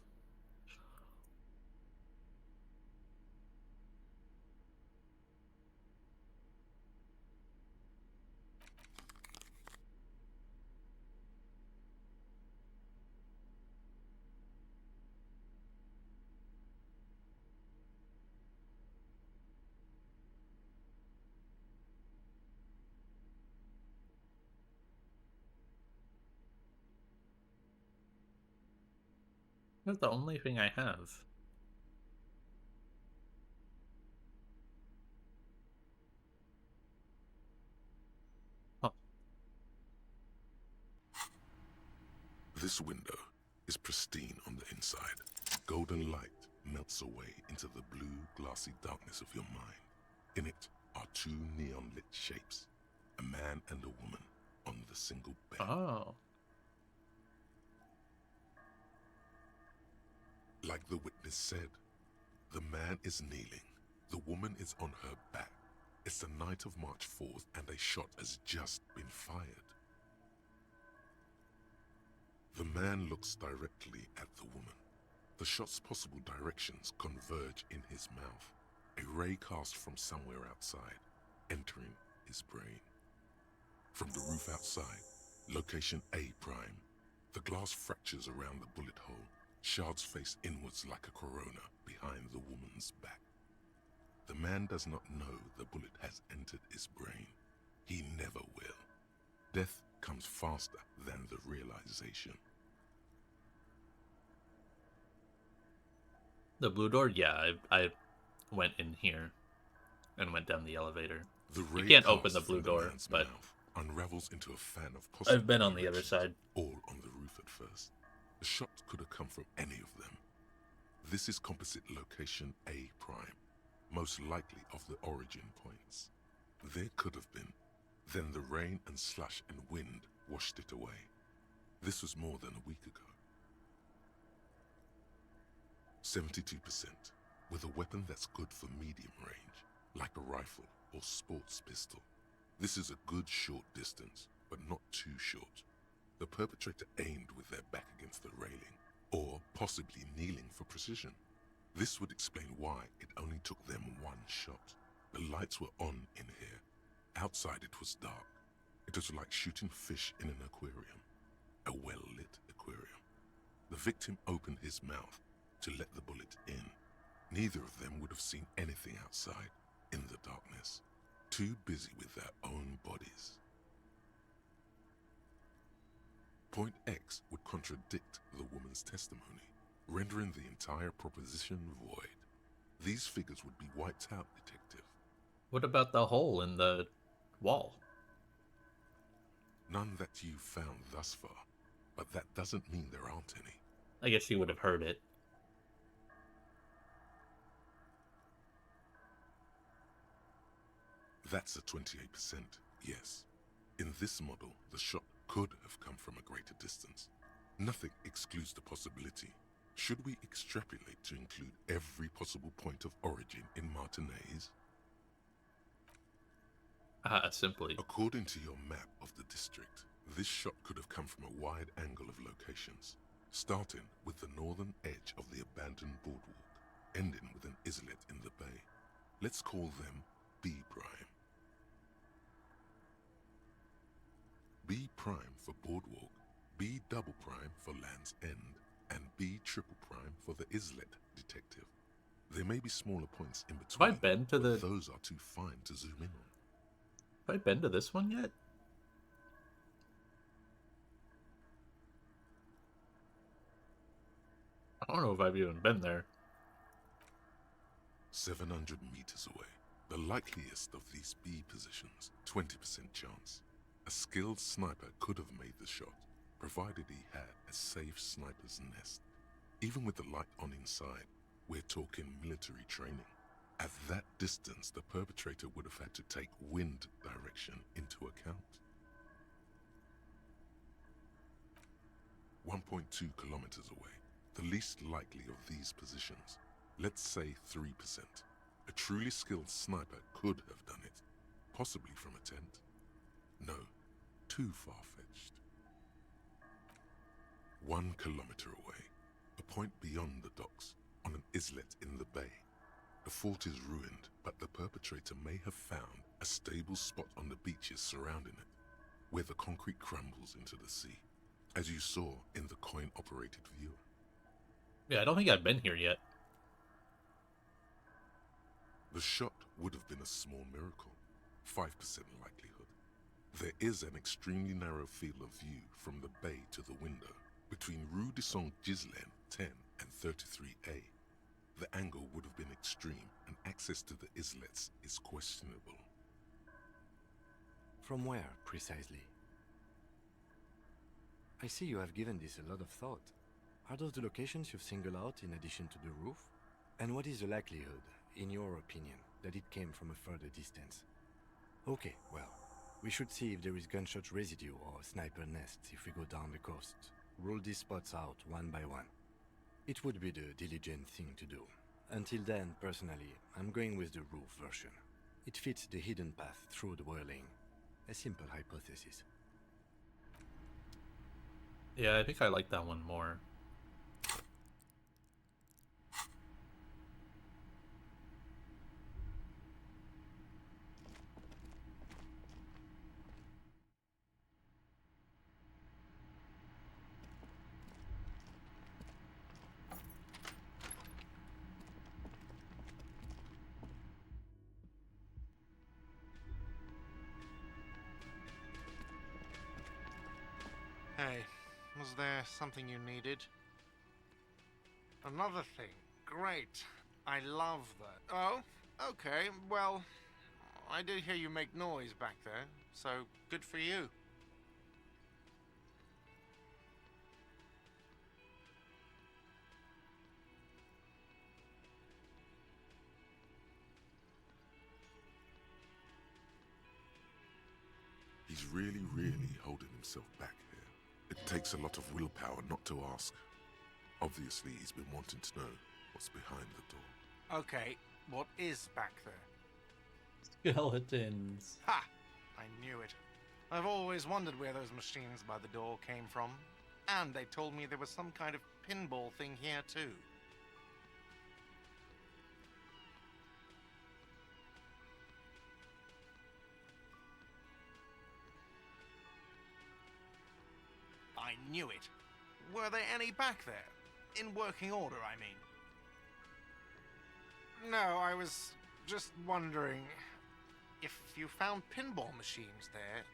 That's the only thing I have. Oh. This window is pristine on the inside. Golden light melts away into the blue, glassy darkness of your mind. In it are two neon-lit shapes, a man and a woman on the single bed. Oh. Like the witness said, the man is kneeling, the woman is on her back. It's the night of March 4th and a shot has just been fired. The man looks directly at the woman. The shot's possible directions converge in his mouth, a ray cast from somewhere outside, entering his brain. From the roof outside, location A prime, the glass fractures around the bullet hole. Shards face inwards like a corona behind the woman's back. The man does not know the bullet has entered his brain. He never will. Death comes faster than the realization. The blue door? Yeah, I went in here and went down the elevator. The You ray can't open cast the blue from door, man's but mouth unravels into a fan of possible I've been on the other directions, side. all on the roof at first. The shot could have come from any of them. This is composite location A prime, most likely of the origin points. There could have been. Then the rain and slush and wind washed it away. This was more than a week ago. 72%, with a weapon that's good for medium range, like a rifle or sports pistol. This is a good short distance, but not too short. The perpetrator aimed with their back against the railing, or possibly kneeling for precision. This would explain why it only took them one shot. The lights were on in here. Outside it was dark. It was like shooting fish in an aquarium, a well-lit aquarium. The victim opened his mouth to let the bullet in. Neither of them would have seen anything outside in the darkness, too busy with their own bodies. Point X would contradict the woman's testimony, rendering the entire proposition void. These figures would be wiped out, detective. What about the hole in the wall? None that you've found thus far, but that doesn't mean there aren't any. I guess she would have heard it. That's a 28%, yes. In this model, the shot could have come from a greater distance. Nothing excludes the possibility. Should we extrapolate to include every possible point of origin in Martinez? Simply. According to your map of the district, this shot could have come from a wide angle of locations, starting with the northern edge of the abandoned boardwalk, ending with an islet in the bay. Let's call them B prime. B prime for boardwalk, B double prime for Land's End, and B triple prime for the islet, detective. There may be smaller points in between, Have I been to but those are too fine to zoom in on. Have I been to this one yet? I don't know if I've even been there. 700 meters away. The likeliest of these B positions, 20% chance. A skilled sniper could have made the shot, provided he had a safe sniper's nest. Even with the light on inside, we're talking military training. At that distance, the perpetrator would have had to take wind direction into account. 1.2 kilometers away, the least likely of these positions. Let's say 3%. A truly skilled sniper could have done it, possibly from a tent. No, too far-fetched. 1 kilometer away, a point beyond the docks, on an islet in the bay. The fort is ruined, but the perpetrator may have found a stable spot on the beaches surrounding it, where the concrete crumbles into the sea, as you saw in the coin-operated viewer. Yeah, I don't think I've been here yet. The shot would have been a small miracle, 5% likelihood. There is an extremely narrow field of view from the bay to the window, between Rue de Saint-Ghislain 10 and 33A. The angle would have been extreme, and access to the islets is questionable. From where, precisely? I see you have given this a lot of thought. Are those the locations you've singled out in addition to the roof? And what is the likelihood, in your opinion, that it came from a further distance? Okay, well, we should see if there is gunshot residue or sniper nests if we go down the coast. Rule these spots out one by one. It would be the diligent thing to do. Until then, personally, I'm going with the roof version. It fits the hidden path through the whirling. A simple hypothesis. Yeah, I think I like that one more. Hey, was there something you needed? Another thing. Great. I love that. Oh, okay, well, I did hear you make noise back there, so good for you. He's really, really holding himself back here. It takes a lot of willpower not to ask. Obviously, he's been wanting to know what's behind the door. Okay, what is back there? Skeletons. Ha! I knew it. I've always wondered where those machines by the door came from. And they told me there was some kind of pinball thing here too. I knew it. Were there any back there? In working order, I mean. No, I was just wondering if you found pinball machines there.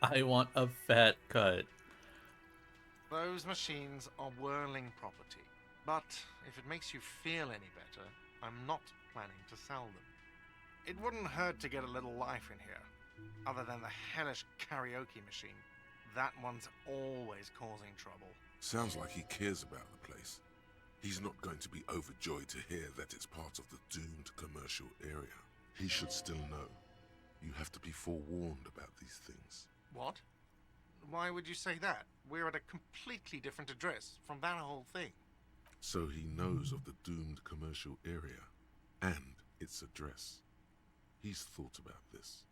I want a fat cut. Those machines are whirling property. But if it makes you feel any better, I'm not planning to sell them. It wouldn't hurt to get a little life in here. Other than the hellish karaoke machine. That one's always causing trouble. Sounds like he cares about the place. He's not going to be overjoyed to hear that it's part of the doomed commercial area. He should still know. You have to be forewarned about these things. What? Why would you say that? We're at a completely different address from that whole thing. So he knows of the doomed commercial area and its address. He's thought about this.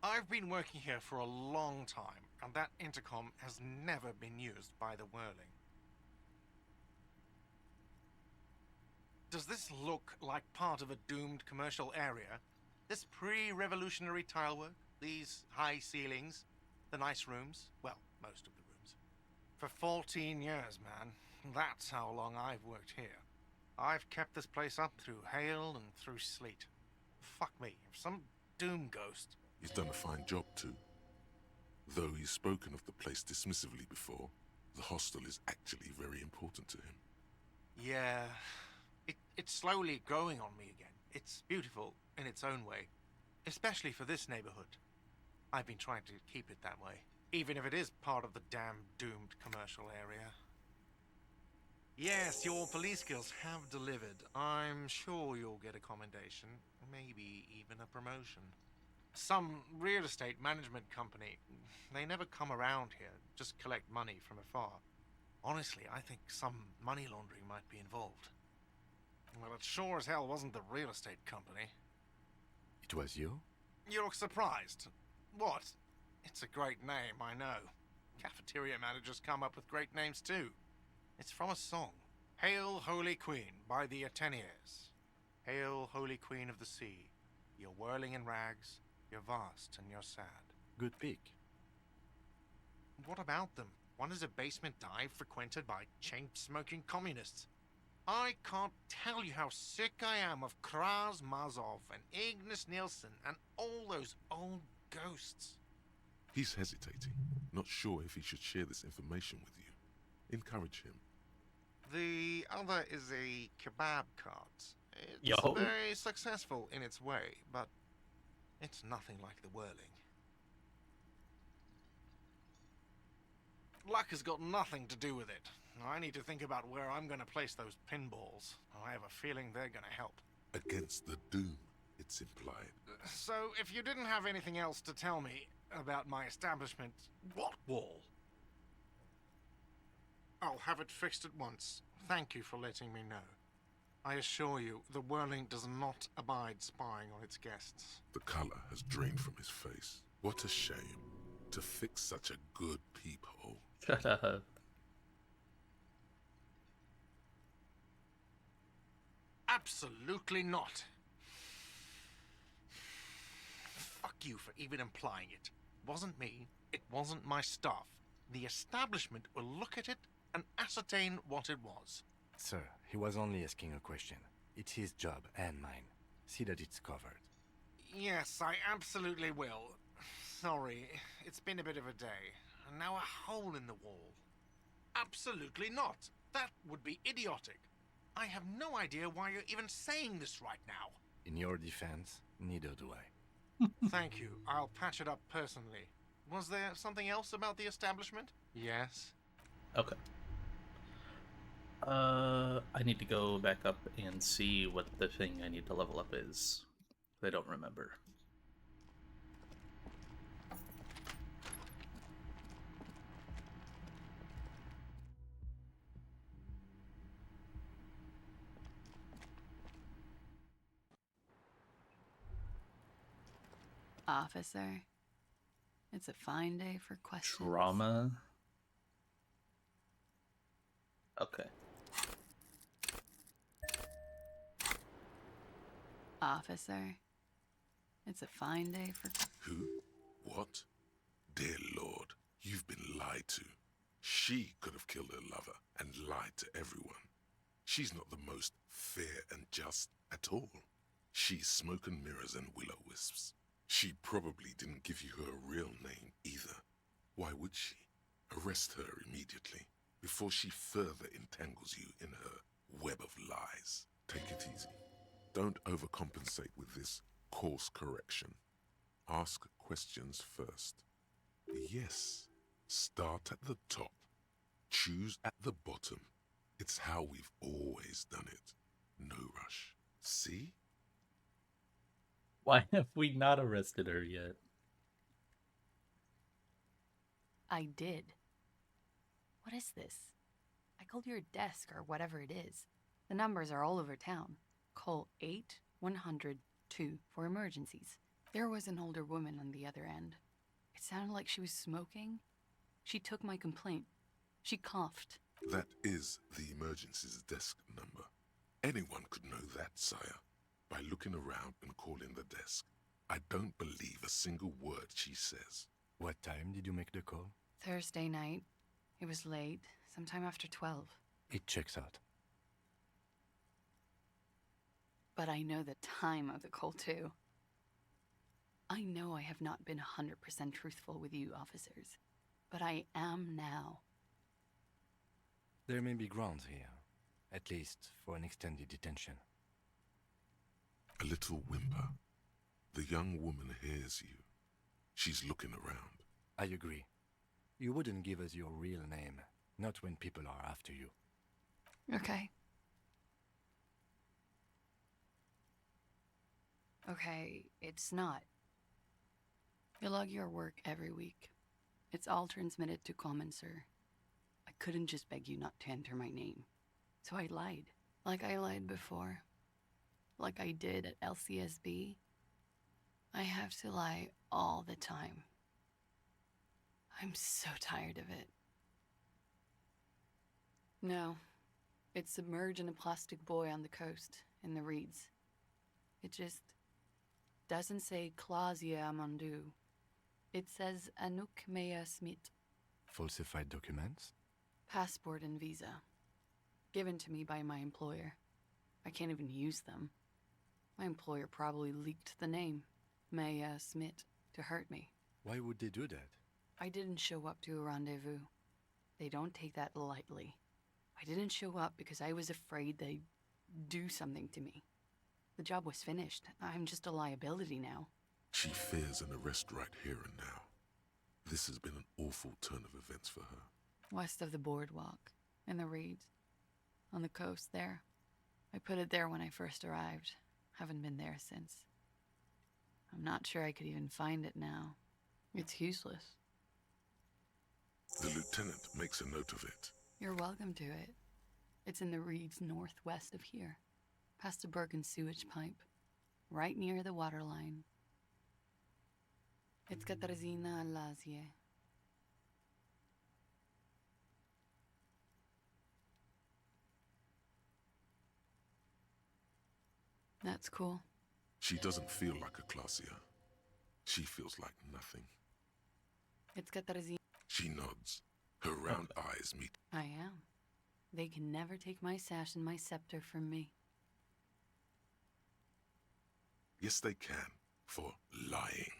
I've been working here for a long time, and that intercom has never been used by the Whirling. Does this look like part of a doomed commercial area? This pre-revolutionary tile work? These high ceilings? The nice rooms? Well, most of the rooms. For 14 years, man. That's how long I've worked here. I've kept this place up through hail and through sleet. Fuck me, if some doom ghost... He's done a fine job too. Though he's spoken of the place dismissively before, the hostel is actually very important to him. Yeah, it's slowly growing on me again. It's beautiful in its own way, especially for this neighborhood. I've been trying to keep it that way, even if it is part of the damn doomed commercial area. Yes, your police skills have delivered. I'm sure you'll get a commendation, maybe even a promotion. Some real estate management company, they never come around here, just collect money from afar. Honestly, I think some money laundering might be involved. Well, it sure as hell wasn't the real estate company. It was you? You look surprised. What? It's a great name, I know. Cafeteria managers come up with great names too. It's from a song. Hail, Holy Queen, by the Ateniers. Hail, Holy Queen of the Sea. You're whirling in rags, you're vast and you're sad. Good pick. What about them? One is a basement dive frequented by chain-smoking communists. I can't tell you how sick I am of Kraz Mazov and Ignis Nielsen and all those old ghosts. He's hesitating, not sure if he should share this information with you. Encourage him. The other is a kebab cart. It's Yo. very successful in its way, but it's nothing like the Whirling. Luck has got nothing to do with it. I need to think about where I'm going to place those pinballs. I have a feeling they're going to help. Against the doom, it's implied. So, if you didn't have anything else to tell me about my establishment... What wall? I'll have it fixed at once. Thank you for letting me know. I assure you, the Whirling does not abide spying on its guests. The color has drained from his face. What a shame. To fix such a good peephole. Shut up. Absolutely not. Fuck you for even implying it. Wasn't me. It wasn't my staff. The establishment will look at it and ascertain what it was. Sir, he was only asking a question. It's his job and mine. See that it's covered. Yes, I absolutely will. Sorry, it's been a bit of a day. And now a hole in the wall. Absolutely not. That would be idiotic. I have no idea why you're even saying this right now. In your defense, neither do I. Thank you. I'll patch it up personally. Was there something else about the establishment? Yes. Okay. I need to go back up and see what the thing I need to level up is. I don't remember. Officer, it's a fine day for questions. Drama. Okay. Officer, it's a fine day for... Who? What? Dear Lord, you've been lied to. She could have killed her lover and lied to everyone. She's not the most fair and just at all. She's smoke and mirrors and will-o'-wisps. She probably didn't give you her real name either. Why would she? Arrest her immediately, before she further entangles you in her web of lies. Take it easy. Don't overcompensate with this course correction. Ask questions first. Yes, start at the top. Choose at the bottom. It's how we've always done it. No rush. See? Why have we not arrested her yet? I did. What is this? I called your desk or whatever it is. The numbers are all over town. Call 8-100-2 for emergencies. There was an older woman on the other end. It sounded like she was smoking. She took my complaint. She coughed. That is the emergencies desk number. Anyone could know that, sire, by looking around and calling the desk. I don't believe a single word she says. What time did you make the call? Thursday night. It was late, sometime after 12. It checks out. But I know the time of the call, too. I know I have not been 100% truthful with you, officers, but I am now. There may be grounds here, at least for an extended detention. A little whimper. The young woman hears you. She's looking around. I agree. You wouldn't give us your real name, not when people are after you. Okay. Okay, it's not. You log your work every week. It's all transmitted to Common, sir. I couldn't just beg you not to enter my name. So I lied. Like I lied before. Like I did at LCSB. I have to lie all the time. I'm so tired of it. No. It's submerged in a plastic buoy on the coast, in the reeds. It just doesn't say Clausia Amandu. It says Anouk Mea Smith. Falsified documents? Passport and visa. Given to me by my employer. I can't even use them. My employer probably leaked the name, Mea Smith, to hurt me. Why would they do that? I didn't show up to a rendezvous. They don't take that lightly. I didn't show up because I was afraid they'd do something to me. The job was finished. I'm just a liability now. She fears an arrest right here and now. This has been an awful turn of events for her. West of the boardwalk, in the reeds, on the coast there. I put it there when I first arrived. Haven't been there since. I'm not sure I could even find it now. It's useless. The lieutenant makes a note of it. You're welcome to it. It's in the reeds northwest of here, past the Bergen sewage pipe, right near the waterline. It's Katarzyna Lazie. That's cool. She doesn't feel like a Clausia. She feels like nothing. It's Katarzyna. She nods. Her round eyes meet. I am. They can never take my sash and my scepter from me. Yes, they can, for lying.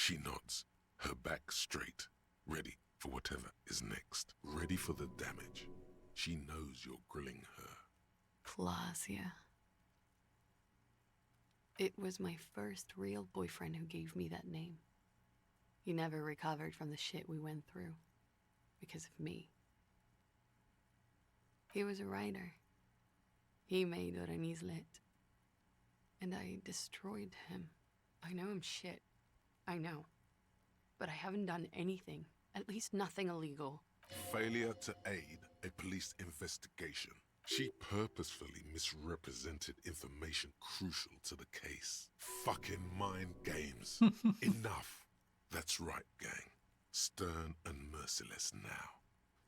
She nods, her back straight, ready for whatever is next, ready for the damage. She knows you're grilling her. Plasia. It was my first real boyfriend who gave me that name. He never recovered from the shit we went through. Because of me. He was a writer. He made Orenislet. And I destroyed him. I know I'm shit. I know. But I haven't done anything. At least nothing illegal. Failure to aid a police investigation. She purposefully misrepresented information crucial to the case. Fucking mind games. Enough. That's right, gang. Stern and merciless now.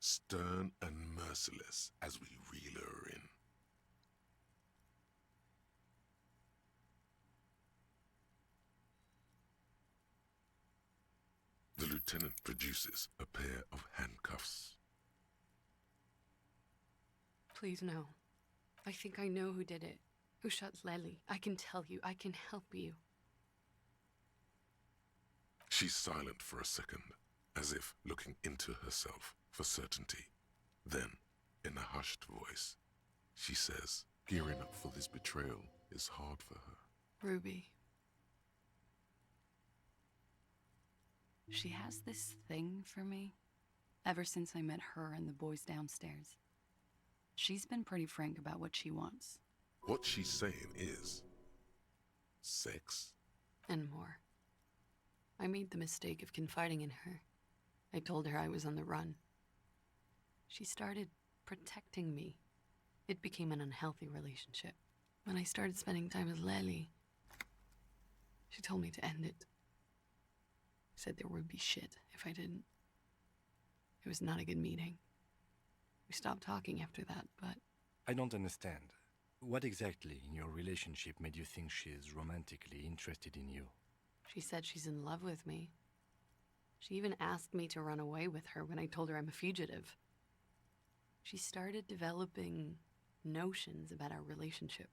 Stern and merciless as we reel her in. The lieutenant produces a pair of handcuffs. Please no. I think I know who did it. Who shot Lely. I can tell you. I can help you. She's silent for a second, as if looking into herself for certainty. Then, in a hushed voice, she says, gearing up for this betrayal is hard for her. Ruby. She has this thing for me, ever since I met her and the boys downstairs. She's been pretty frank about what she wants. What she's saying is... sex? And more. I made the mistake of confiding in her. I told her I was on the run. She started protecting me. It became an unhealthy relationship. When I started spending time with Lely, she told me to end it. Said there would be shit if I didn't. It was not a good meeting. We stopped talking after that, but... I don't understand. What exactly in your relationship made you think she is romantically interested in you? She said she's in love with me. She even asked me to run away with her when I told her I'm a fugitive. She started developing notions about our relationship.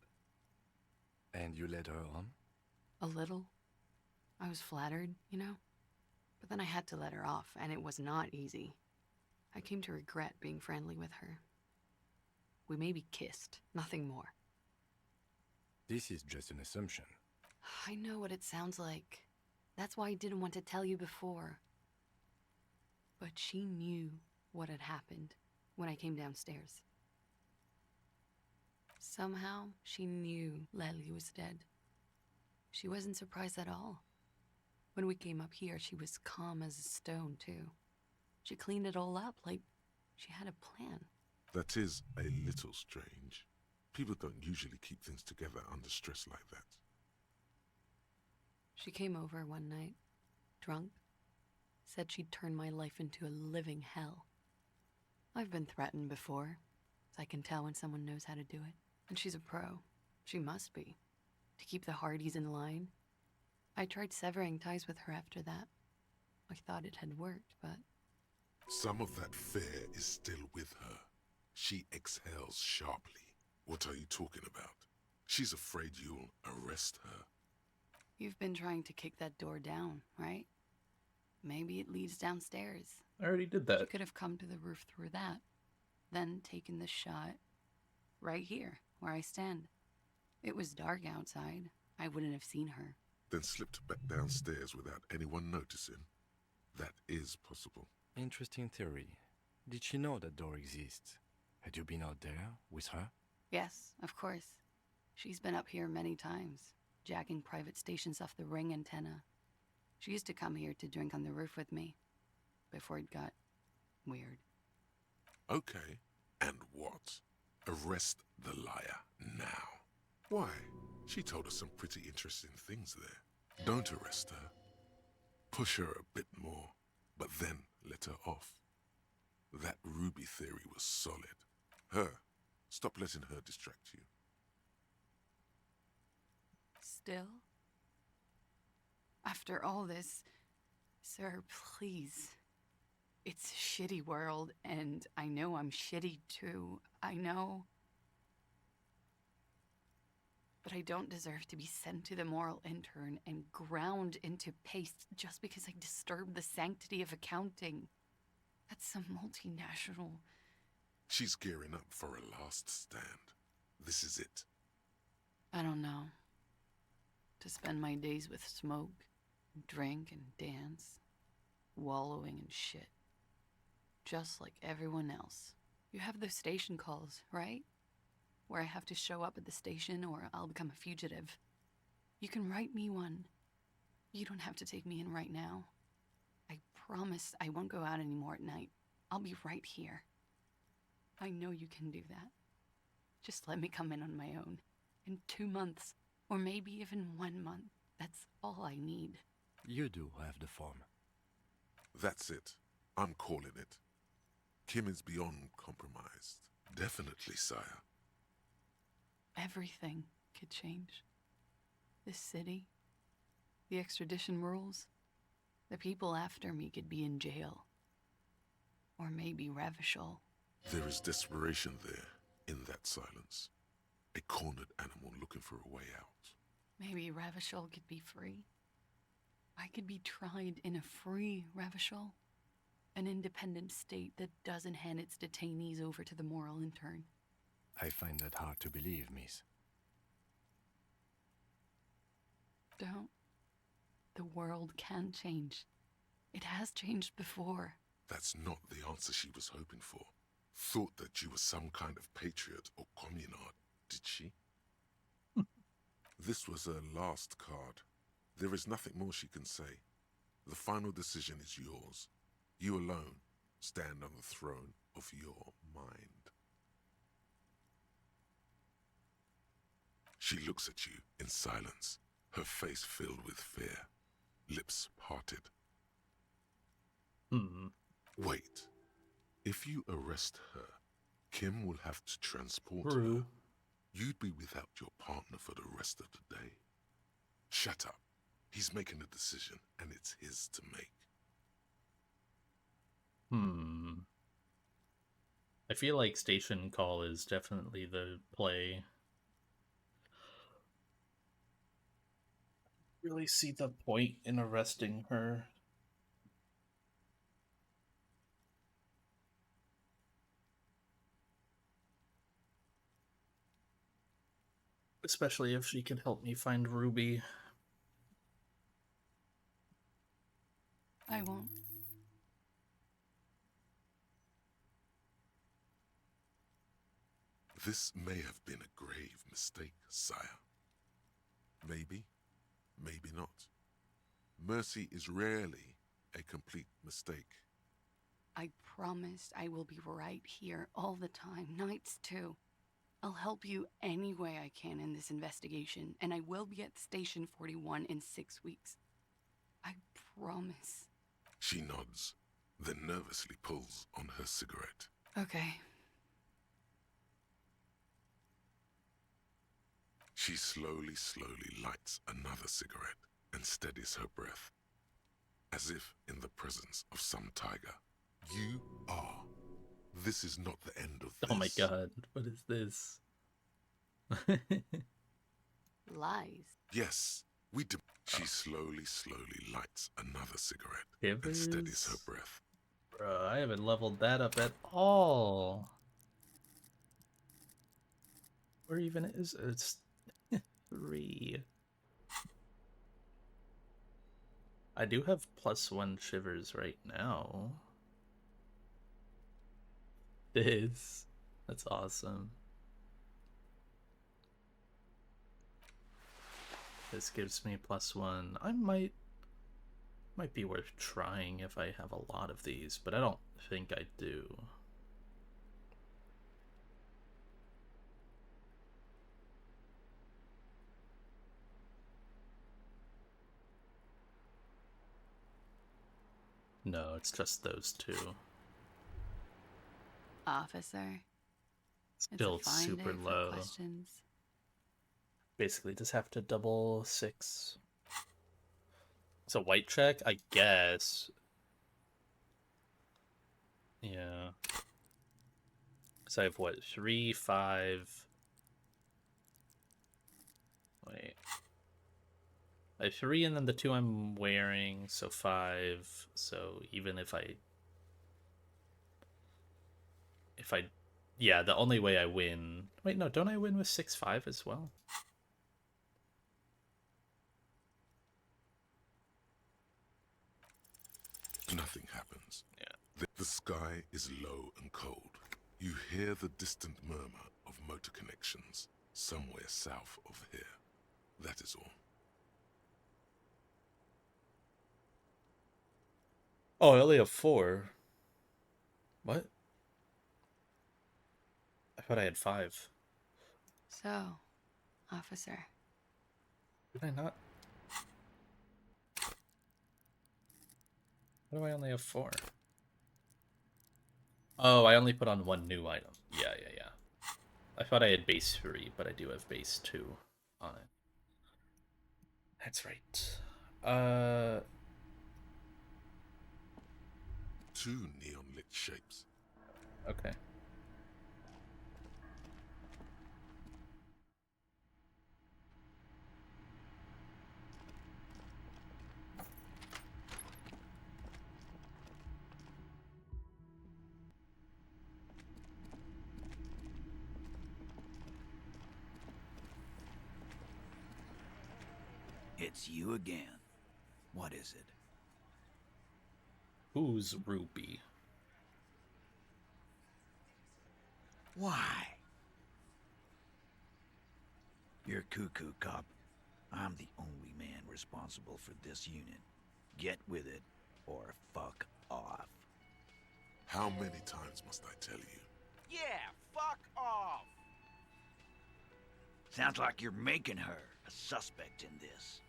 And you led her on? A little. I was flattered, you know? But then I had to let her off, and it was not easy. I came to regret being friendly with her. We maybe kissed, nothing more. This is just an assumption. I know what it sounds like. That's why I didn't want to tell you before. But she knew what had happened when I came downstairs. Somehow, she knew Lely was dead. She wasn't surprised at all. When we came up here, she was calm as a stone, too. She cleaned it all up like she had a plan. That is a little strange. People don't usually keep things together under stress like that. She came over one night, drunk, said she'd turn my life into a living hell. I've been threatened before, so I can tell when someone knows how to do it. And she's a pro. She must be. To keep the Hardys in line. I tried severing ties with her after that. I thought it had worked, but... Some of that fear is still with her. She exhales sharply. What are you talking about? She's afraid you'll arrest her. You've been trying to kick that door down, right? Maybe it leads downstairs. I already did that. She could have come to the roof through that, then taken the shot right here, where I stand. It was dark outside. I wouldn't have seen her. Then slipped back downstairs without anyone noticing. That is possible. Interesting theory. Did she know that door exists? Had you been out there with her? Yes, of course. She's been up here many times, jacking private stations off the ring antenna. She used to come here to drink on the roof with me, before it got weird. Okay, and what? Arrest the liar now. Why? She told us some pretty interesting things there. Don't arrest her. Push her a bit more, but then let her off. That Ruby theory was solid. Her. Stop letting her distract you. Still? After all this, sir, please. It's a shitty world, and I know I'm shitty too. I know. But I don't deserve to be sent to the moral intern and ground into paste just because I disturbed the sanctity of accounting. That's some multinational. She's gearing up for a last stand. This is it. I don't know. To spend my days with smoke, drink, and dance, wallowing in shit. Just like everyone else. You have those station calls, right? Where I have to show up at the station or I'll become a fugitive. You can write me one. You don't have to take me in right now. I promise I won't go out anymore at night. I'll be right here. I know you can do that. Just let me come in on my own. In 2 months, or maybe even 1 month. That's all I need. You do have the form. That's it. I'm calling it. Kim is beyond compromised. Definitely, sire. Everything could change. This city, the extradition rules, the people after me could be in jail. Or maybe Ravishal. There is desperation there, in that silence. A cornered animal looking for a way out. Maybe Ravishal could be free. I could be tried in a free Ravishal. An independent state that doesn't hand its detainees over to the moral intern. I find that hard to believe, miss. Don't. The world can change. It has changed before. That's not the answer she was hoping for. Thought that you were some kind of patriot or communard, did she? This was her last card. There is nothing more she can say. The final decision is yours. You alone stand on the throne of your mind. She looks at you in silence, her face filled with fear, lips parted. Wait. If you arrest her, Kim will have to transport her. You'd be without your partner for the rest of the day. Shut up. He's making a decision, and it's his to make. I feel like Station Call is definitely the play. Really see the point in arresting her. Especially if she can help me find Ruby. I won't. This may have been a grave mistake, sire. Maybe, maybe not. Mercy is rarely a complete mistake. I promise I will be right here all the time, nights too. I'll help you any way I can in this investigation, and I will be at Station 41 in 6 weeks. I promise. She nods, then nervously pulls on her cigarette. Okay. She slowly lights another cigarette and steadies her breath, as if in the presence of some tiger. You are. This is not the end of this. Oh my god, what is this? Lies. Yes, we do. She slowly lights another cigarette and steadies her breath. Bruh, I haven't leveled that up at all. Where even is it? It's 3. I do have +1 shivers right now. That's awesome. This gives me +1. I might be worth trying if I have a lot of these, but I don't think I do. No, it's just those 2. Officer. Still it's a fine super day for low. questions. Basically, just have to double 6. It's a white check, I guess. Yeah. So I have what, 3, 5. Wait. I have 3 and then the 2 I'm wearing, so 5. So even if I... Yeah, the only way I win... Wait, no, don't I win with 6-5 as well? Nothing happens. Yeah. The sky is low and cold. You hear the distant murmur of motor connections somewhere south of here. That is all. Oh, I only have 4. What? I thought I had 5. So, officer. Did I not? Why do I only have 4? Oh, I only put on 1 new item. Yeah. I thought I had base 3, but I do have base 2 on it. That's right. 2 neon lit shapes. Okay. It's you again. What is it? Who's Ruby? Why? You're cuckoo, cop. I'm the only man responsible for this unit. Get with it, or fuck off. How many times must I tell you? Yeah, fuck off! Sounds like you're making her a suspect in this.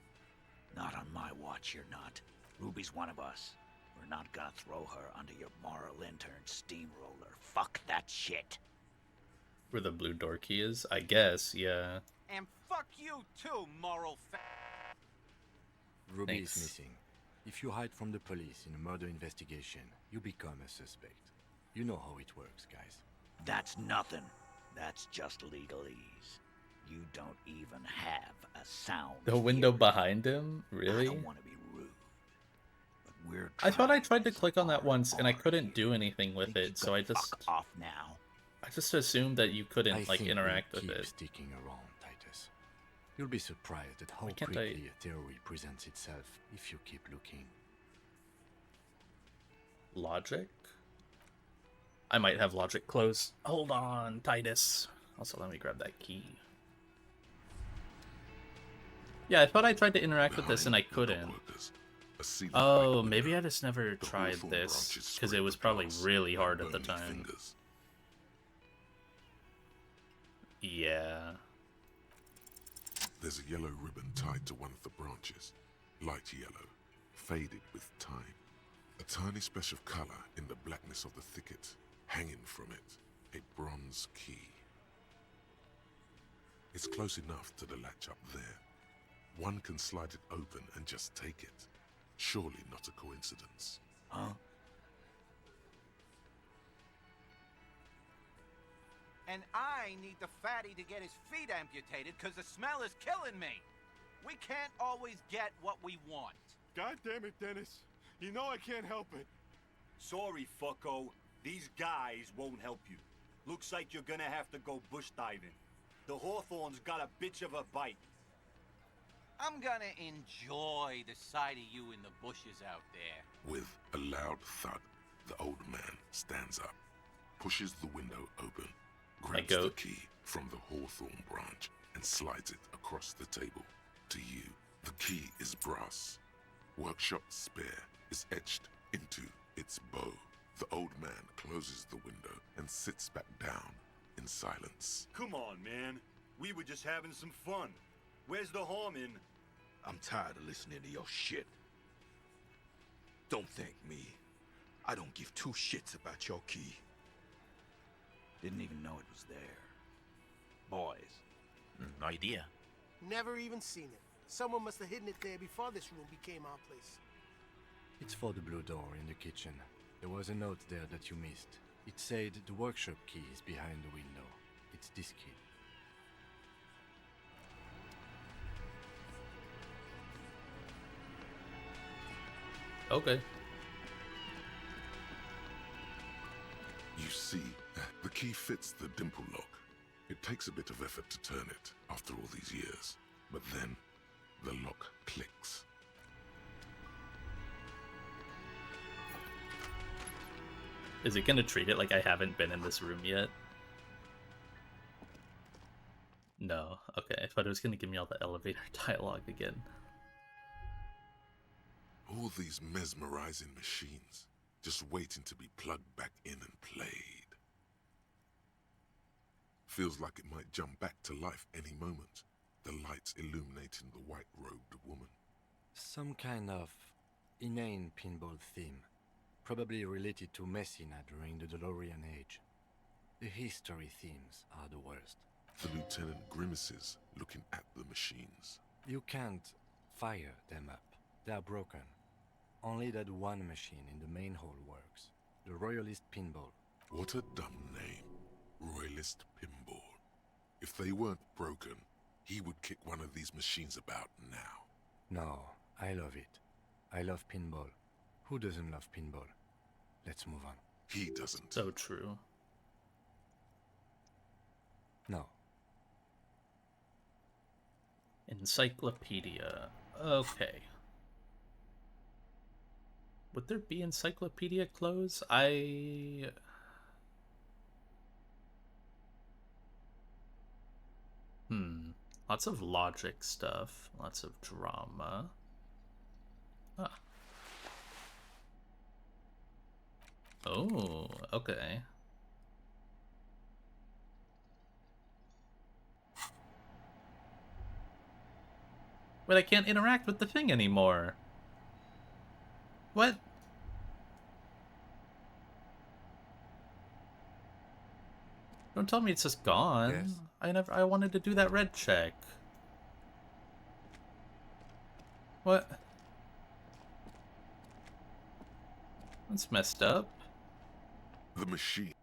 Not on my watch, you're not. Ruby's one of us. We're not gonna throw her under your moral intern steamroller. Fuck that shit. Where the blue door key is? I guess, yeah. And fuck you too, moral Ruby Thanks. is missing. If you hide from the police in a murder investigation, you become a suspect. You know how it works, guys. That's nothing. That's just legalese. You don't even have a sound. The window behind him? Really? I don't want to be rude, but we're I thought I tried to click on that once and I couldn't do anything with it, so I just... fuck off now. I just assumed that you couldn't, I like, think interact we'll with keep it. sticking around, Titus. You'll be surprised at how Why can't quickly a theory presents itself if you keep looking. Logic? I might have logic closed. Hold on, Titus. Also, let me grab that key. Yeah, I thought I tried to interact with this and I couldn't. Oh, maybe I just never tried this, because it was probably really hard at the time. Yeah. There's a yellow ribbon tied to one of the branches. Light yellow, faded with time. A tiny splash of color in the blackness of the thicket. Hanging from it, a bronze key. It's close enough to the latch up there. One can slide it open and just take it. Surely not a coincidence. Huh? And I need the fatty to get his feet amputated because the smell is killing me. We can't always get what we want. God damn it, Dennis. You know I can't help it. Sorry, fucko. These guys won't help you. Looks like you're gonna have to go bush diving. The Hawthorne's got a bitch of a bite. I'm gonna enjoy the sight of you in the bushes out there. With a loud thud, the old man stands up, pushes the window open, grabs the key from the Hawthorne branch, and slides it across the table to you. The key is brass. Workshop spare is etched into its bow. The old man closes the window and sits back down in silence. Come on, man. We were just having some fun. Where's the harm in... I'm tired of listening to your shit. Don't thank me. I don't give 2 shits about your key. Didn't even know it was there. Boys. No idea. Never even seen it. Someone must have hidden it there before this room became our place. It's for the blue door in the kitchen. There was a note there that you missed. It said the workshop key is behind the window. It's this key. Okay. You see, the key fits the dimple lock. It takes a bit of effort to turn it after all these years, but then the lock clicks. Is it gonna treat it like I haven't been in this room yet? No. Okay, I thought it was gonna give me all the elevator dialogue again. All these mesmerizing machines, just waiting to be plugged back in and played. Feels like it might jump back to life any moment, the lights illuminating the white-robed woman. Some kind of inane pinball theme, probably related to Messina during the DeLorean age. The history themes are the worst. The lieutenant grimaces, looking at the machines. You can't fire them up. They are broken. Only that one machine in the main hall works. The Royalist Pinball. What a dumb name. Royalist Pinball. If they weren't broken, he would kick one of these machines about now. No, I love it. I love pinball. Who doesn't love pinball? Let's move on. He doesn't. So true. No. Encyclopedia. Okay. Would there be encyclopedia clothes? Lots of logic stuff. Lots of drama. Ah. Oh, okay. But I can't interact with the thing anymore. What? Don't tell me it's just gone. Yes. I wanted to do that red check. What? That's messed up. The machine.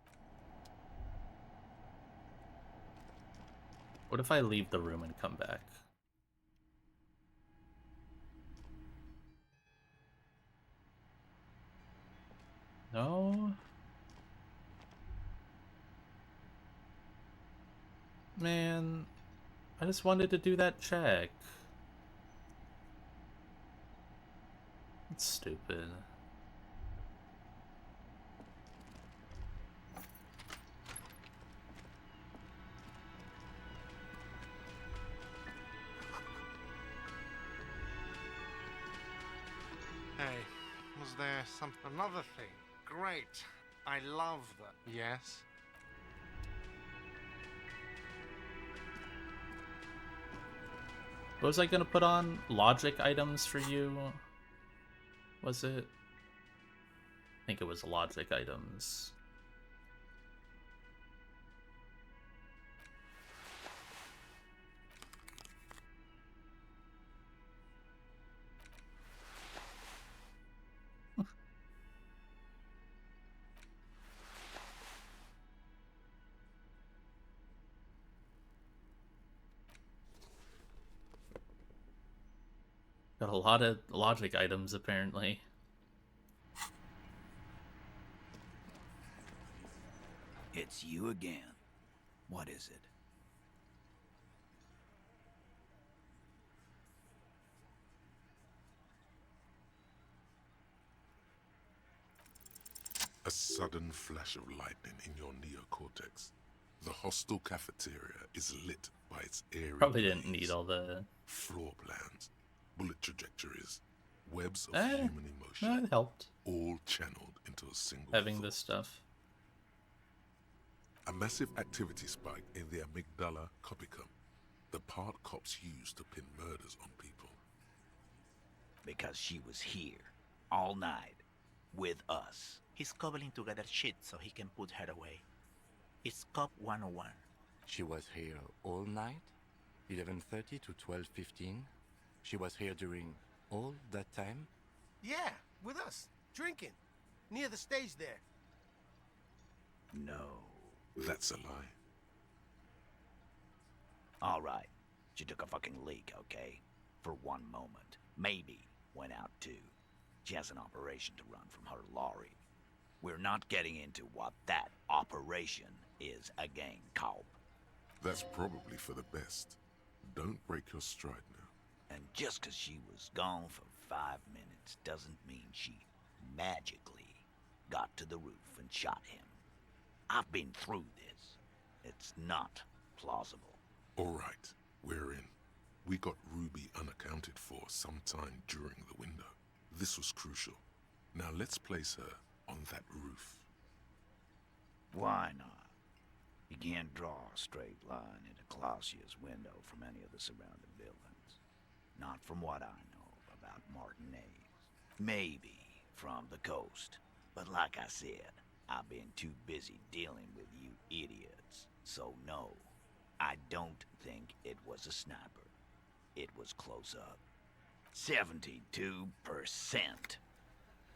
What if I leave the room and come back? No? Man, I just wanted to do that check. It's stupid. Hey, was there another thing? Great. I love that. Yes? What was I gonna put on? Logic items for you? Was it? I think it was logic items. Got a lot of logic items, apparently. It's you again. What is it? A sudden flash of lightning in your neocortex. The hostel cafeteria is lit by its airy Probably didn't blaze. need all the... Floor plans, bullet trajectories, webs of Eh, human emotion. no, it helped. All channeled into a single Having thought. this stuff. A massive activity spike in the amygdala copicum, the part cops use to pin murders on people. Because she was here, all night, with us. He's cobbling together shit so he can put her away. It's Cop 101. She was here all night? 11:30 to 12:15? She was here during all that time? Yeah, with us, drinking, near the stage there. No. That's a lie. All right. She took a fucking leak, okay? For one moment. Maybe went out too. She has an operation to run from her lorry. We're not getting into what that operation is again, Cobb. That's probably for the best. Don't break your stride now. And just 'cause she was gone for 5 minutes doesn't mean she magically got to the roof and shot him. I've been through this. It's not plausible. All right, we're in. We got Ruby unaccounted for sometime during the window. This was crucial. Now let's place her on that roof. Why not? You can't draw a straight line into Clausia's window from any of the surrounding buildings. Not from what I know about Martinez. Maybe from the coast. But like I said, I've been too busy dealing with you idiots. So no, I don't think it was a sniper. It was close up. 72%.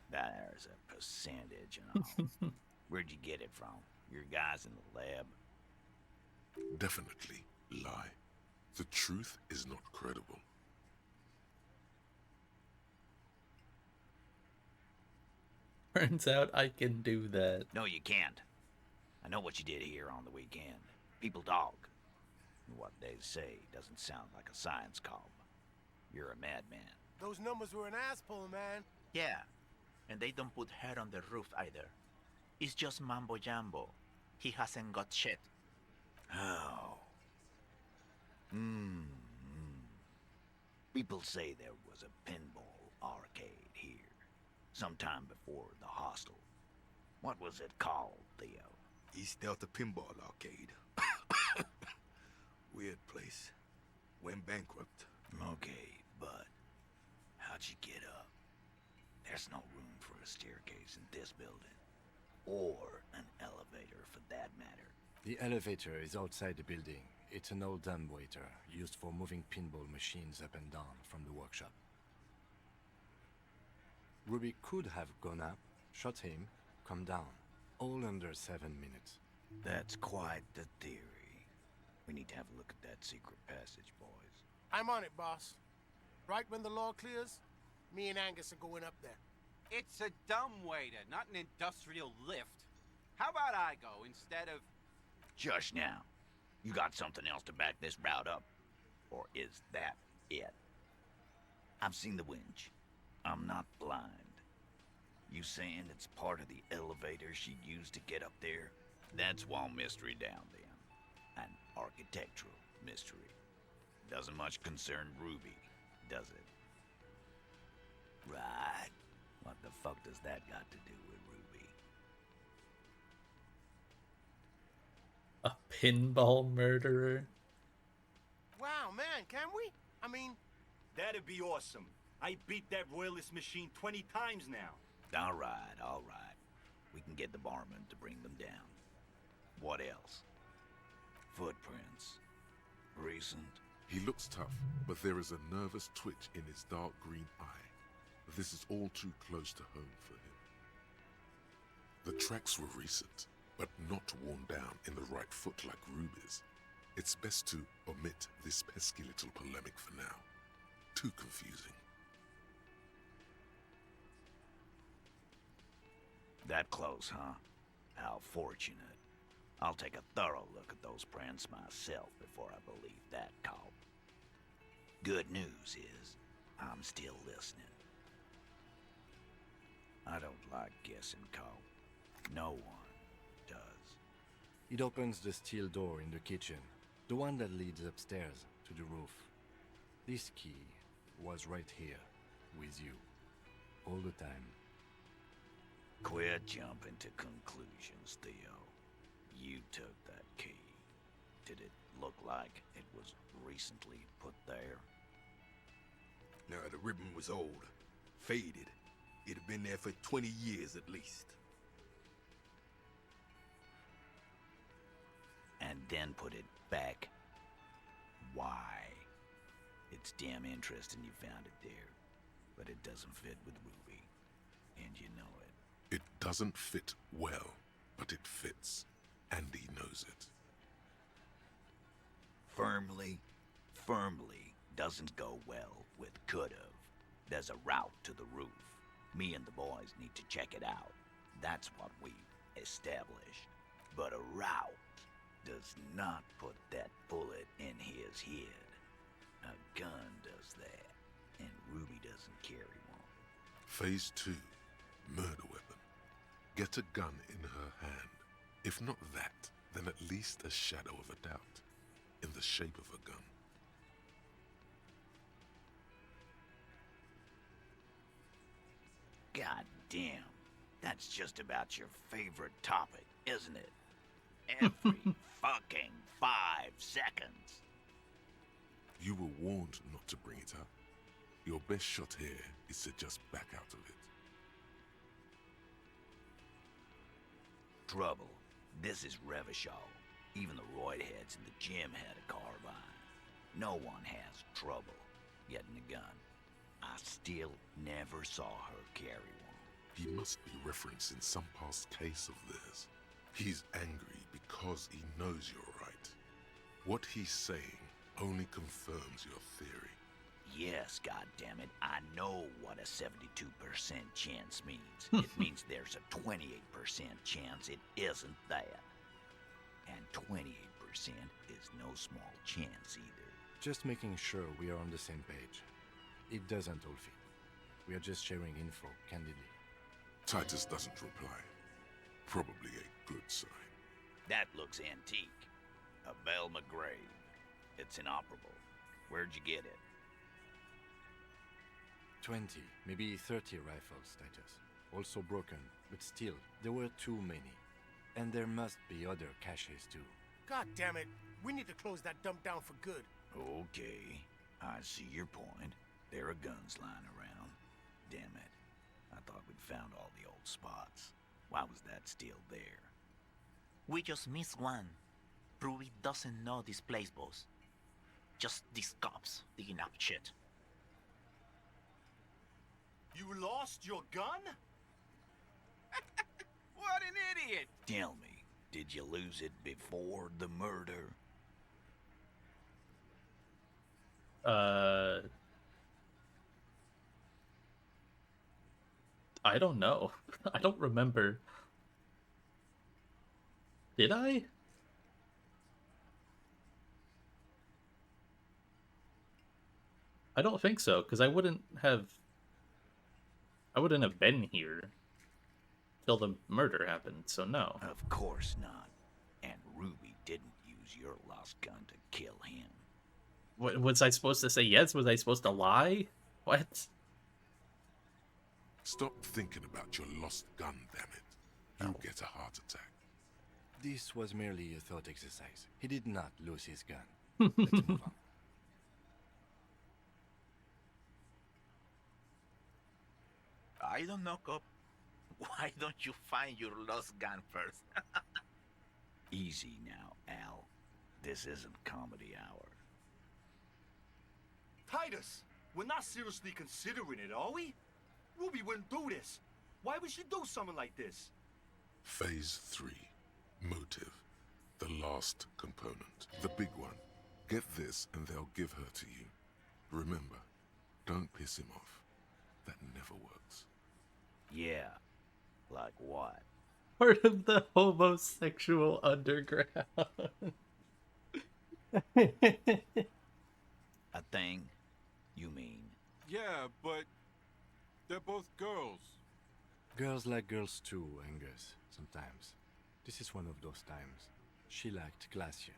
There's a percentage and all. Where'd you get it from? Your guys in the lab? Definitely lie. The truth is not credible. Turns out I can do that. No, you can't. I know what you did here on the weekend. People dog. What they say doesn't sound like a science column. You're a madman. Those numbers were an asshole, man. Yeah, and they don't put her on the roof either. It's just mambo jumbo. He hasn't got shit. Oh. People say there was a pinball arcade here, sometime before the hostel. What was it called, Theo? East Delta Pinball Arcade. Weird place. Went bankrupt. Okay, but how'd you get up? There's no room for a staircase in this building. Or an elevator, for that matter. The elevator is outside the building. It's an old dumbwaiter used for moving pinball machines up and down from the workshop. Ruby could have gone up, shot him, come down. All under 7 minutes. That's quite the theory. We need to have a look at that secret passage, boys. I'm on it, boss. Right when the law clears, me and Angus are going up there. It's a dumbwaiter, not an industrial lift. How about I go instead of... Shush now. You got something else to back this route up? Or is that it? I've seen the winch. I'm not blind. You saying it's part of the elevator she used to get up there? That's one mystery down then. An architectural mystery. Doesn't much concern Ruby, does it? Right. What the fuck does that got to do with Ruby? A pinball murderer? Wow, man, can we? I mean... That'd be awesome. I beat that royalist machine 20 times now. All right, all right. We can get the barman to bring them down. What else? Footprints. Recent. He looks tough, but there is a nervous twitch in his dark green eye. This is all too close to home for him. The tracks were recent, but not worn down in the right foot like Ruby's. It's best to omit this pesky little polemic for now. Too confusing. That close, huh? How fortunate. I'll take a thorough look at those prints myself before I believe that call. Good news is, I'm still listening. I don't like guessing, Cole. No one does. It opens the steel door in the kitchen, the one that leads upstairs to the roof. This key was right here, with you, all the time. Quit jumping to conclusions, Theo. You took that key. Did it look like it was recently put there? No, the ribbon was old, faded. It'd been there for 20 years at least. And then put it back? Why? It's damn interesting you found it there, but it doesn't fit with Ruby, and you know it. It doesn't fit well, but it fits, and he knows it. Firmly doesn't go well with could've. There's a route to the roof. Me and the boys need to check it out. That's what we've established. But a route does not put that bullet in his head. A gun does that, and Ruby doesn't carry one. Phase 2, murder weapon. Get a gun in her hand. If not that, then at least a shadow of a doubt. In the shape of a gun. God damn, that's just about your favorite topic, isn't it? Every fucking 5 seconds. You were warned not to bring it up. Your best shot here is to just back out of it. Trouble. This is Revachol. Even the roid heads in the gym had a carbine. No one has trouble getting a gun. I still never saw her carry one. He must be referencing some past case of theirs. He's angry because he knows you're right. What he's saying only confirms your theory. Yes, goddammit, I know what a 72% chance means. It means there's a 28% chance it isn't that. And 28% is no small chance either. Just making sure we are on the same page. It doesn't all fit. We are just sharing info, candidly. Titus doesn't reply. Probably a good sign. That looks antique. A Bell McGrave. It's inoperable. Where'd you get it? 20, maybe 30 rifles, Titus. Also broken, but still, there were too many. And there must be other caches too. God damn it. We need to close that dump down for good. Okay, I see your point. There are guns lying around. Damn it. I thought we'd found all the old spots. Why was that still there? We just missed one. Ruby doesn't know this place, boss. Just these cops digging up shit. You lost your gun? What an idiot! Tell me, did you lose it before the murder? I don't know. I don't remember. Did I? I don't think so, because I wouldn't have been here till the murder happened, so no. Of course not. And Ruby didn't use your lost gun to kill him. What, was I supposed to say yes? Was I supposed to lie? What? Stop thinking about your lost gun, damn it. You'll get a heart attack. This was merely a thought exercise. He did not lose his gun. Let's move on. I don't know, cop. Why don't you find your lost gun first? Easy now, Al. This isn't comedy hour. Titus, we're not seriously considering it, are we? Ruby wouldn't do this. Why would she do something like this? Phase 3. Motive. The last component. The big one. Get this and they'll give her to you. Remember, don't piss him off. That never works. Yeah. Like what? Part of the homosexual underground. A thing? You mean? Yeah, but they're both girls. Girls like girls too, Angus, sometimes. This is one of those times. She liked Glacia.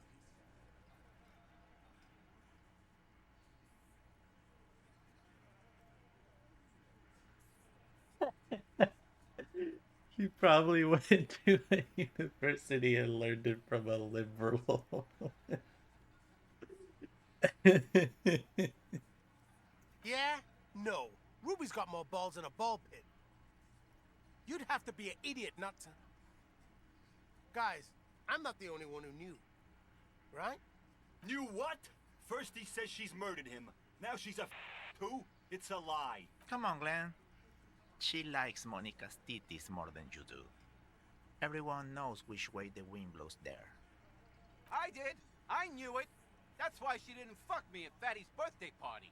She probably went to a university and learned it from a liberal. Yeah? No. Ruby's got more balls than a ball pit. You'd have to be an idiot not to... Guys, I'm not the only one who knew. Right? Knew what? First he says she's murdered him. Now she's a too? It's a lie. Come on, Glenn. She likes Monica's titties more than you do. Everyone knows which way the wind blows there. I did. I knew it. That's why she didn't fuck me at Fatty's birthday party.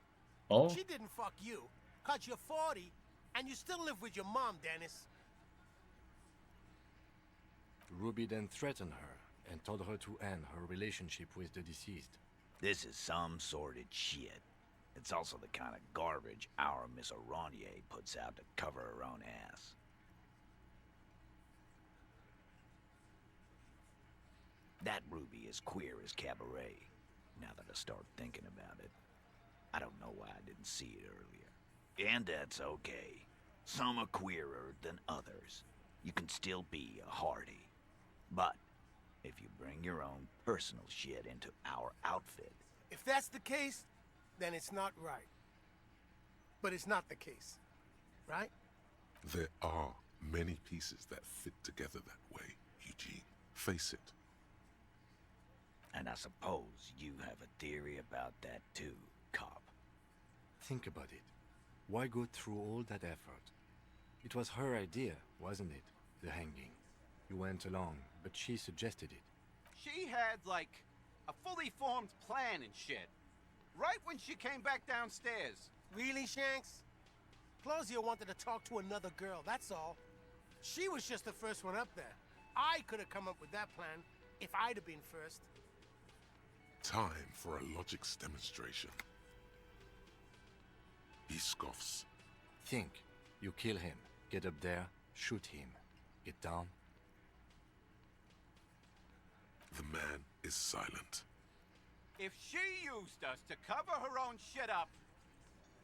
Oh? She didn't fuck you, 'cause you're 40 And you still live with your mom, Dennis. Ruby then threatened her and told her to end her relationship with the deceased. This is some sordid shit. It's also the kind of garbage our Miss Aronier puts out to cover her own ass. That Ruby is queer as cabaret, now that I start thinking about it. I don't know why I didn't see it earlier. And that's okay. Some are queerer than others. You can still be a Hardy. But if you bring your own personal shit into our outfit... If that's the case, then it's not right. But it's not the case, right? There are many pieces that fit together that way, Eugene. Face it. And I suppose you have a theory about that too, cop. Think about it. Why go through all that effort? It was her idea, wasn't it? The hanging. You went along, but she suggested it. She had, like, a fully formed plan and shit. Right when she came back downstairs. Really, Shanks? Claudia wanted to talk to another girl, that's all. She was just the first one up there. I could have come up with that plan if I'd have been first. Time for a logics demonstration. He scoffs. Think. You kill him. Get up there. Shoot him. Get down. The man is silent. If she used us to cover her own shit up,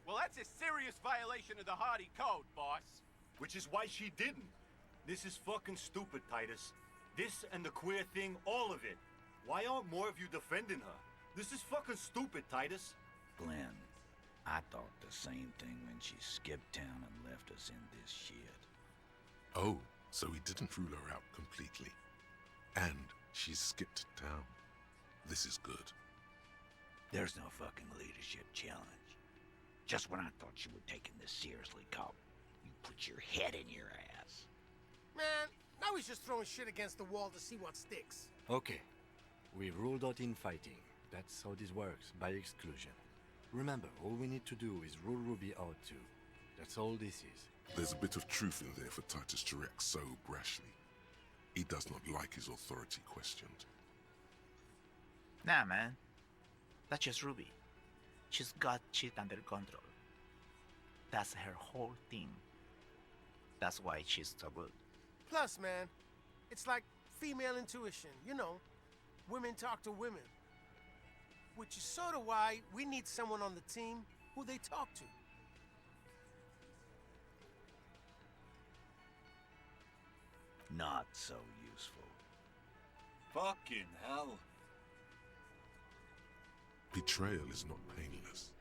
well, that's a serious violation of the Hardy Code, boss. Which is why she didn't. This is fucking stupid, Titus. This and the queer thing, all of it. Why aren't more of you defending her? This is fucking stupid, Titus. Glenn, I thought the same thing when she skipped town and left us in this shit. Oh, so he didn't rule her out completely. And she skipped town. This is good. There's no fucking leadership challenge. Just when I thought you were taking this seriously, cop, you put your head in your ass. Man, now he's just throwing shit against the wall to see what sticks. Okay. We ruled out infighting. That's how this works, by exclusion. Remember, all we need to do is rule Ruby out too. That's all this is. There's a bit of truth in there for Titus to react so brashly. He does not like his authority questioned. Nah, man. That's just Ruby. She's got shit under control. That's her whole thing. That's why she's so good. Plus, man, it's like female intuition, you know. Women talk to women. Which is sort of why we need someone on the team who they talk to. Not so useful. Fucking hell. Betrayal is not painless.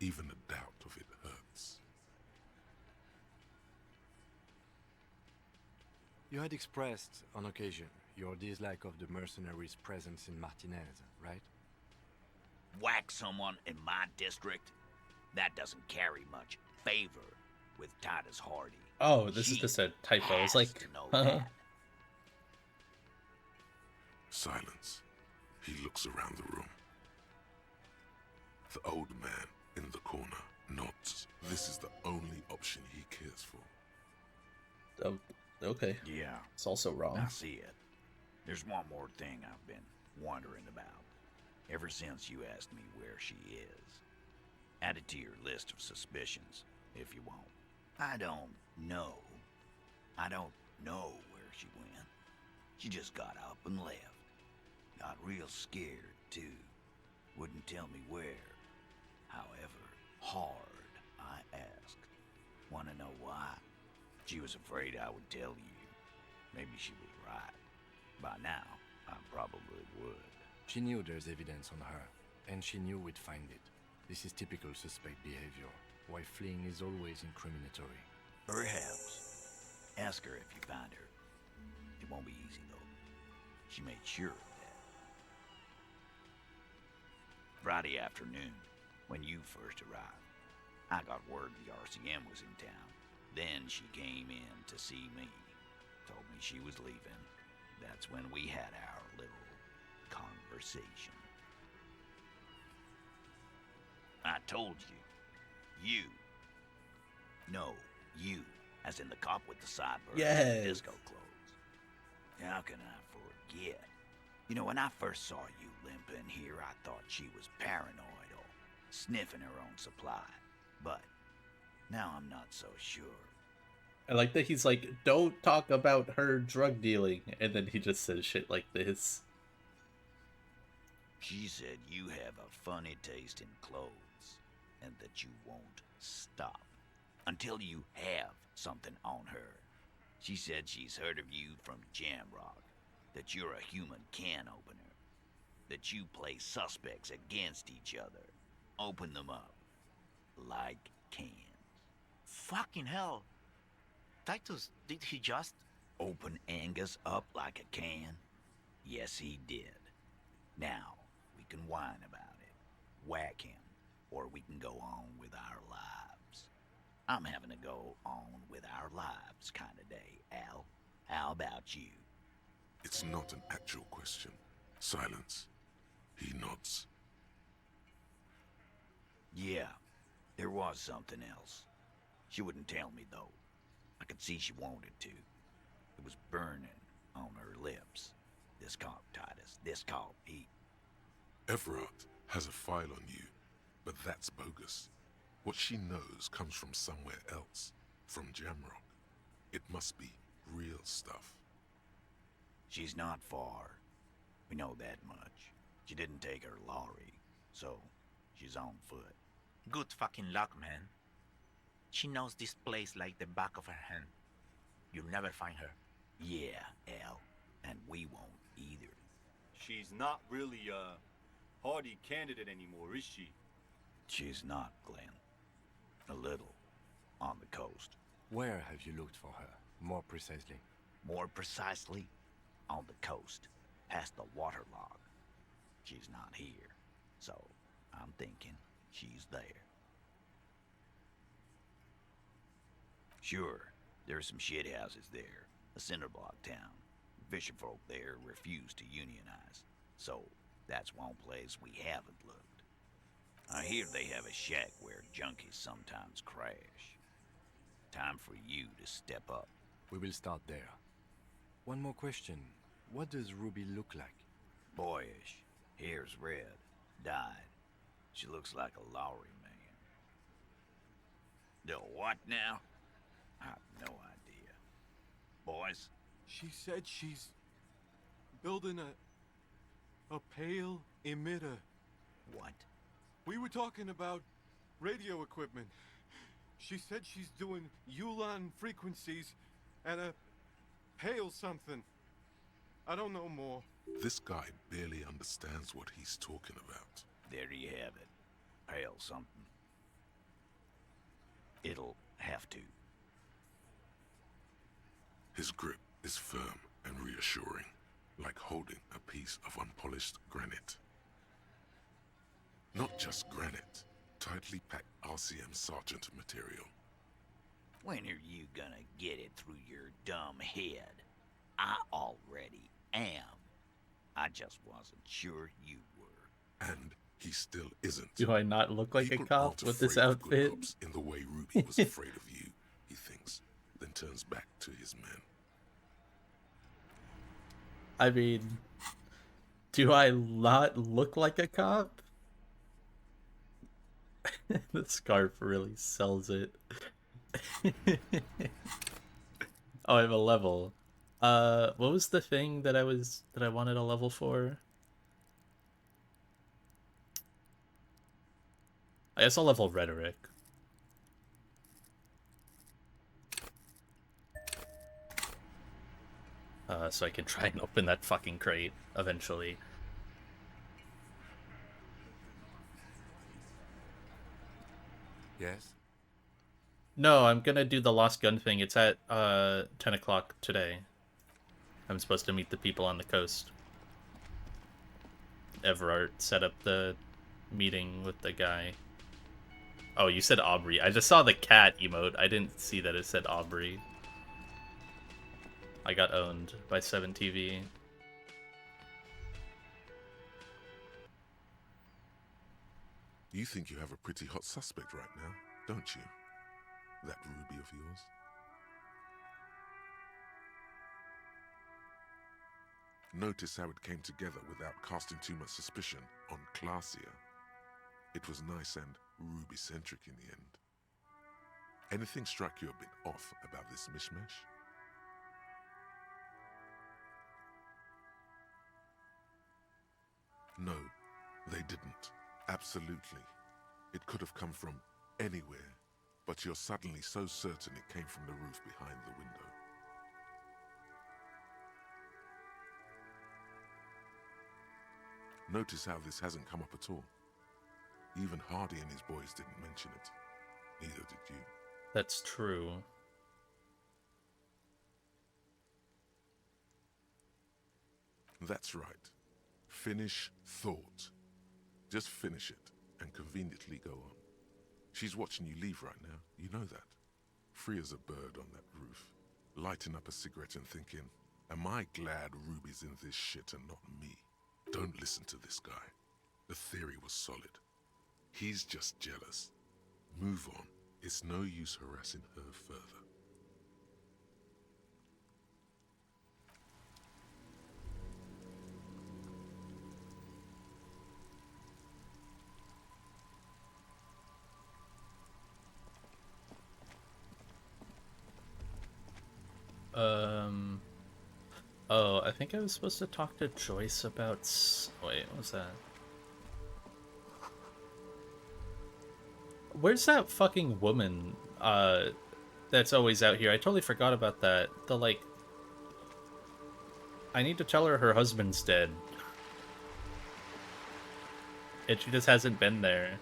Even a doubt of it hurts. You had expressed, on occasion, your dislike of the mercenaries' presence in Martinez, right? Whack someone in my district? That doesn't carry much favor with Titus Hardy. Oh, this is just a typo. It's like, Silence. He looks around the room. The old man in the corner nods. This is the only option he cares for. Oh, okay. Yeah. It's also wrong. I see it. There's one more thing I've been wondering about. Ever since you asked me where she is. Add it to your list of suspicions, if you want. I don't know. I don't know where she went. She just got up and left. Got real scared, too. Wouldn't tell me where. However, hard, I asked. Wanna know why? She was afraid I would tell you. Maybe she was right. By now, I probably would. She knew there's evidence on her, and she knew we'd find it. This is typical suspect behavior, why fleeing is always incriminatory. Perhaps. Ask her if you find her. It won't be easy, though. She made sure of that. Friday afternoon, when you first arrived, I got word the RCM was in town. Then she came in to see me. Told me she was leaving. That's when we had our little conversation. I told you. No, You, as in the cop with the sideburns Yes. and disco clothes. How can I forget? You know, when I first saw you limping here, I thought she was paranoid or sniffing her own supply. But now I'm not so sure. I like that he's like, don't talk about her drug dealing, and then he just says shit like this. She said you have a funny taste in clothes, and that you won't stop until you have something on her. She said she's heard of you from Jamrock, that you're a human can opener, that you play suspects against each other, open them up like cans. Fucking hell. Titus, did he just... Open Angus up like a can? Yes, he did. Now, we can whine about it, whack him, or we can go on with our lives. I'm having a go on with our lives kind of day, Al. How about you? It's not an actual question. Silence. He nods. Yeah, there was something else. She wouldn't tell me, though. I could see she wanted to. It was burning on her lips. This cop, Titus. This cop, he... Everard has a file on you, but that's bogus. What she knows comes from somewhere else, from Jamrock. It must be real stuff. She's not far. We know that much. She didn't take her lorry, so she's on foot. Good fucking luck, man. She knows this place like the back of her hand. You'll never find her. Yeah, Al. And we won't either. She's not really a hardy candidate anymore, is she? She's not, Glenn. A little. On the coast. Where have you looked for her, more precisely? More precisely, on the coast, past the waterlock. She's not here, so I'm thinking she's there. Sure, there are some shithouses there, a cinder block town. Fisherfolk there refuse to unionize, so that's one place we haven't looked. I hear they have a shack where junkies sometimes crash. Time for you to step up. We will start there. One more question. What does Ruby look like? Boyish. Hair's red. Dyed. She looks like a Lowry man. The what now? I have no idea. Boys? She said she's building a pale emitter. What? We were talking about radio equipment. She said she's doing Ulan frequencies and a pale something. I don't know more. This guy barely understands what he's talking about. There you have it. Pale something. It'll have to. His grip is firm and reassuring, like holding a piece of unpolished granite. Not just granite, tightly packed RCM Sergeant material. When are you gonna get it through your dumb head? I already am. I just wasn't sure you were. And he still isn't. Do I not look like People a cop aren't with this afraid of good outfit? cops in the way Ruby was afraid of you, he thinks, then turns back to his men. I mean, do I not look like a cop? The scarf really sells it. Oh, I have a level. What was the thing that I wanted a level for? I guess I'll level rhetoric. So I can try and open that fucking crate eventually. Yes? No, I'm gonna do the Lost Gun thing. It's at 10 o'clock today. I'm supposed to meet the people on the coast. Everard set up the meeting with the guy. Oh, you said Aubrey. I just saw the cat emote. I didn't see that it said Aubrey. I got owned by 7TV. You think you have a pretty hot suspect right now, don't you? that ruby of yours? Notice how it came together without casting too much suspicion on Clasia. It was nice and ruby-centric in the end. Anything struck you a bit off about this mishmash? No, they didn't. Absolutely. It could have come from anywhere, but you're suddenly so certain it came from the roof behind the window. Notice how this hasn't come up at all. Even Hardy and his boys didn't mention it. Neither did you. That's true. That's right. Finish thought. Just finish it and conveniently go on. She's watching you leave right now. You know that. Free as a bird on that roof. Lighting up a cigarette and thinking, am I glad Ruby's in this shit and not me? Don't listen to this guy. The theory was solid. He's just jealous. Move on. It's no use harassing her further. Oh, I think I was supposed to talk to Joyce about... Wait, what was that? Where's that fucking woman, that's always out here? I totally forgot about that. The, like... I need to tell her husband's dead. And she just hasn't been there.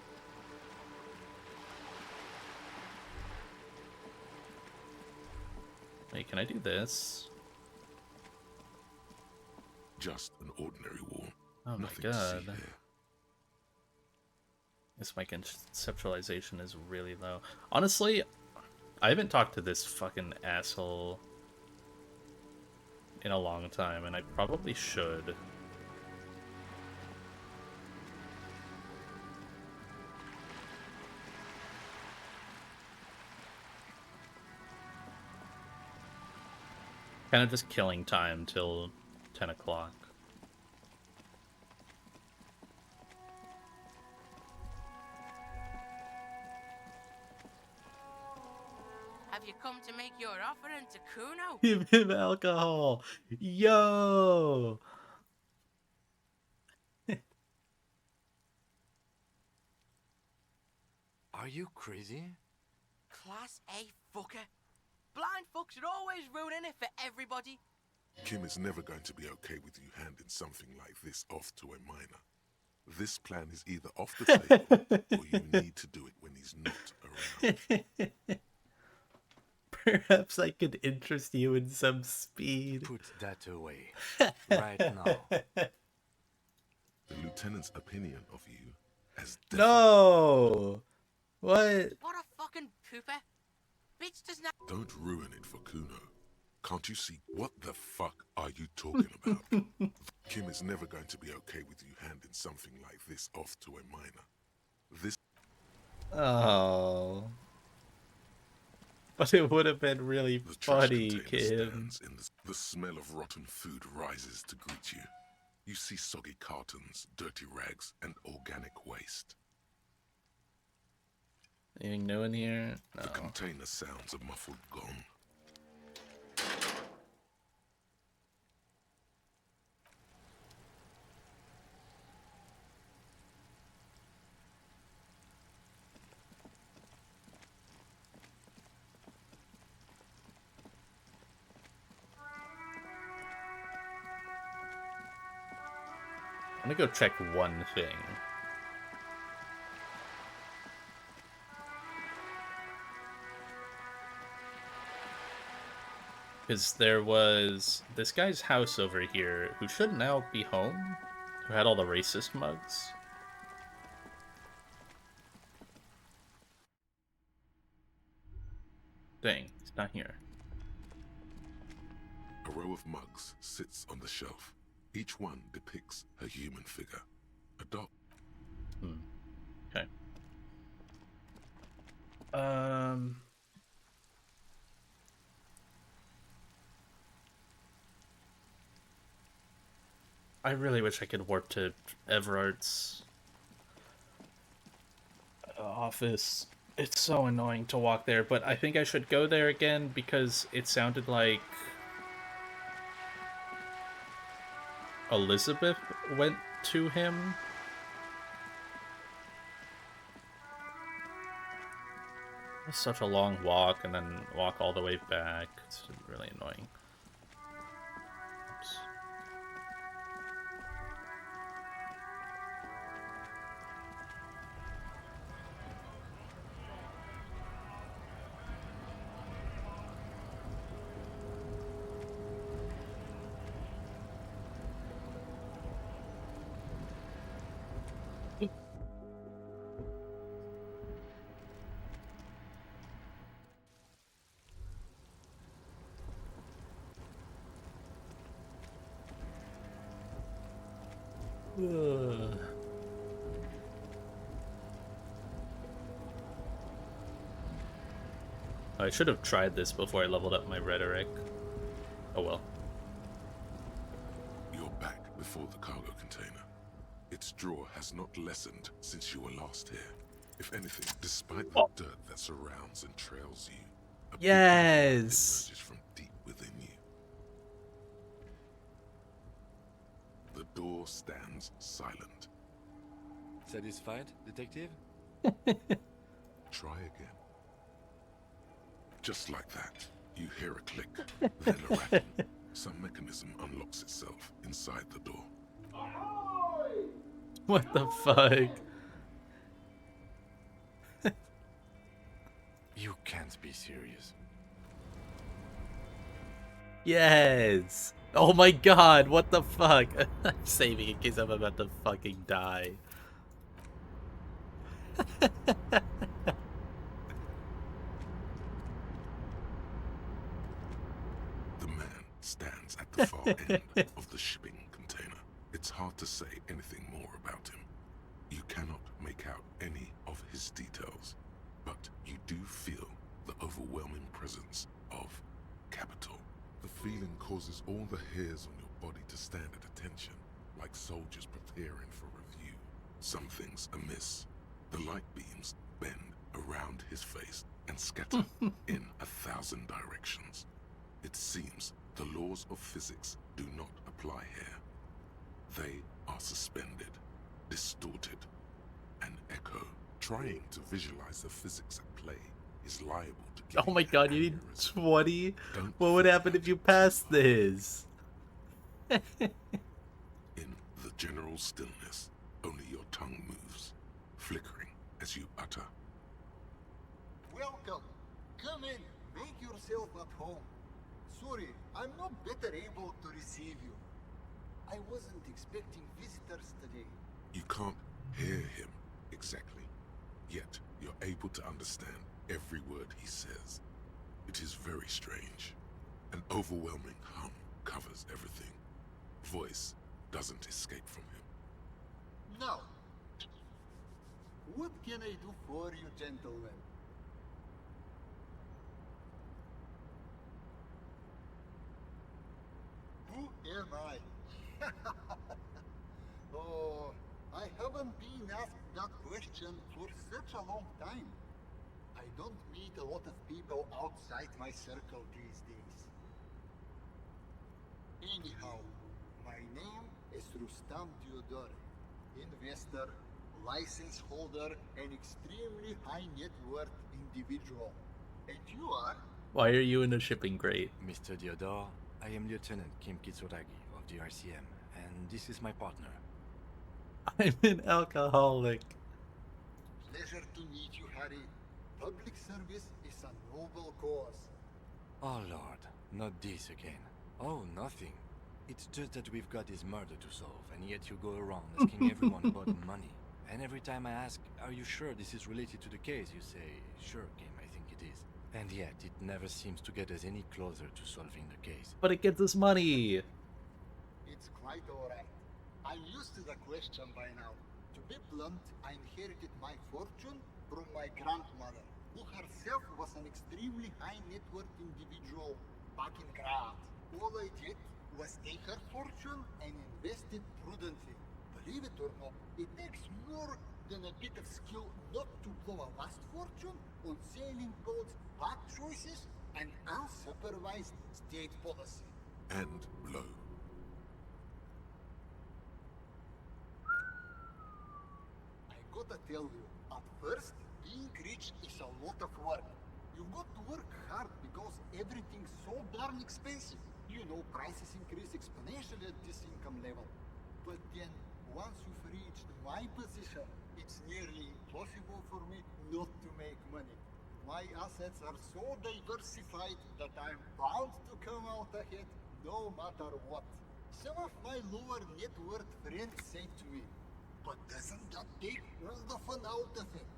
Wait, can I do this? Just an ordinary wall. Oh my Nothing god. to see here. Guess my conceptualization is really low. Honestly, I haven't talked to this fucking asshole in a long time, and I probably should. Kind of just killing time till 10 o'clock. Have you come to make your offering to Kuno? Give him alcohol. Yo! Are you crazy? Class A fucker. Blind fucks are always ruining it for everybody. Kim is never going to be okay with you handing something like this off to a minor. This plan is either off the table, or you need to do it when he's not around. Perhaps I could interest you in some speed. Put that away. Right now. The lieutenant's opinion of you as No! What? What a fucking pooper. Bitch does not. Don't ruin it for Kuno. Can't you see? What the fuck are you talking about? Kim is never going to be okay with you handing something like this off to a minor. This... Oh. But it would have been really funny, Kim. The smell of rotten food rises to greet you. You see soggy cartons, dirty rags, and organic waste. Anything new in here? No. The container sounds a muffled gong. I'm gonna go check one thing. Because there was this guy's house over here who should now be home, who had all the racist mugs. Dang, he's not here. A row of mugs sits on the shelf. Each one depicts a human figure. A dog. Okay. I really wish I could warp to Everard's office. It's so annoying to walk there, but I think I should go there again because it sounded like Elizabeth went to him. It's such a long walk and then walk all the way back. It's really annoying. Oops. I should have tried this before I leveled up my rhetoric. Oh well. You're back before the cargo container. Its draw has not lessened since you were last here. If anything, despite the dirt that surrounds and trails you, a yes, emerges from deep within you. The door stands silent. Satisfied, detective? Try again. Just like that, you hear a click, then a rattle. Some mechanism unlocks itself inside the door. What the fuck? You can't be serious. Yes! Oh my god, what the fuck? I'm saving in case I'm about to fucking die. The man stands at the far end of the shipping container. It's hard to say anything more about him. You cannot make out any of his details, but you do feel the overwhelming presence of capital. The feeling causes all the hairs on your body to stand at attention, like soldiers preparing for review. Something's amiss. The light beams bend around his face and scatter in 1,000 directions. It seems the laws of physics do not apply here. They are suspended, distorted, and echo. Trying to visualize the physics at play is liable to give Oh my god, you need 20? Don't What would happen if you passed this? In the general stillness, only your tongue moves, flickering as you utter. Welcome. Come in. Make yourself at home. Sorry, I'm not better able to receive you. I wasn't expecting visitors today. You can't hear him exactly, yet you're able to understand every word he says. It is very strange. An overwhelming hum covers everything. Voice doesn't escape from him. Now, what can I do for you, gentlemen? Who am I? Oh, I haven't been asked that question for such a long time. I don't meet a lot of people outside my circle these days. Anyhow, my name is Rustam Theodore, investor, license holder, and extremely high net worth individual. And you are? Why are you in a shipping crate? Mr. Theodore, I am Lieutenant Kim Kitsuragi of the RCM, and this is my partner. I'm an alcoholic. Pleasure to meet you, Harry. Public service is a noble cause. Oh lord, not this again. Oh, nothing. It's just that we've got this murder to solve, and yet you go around asking everyone about money. And every time I ask, are you sure this is related to the case, you say, sure, Kim, I think it is. And yet, it never seems to get us any closer to solving the case. But it gets us money. It's quite alright. I'm used to the question by now. To be blunt, I inherited my fortune from my grandmother, who herself was an extremely high net worth individual back in Graz. All I did was take her fortune and invest it prudently. Believe it or not, it takes more than a bit of skill not to blow a vast fortune on sailing boats, bad choices, and unsupervised state policy. And blow. I gotta tell you, at first, being rich is a lot of work. You've got to work hard because everything's so darn expensive. You know, prices increase exponentially at this income level. But then, once you've reached my position, it's nearly impossible for me not to make money. My assets are so diversified that I'm bound to come out ahead no matter what. Some of my lower net worth friends say to me, but doesn't that take all the fun out of it?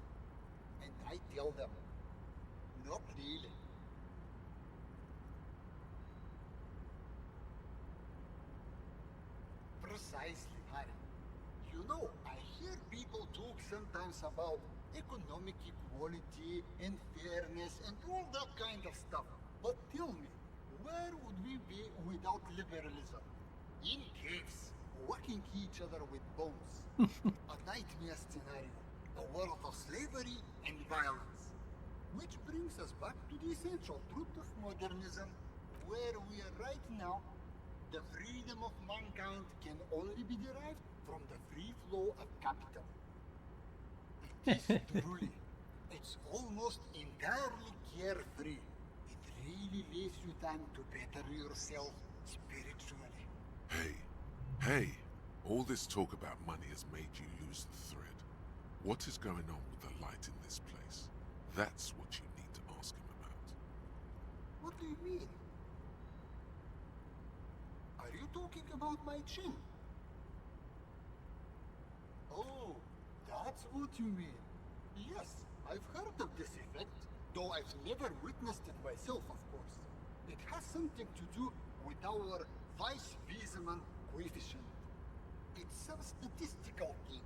And I tell them, not really. Precisely, Harry. You know, I hear people talk sometimes about economic equality and fairness and all that kind of stuff. But tell me, where would we be without liberalism? In caves, whacking each other with bombs. A nightmare scenario. A world of slavery and violence. Which brings us back to the essential truth of modernism, where we are right now. The freedom of mankind can only be derived from the free flow of capital. It is truly. It's almost entirely carefree. It really leaves you time to better yourself spiritually. Hey, all this talk about money has made you lose the thread. What is going on with the light in this place? That's what you need to ask him about. What do you mean? Are you talking about my chin? Oh, that's what you mean. Yes, I've heard of this effect, though I've never witnessed it myself, of course. It has something to do with our Weis-Wiesemann coefficient. It's some statistical thing.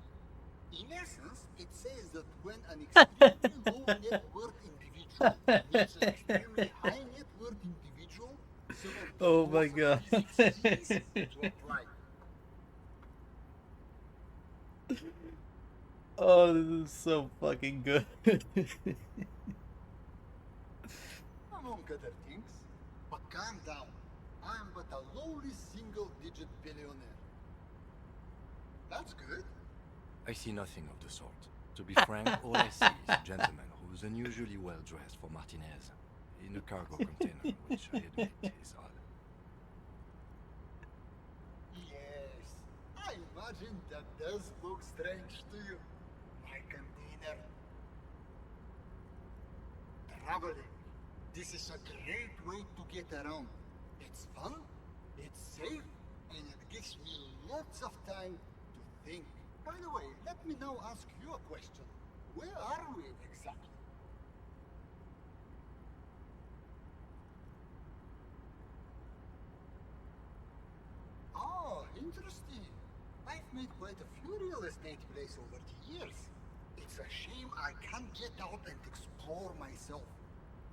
In essence, it says that when an extremely low net worth individual meets an extremely high net worth individual, some of the Oh my laws of god. physics cease to apply. Oh, this is so fucking good. Among other things. But calm down. I'm but a lowly single-digit billionaire. That's good. I see nothing of the sort. To be frank, all I see is a gentleman who's unusually well dressed for Martinez, in a cargo container, which I admit is odd. Yes, I imagine that does look strange to you, my container. Traveling. This is a great way to get around. It's fun, it's safe, and it gives me lots of time to think. By the way, let me now ask you a question. Where are we exactly? Oh, interesting. I've made quite a few real estate plays over the years. It's a shame I can't get out and explore myself.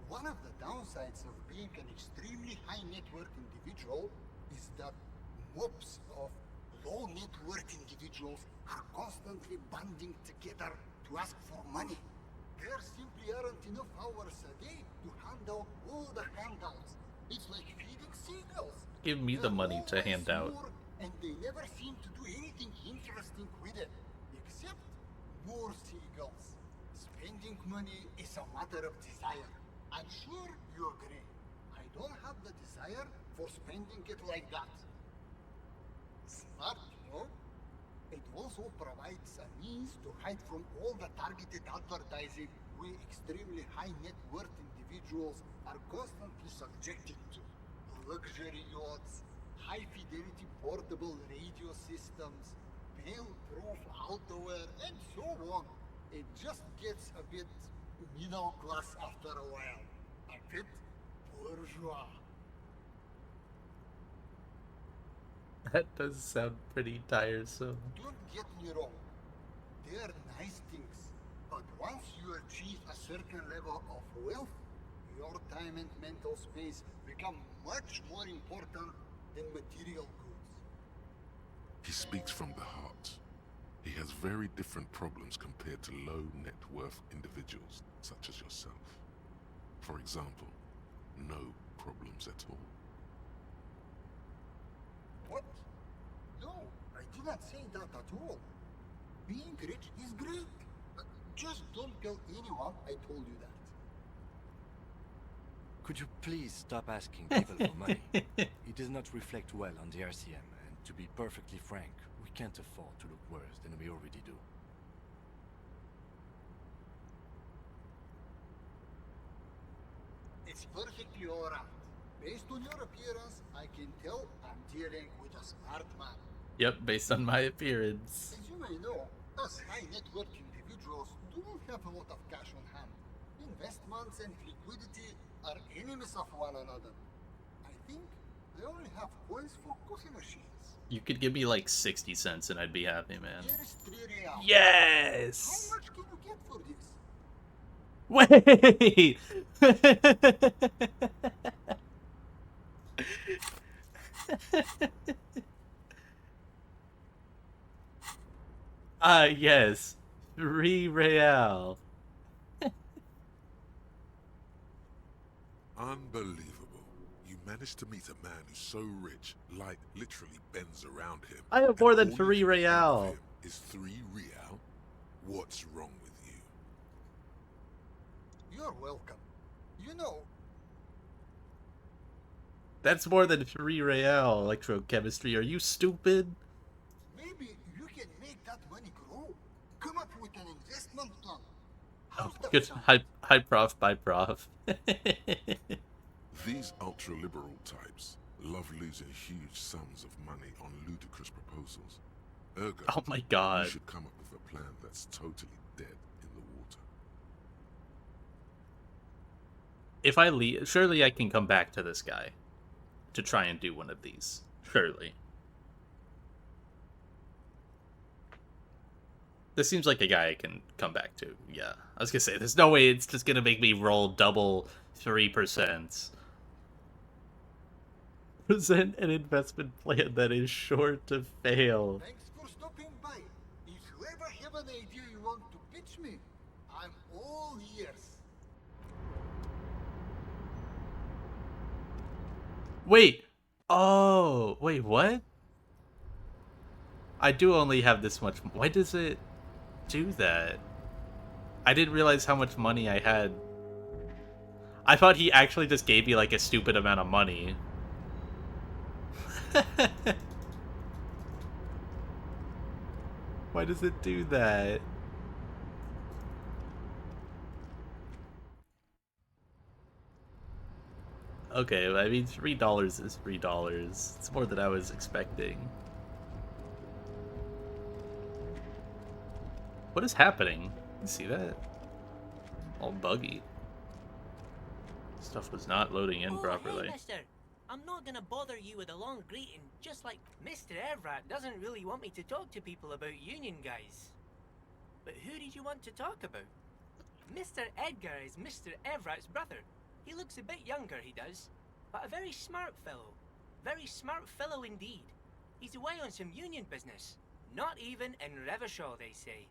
One of the downsides of being an extremely high net worth individual is that mobs of low net worth individuals are constantly banding together to ask for money. There simply aren't enough hours a day to hand out all the handouts. It's like feeding seagulls. Give me the money to hand out. And they never seem to do anything interesting with it, except more seagulls. Spending money is a matter of desire. I'm sure you agree. I don't have the desire for spending it like that. Smart, you know? It also provides a means to hide from all the targeted advertising we extremely high net worth individuals are constantly subjected to. Luxury yachts, high-fidelity portable radio systems, fail-proof outerwear, and so on. It just gets a bit middle class after a while. A bit bourgeois. That does sound pretty tiresome. Don't get me wrong. They are nice things. But once you achieve a certain level of wealth, your time and mental space become much more important and material goods. He speaks from the heart. He has very different problems compared to low net worth individuals such as yourself. For example, no problems at all. What? No, I did not say that at all. Being rich is great. Just don't tell anyone I told you that. Could you please stop asking people for money? It does not reflect well on the RCM, and to be perfectly frank, we can't afford to look worse than we already do. It's perfectly alright. Based on your appearance, I can tell I'm dealing with a smart man. Yep, based on my appearance. As you may know, us high net worth individuals do not have a lot of cash on hand. Investments and liquidity are enemies of one another. I think I only have coins for coffee machines. You could give me like 60 cents and I'd be happy, man. Here is 3 reals. Yes! How much can you get for this? Wait! Yes. 3 real. Unbelievable. You managed to meet a man who's so rich, light literally bends around him. I have more than and all 3 you can think of real. him is 3 real? What's wrong with you? You're welcome. You know, That's more than 3 real, electrochemistry. Are you stupid? maybe you can make that money grow. Come up with an investment plan. Oh, good. Hi, prof. Bye, prof. These ultra-liberal types love losing huge sums of money on ludicrous proposals. Ergo, Oh my god. you should come up with a plan that's totally dead in the water. If I leave, surely I can come back to this guy to try and do one of these. Surely. This seems like a guy I can come back to. Yeah. I was gonna say, there's no way it's just gonna make me roll double 3%. Present an investment plan that is sure to fail. Thanks for stopping by. If you ever have an idea you want to pitch me, I'm all ears. Wait! Oh, wait, what? I do only have this much. Why does it do that? I didn't realize how much money I had. I thought he actually just gave me like a stupid amount of money. Why does it do that? Okay, I mean, $3 is $3. It's more than I was expecting. What is happening? You see that? All buggy. Stuff was not loading in properly. Hey, mister. I'm not gonna bother you with a long greeting, just like Mr. Evrat doesn't really want me to talk to people about union guys. But who did you want to talk about? Mr. Edgar is Mr. Evrat's brother. He looks a bit younger, he does, but a very smart fellow. Very smart fellow indeed. He's away on some union business. Not even in Revershaw, they say.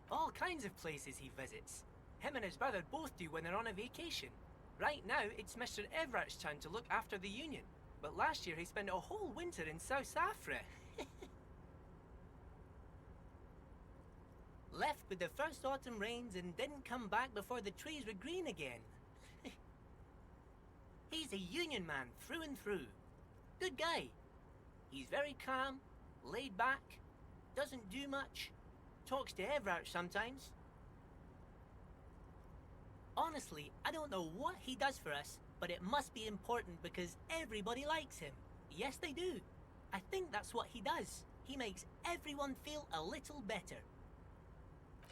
All kinds of places he visits. Him and his brother both do when they're on a vacation. Right now, it's Mr. Everett's turn to look after the union. But last year he spent a whole winter in South Africa. Left with the first autumn rains and didn't come back before the trees were green again. He's a union man through and through. Good guy. He's very calm, laid back, doesn't do much, talks to Everett sometimes. Honestly, I don't know what he does for us, but it must be important because everybody likes him. Yes, they do. I think that's what he does. He makes everyone feel a little better.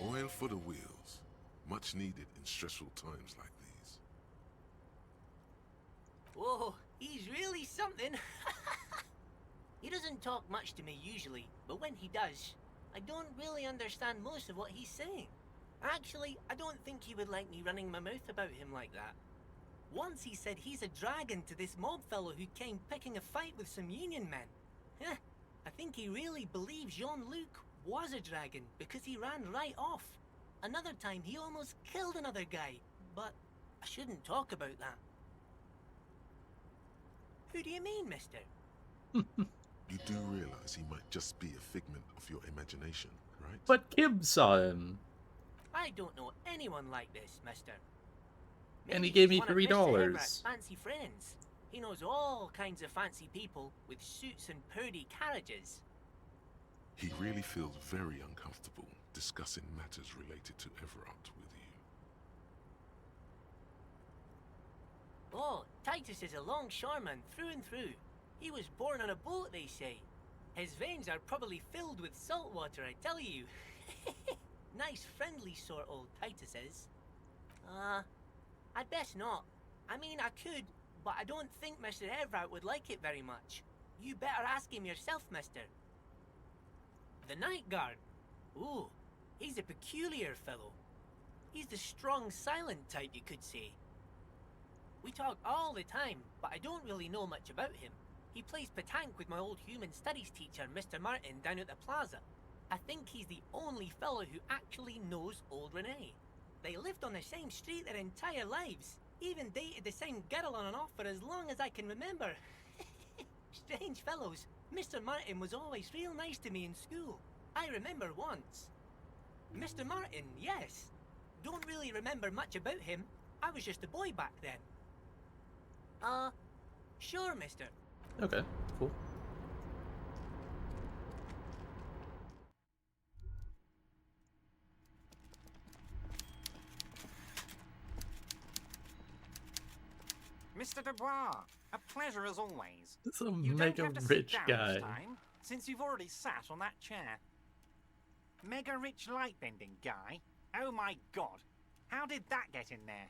Oil for the wheels. Much needed in stressful times like these. Whoa, he's really something. He doesn't talk much to me usually, but when he does, I don't really understand most of what he's saying. Actually, I don't think he would like me running my mouth about him like that. Once he said he's a dragon to this mob fellow who came picking a fight with some Union men. Heh, I think he really believes Jean-Luc was a dragon because he ran right off. Another time he almost killed another guy, but I shouldn't talk about that. Who do you mean, mister? You do realize he might just be a figment of your imagination, right? But Kim saw him. I don't know anyone like this, mister. And he Maybe gave he's me one of $3. Mr. Everett's fancy friends. He knows all kinds of fancy people with suits and purdy carriages. He really feels very uncomfortable discussing matters related to Everett with you. Oh, Titus is a longshoreman through and through. He was born on a boat, they say. His veins are probably filled with salt water, I tell you. Nice, friendly sort, old Titus is. I'd best not. I mean, I could, but I don't think Mr. Everett would like it very much. You better ask him yourself, mister. The Night Guard. Ooh, he's a peculiar fellow. He's the strong, silent type, you could say. We talk all the time, but I don't really know much about him. He plays petanque with my old human studies teacher, Mr. Martin, down at the plaza. I think he's the only fellow who actually knows old Renee. They lived on the same street their entire lives. Even dated the same girl on and off for as long as I can remember. Strange fellows. Mr. Martin was always real nice to me in school. I remember once. Mr. Martin, yes. Don't really remember much about him. I was just a boy back then. Sure, mister. Okay, cool. Mr. Dubois, a pleasure as always. This is a You don't mega have to sit rich down guy. this time, since you've already sat on that chair. Mega rich lightbending guy? Oh my god. How did that get in there?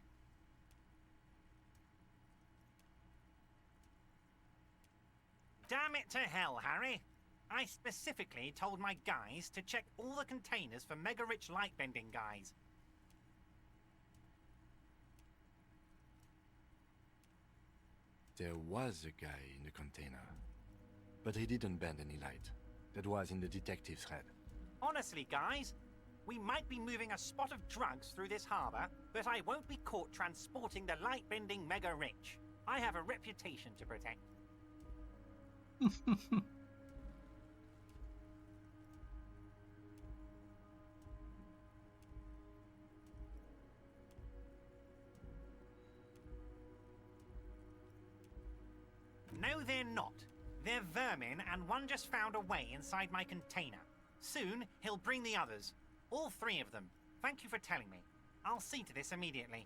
Damn it to hell, Harry. I specifically told my guys to check all the containers for mega rich lightbending guys. There was a guy in the container, but he didn't bend any light. That was in the detective's head. Honestly, guys, we might be moving a spot of drugs through this harbor, but I won't be caught transporting the light-bending mega rich. I have a reputation to protect. No, they're not. They're vermin, and one just found a way inside my container. Soon, he'll bring the others. All three of them. Thank you for telling me. I'll see to this immediately.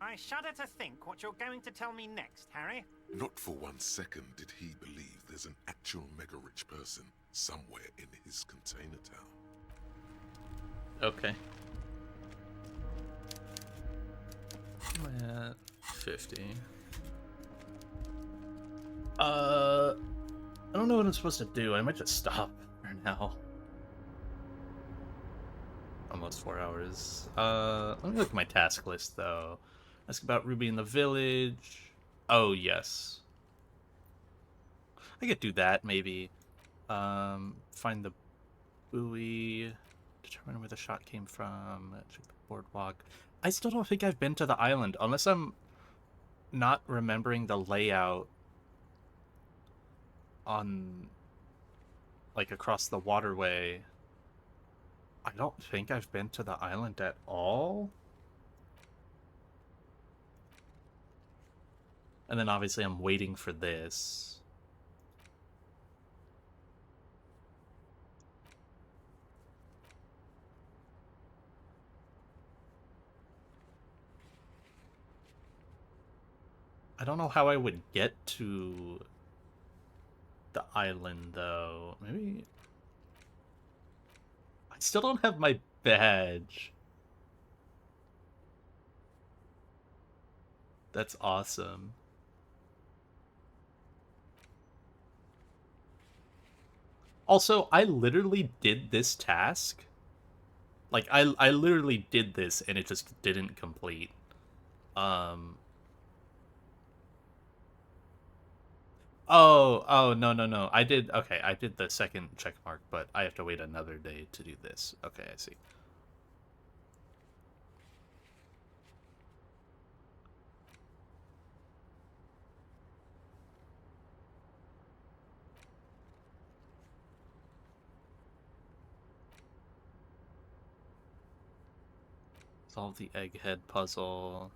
I shudder to think what you're going to tell me next, Harry. Not for 1 second did he believe there's an actual mega-rich person somewhere in his container town. Okay. I'm at 50. I don't know what I'm supposed to do. I might just stop for now. Almost 4 hours. Let me look at my task list, though. Ask about Ruby in the village. Oh, yes. I could do that, maybe. Find the buoy. Determine where the shot came from. Check the boardwalk. I still don't think I've been to the island, unless I'm not remembering the layout on, like, across the waterway. I don't think I've been to the island at all. And then obviously I'm waiting for this. I don't know how I would get to the island, though. Maybe... I still don't have my badge. That's awesome. Also, I literally did this task. Like, I literally did this and it just didn't complete. Um. Oh, no. I did, okay, I did the second check mark, but I have to wait another day to do this. Okay, I see. Solve the egghead puzzle.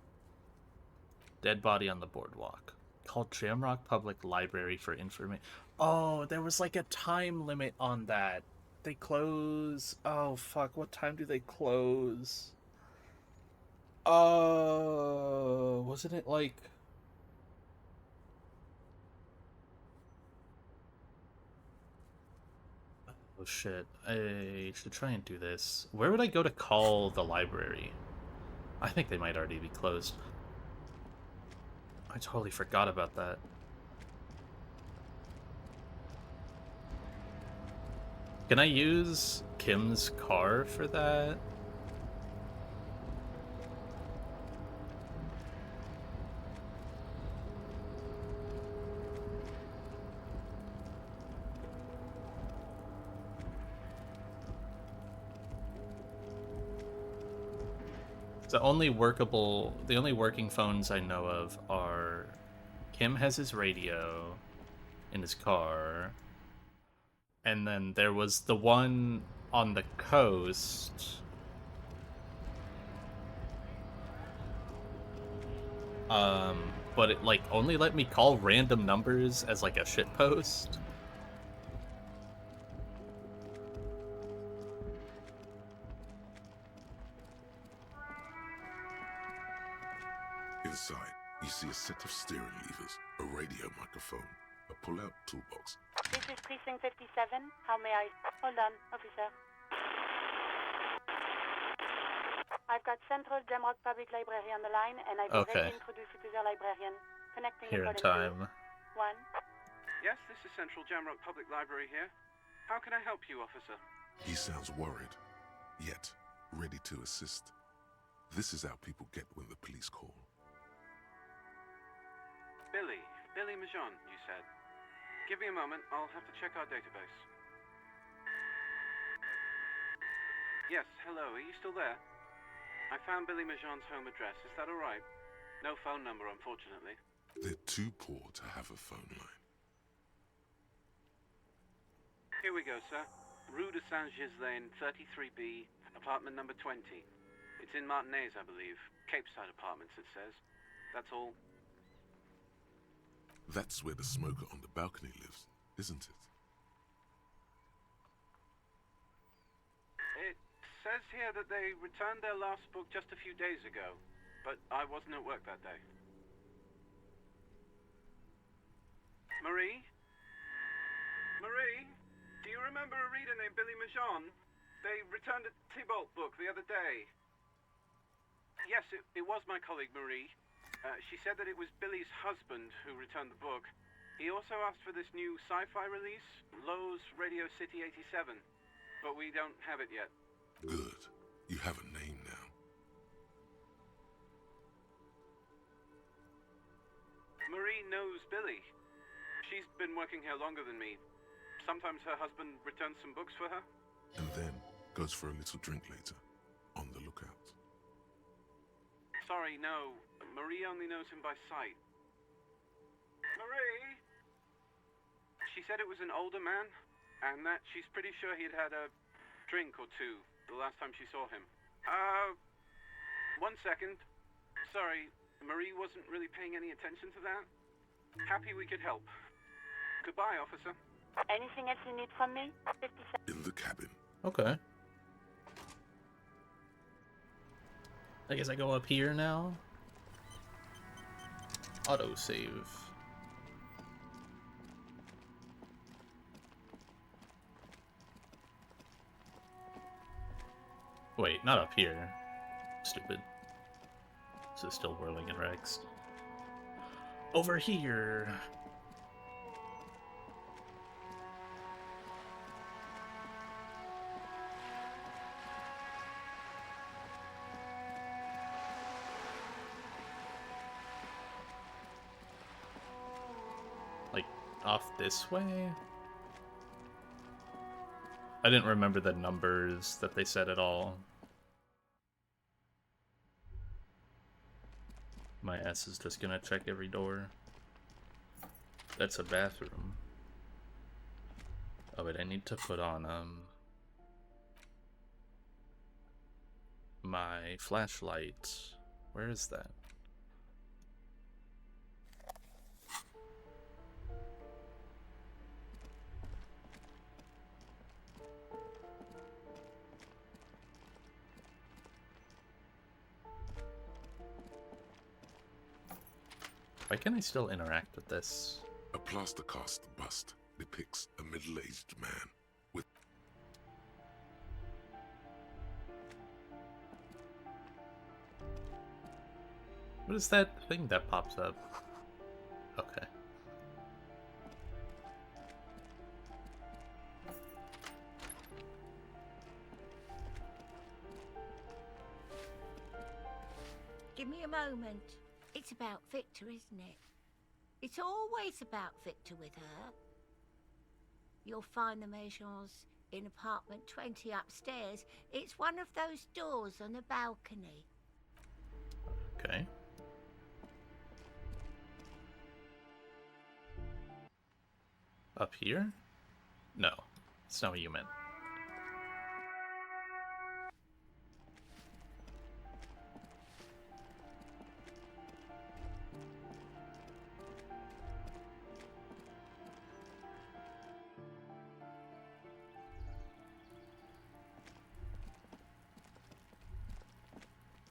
Dead body on the boardwalk. Called Jamrock Public Library for information. Oh, there was like a time limit on that. They close. Oh, fuck. What time do they close? Wasn't it like... Oh, shit. I should try and do this. Where would I go to call the library? I think they might already be closed. I totally forgot about that. Can I use Kim's car for that? The only working phones I know of are Kim has his radio in his car, and then there was the one on the coast. But it like only let me call random numbers as like a shitpost. Inside, you see a set of steering levers, a radio microphone, a pull-out toolbox. This is Precinct 57. How may I... Hold on, officer. I've got Central Jamrock Public Library on the line, and I'd be ready to introduce you to their librarian. Connecting Here in according time. to... 1. Yes, this is Central Jamrock Public Library here. How can I help you, officer? He sounds worried, yet ready to assist. This is how people get when the police call. Billy Majon, you said. Give me a moment, I'll have to check our database. Yes, hello, are you still there? I found Billy Majon's home address, is that alright? No phone number, unfortunately. They're too poor to have a phone line. Here we go, sir. Rue de Saint-Ghislain, 33B, apartment number 20. It's in Martinez, I believe. Capeside Apartments, it says. That's all. That's where the smoker on the balcony lives, isn't it? It says here that they returned their last book just a few days ago, but I wasn't at work that day. Marie? Marie? Do you remember a reader named Billy Majon? They returned a Tybalt book the other day. Yes, it was my colleague Marie. She said that it was Billy's husband who returned the book. He also asked for this new sci-fi release, Lowe's Radio City 87, but we don't have it yet. Good. You have a name now. Marie knows Billy. She's been working here longer than me. Sometimes her husband returns some books for her. And then goes for a little drink later. On the lookout. Sorry, no. Marie only knows him by sight. Marie? She said it was an older man, and that she's pretty sure he'd had a drink or two the last time she saw him. 1 second. Sorry, Marie wasn't really paying any attention to that. Happy we could help. Goodbye, officer. Anything else you need from me? 57. In the cabin. Okay. I guess I go up here now. Autosave. Wait, not up here. Stupid. This is still whirling in Rex. Over here. off this way? I didn't remember the numbers that they said at all. My ass is just gonna check every door. That's a bathroom. Oh, but I need to put on, my flashlight. Where is that? Why can I still interact with this? A plaster cast bust depicts a middle-aged man with... What is that thing that pops up? Okay. Give me a moment. It's about Victor, isn't it? It's always about Victor with her. You'll find the Maisons in apartment 20 upstairs. It's one of those doors on the balcony. Okay. Up here? No, it's not what you meant.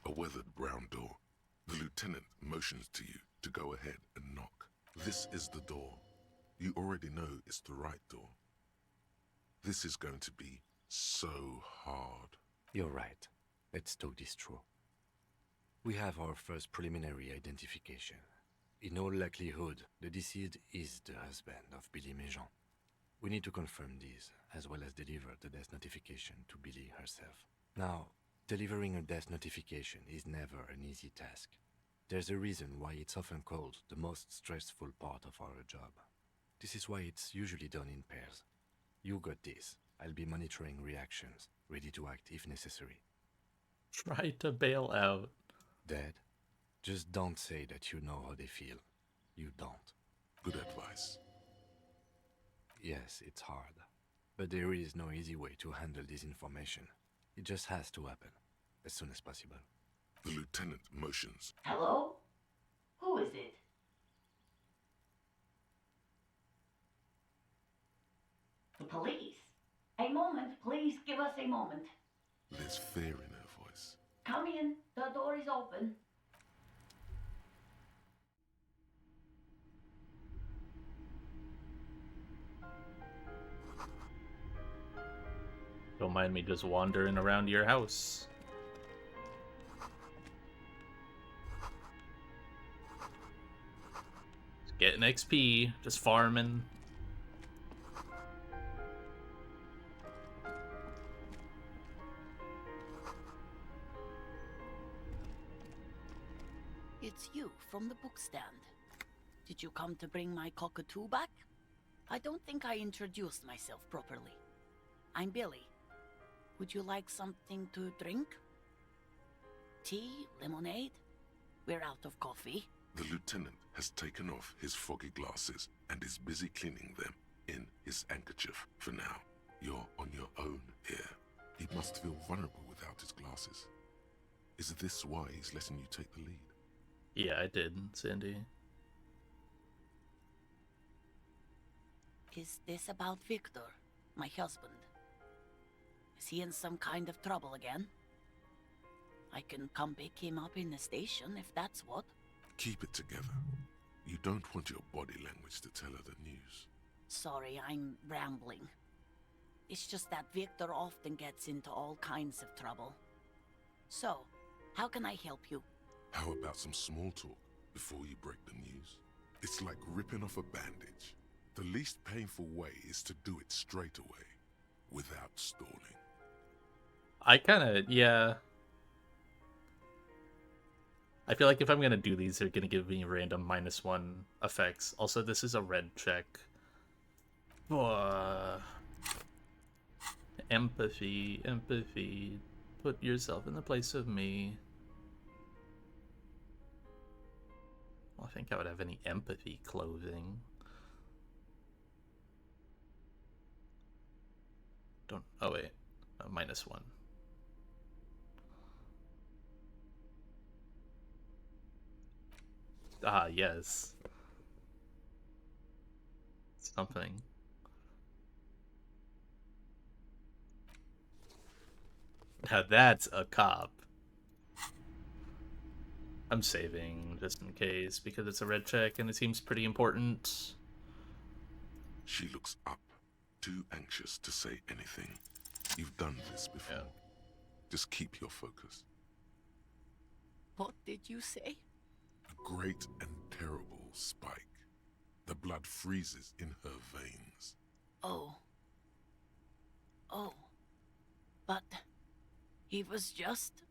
A weathered brown door. The lieutenant motions to you to go ahead and knock. This is the door. You already know it's the right door. This is going to be so hard. You're right. Let's talk this through. We have our first preliminary identification. In all likelihood, the deceased is the husband of Billy Méjean. We need to confirm this, as well as deliver the death notification to Billy herself. Now, delivering a death notification is never an easy task. There's a reason why it's often called the most stressful part of our job. This is why it's usually done in pairs. You got this. I'll be monitoring reactions, ready to act if necessary. Try to bail out. Dad, just don't say that you know how they feel. You don't. Good advice. Yes, it's hard. But there is no easy way to handle this information. It just has to happen, as soon as possible. The lieutenant motions. Hello? Who is it? The police. A moment, please give us a moment. There's fear in her voice. Come in, the door is open. Don't mind me just wandering around your house. Just getting XP, just farming. It's you from the book stand. Did you come to bring my cockatoo back? I don't think I introduced myself properly. I'm Billy. Would you like something to drink? Tea? Lemonade? We're out of coffee. The lieutenant has taken off his foggy glasses and is busy cleaning them in his handkerchief for now. You're on your own here. He must feel vulnerable without his glasses. Is this why he's letting you take the lead? Yeah, I did, Sandy. Is this about Victor, my husband? Is he in some kind of trouble again? I can come pick him up in the station if that's what. Keep it together. You don't want your body language to tell her the news. Sorry, I'm rambling. It's just that Victor often gets into all kinds of trouble. So, how can I help you? How about some small talk before you break the news? It's like ripping off a bandage. The least painful way is to do it straight away, without stalling. I kinda, yeah. I feel like if I'm gonna do these, they're gonna give me random -1 effects. Also, this is a red check. Empathy. Put yourself in the place of me. Well, I think I would have any empathy clothing. Don't. Oh, wait. -1. Ah, yes. Something. Now that's a cop. I'm saving just in case because it's a red check and it seems pretty important. She looks up, too anxious to say anything. You've done this before. Yeah. Just keep your focus. What did you say? A great and terrible spike. The blood freezes in her veins. Oh. But he was just...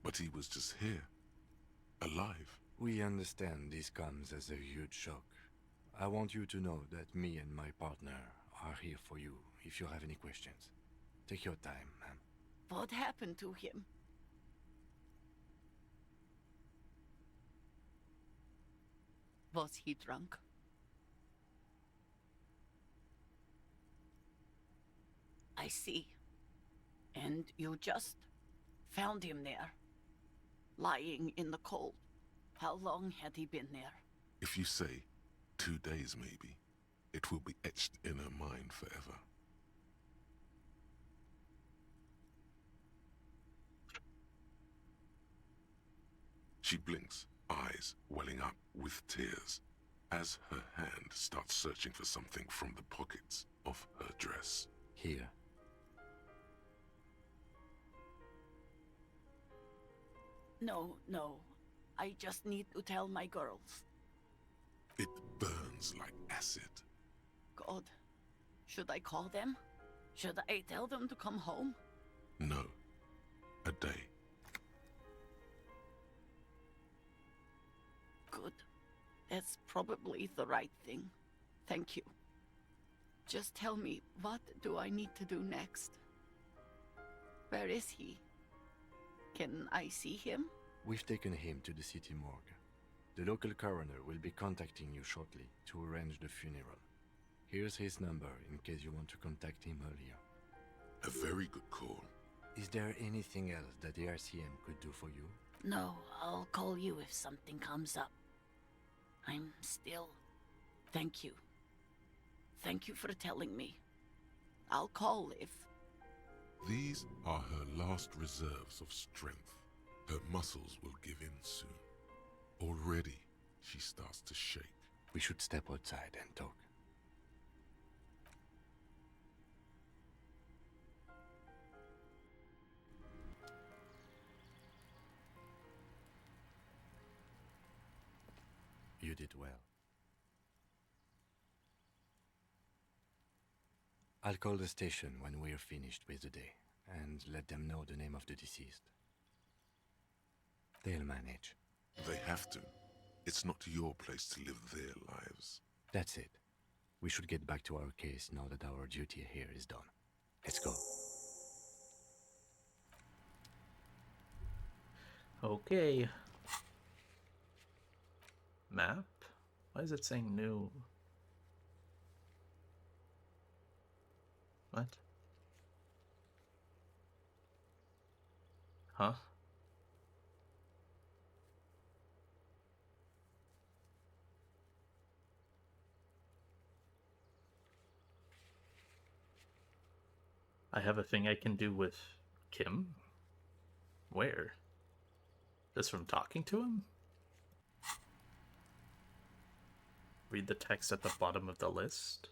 But he was just here. Alive. We understand this comes as a huge shock. I want you to know that me and my partner are here for you if you have any questions. Take your time, ma'am. What happened to him? Was he drunk? I see. And you just found him there, lying in the cold. How long had he been there? If you say 2 days maybe, it will be etched in her mind forever. She blinks, eyes welling up with tears, as her hand starts searching for something from the pockets of her dress. Here. No. I just need to tell my girls. It burns like acid. God, should I call them? Should I tell them to come home? No. A day. Good. That's probably the right thing. Thank you. Just tell me, what do I need to do next? Where is he? Can I see him? We've taken him to the city morgue. The local coroner will be contacting you shortly to arrange the funeral. Here's his number in case you want to contact him earlier. A very good call. Is there anything else that the RCM could do for you? No, I'll call you if something comes up. I'm still... Thank you. Thank you for telling me. I'll call if... These are her last reserves of strength. Her muscles will give in soon. Already, she starts to shake. We should step outside and talk. You did well. I'll call the station when we're finished with the day, and let them know the name of the deceased. They'll manage. They have to. It's not your place to live their lives. That's it. We should get back to our case now that our duty here is done. Let's go. Okay. Map? Why is it saying new? What? Huh? I have a thing I can do with Kim? Where? Just from talking to him? Read the text at the bottom of the list.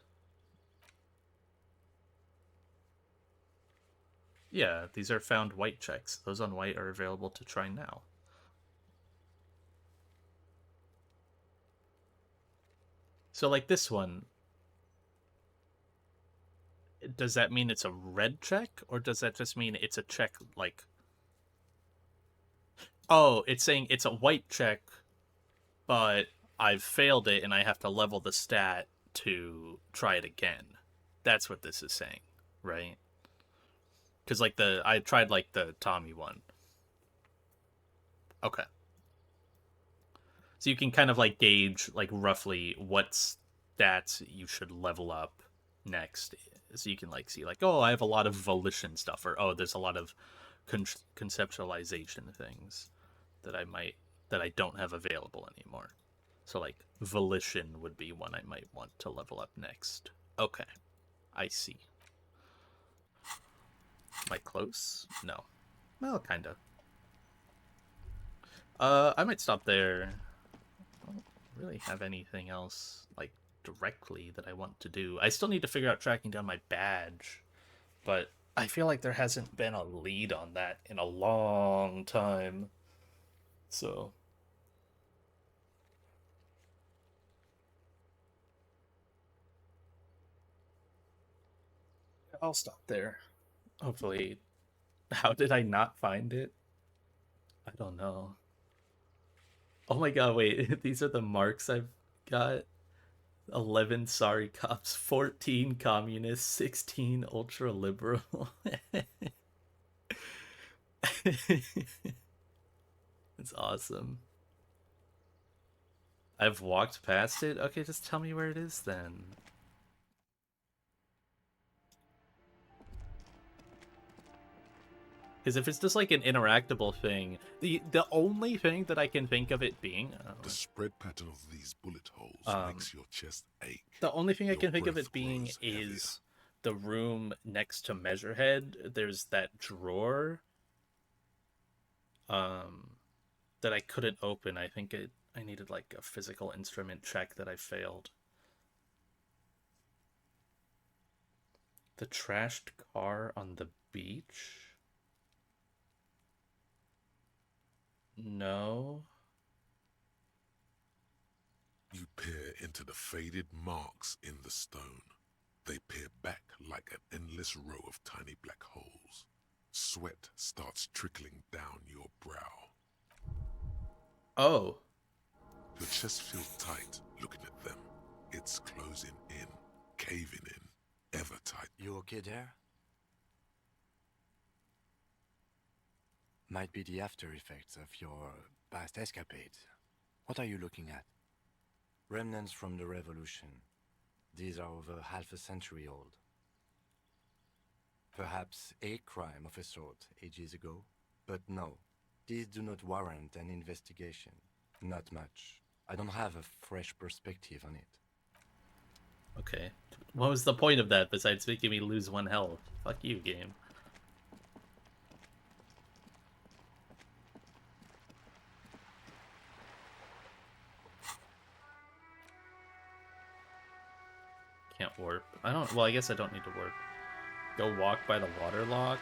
Yeah, these are found white checks. Those on white are available to try now. So like this one, does that mean it's a red check? Or does that just mean it's a check like... Oh, it's saying it's a white check, but I've failed it and I have to level the stat to try it again. That's what this is saying, right? Because like I tried like the Tommy one. Okay. So you can kind of like gauge like roughly what stats you should level up next. So you can like see like, oh, I have a lot of volition stuff, or oh, there's a lot of conceptualization things that I don't have available anymore. So like volition would be one I might want to level up next. Okay, I see. Am I close? No. Well, kind of. I might stop there. I don't really have anything else like directly that I want to do. I still need to figure out tracking down my badge, but I feel like there hasn't been a lead on that in a long time. So I'll stop there. Hopefully. How did I not find it? I don't know. Oh my god, wait. These are the marks I've got. 11 sorry cops, 14 communists, 16 ultra liberal. It's awesome. I've walked past it? Okay, just tell me where it is then. Because if it's just like an interactable thing, the only thing that I can think of it being... the spread pattern of these bullet holes makes your chest ache. The only thing I can think of it being is the room next to Measurehead. There's that drawer that I couldn't open. I think I needed like a physical instrument check that I failed. The trashed car on the beach? No. You peer into the faded marks in the stone. They peer back like an endless row of tiny black holes. Sweat starts trickling down your brow. Oh. Your chest feels tight looking at them. It's closing in, caving in, ever tight. You okay there? Might be the after effects of your past escapades. What are you looking at? Remnants from the revolution. These are over half a century old. Perhaps a crime of a sort ages ago, but no, these do not warrant an investigation. Not much. I don't have a fresh perspective on it. Okay. What was the point of that besides making me lose 1 health? Fuck you, game. Can't warp. Well, I guess I don't need to warp. Go walk by the water lock.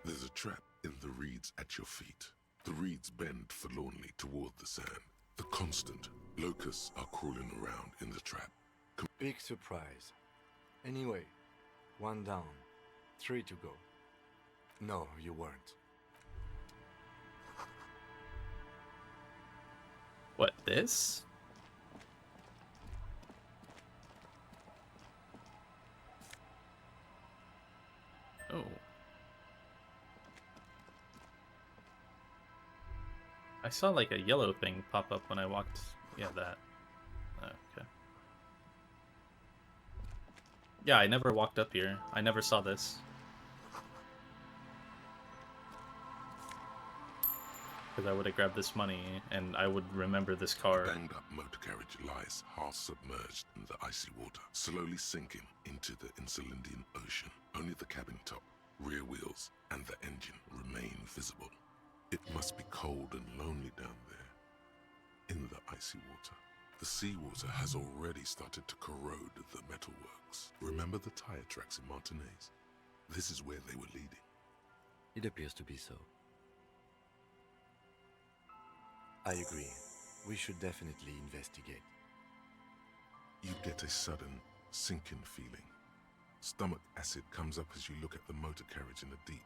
There's a trap in the reeds at your feet. The reeds bend forlornly toward the sand. The constant locusts are crawling around in the trap. Big surprise. Anyway, 1 down, 3 to go. No, you weren't. What, this? Oh. I saw like a yellow thing pop up when I walked. Yeah, that. Okay. Yeah, I never walked up here. I never saw this. Because I would have grabbed this money and I would remember this car. Banged up motor carriage lies half submerged in the icy water, slowly sinking into the Insulindian Ocean. Only the cabin top, rear wheels, cold and lonely down there, in the icy water. The seawater has already started to corrode the metalworks. Remember the tire tracks in Martinez? This is where they were leading. It appears to be so. I agree. We should definitely investigate. You get a sudden, sinking feeling. Stomach acid comes up as you look at the motor carriage in the deep,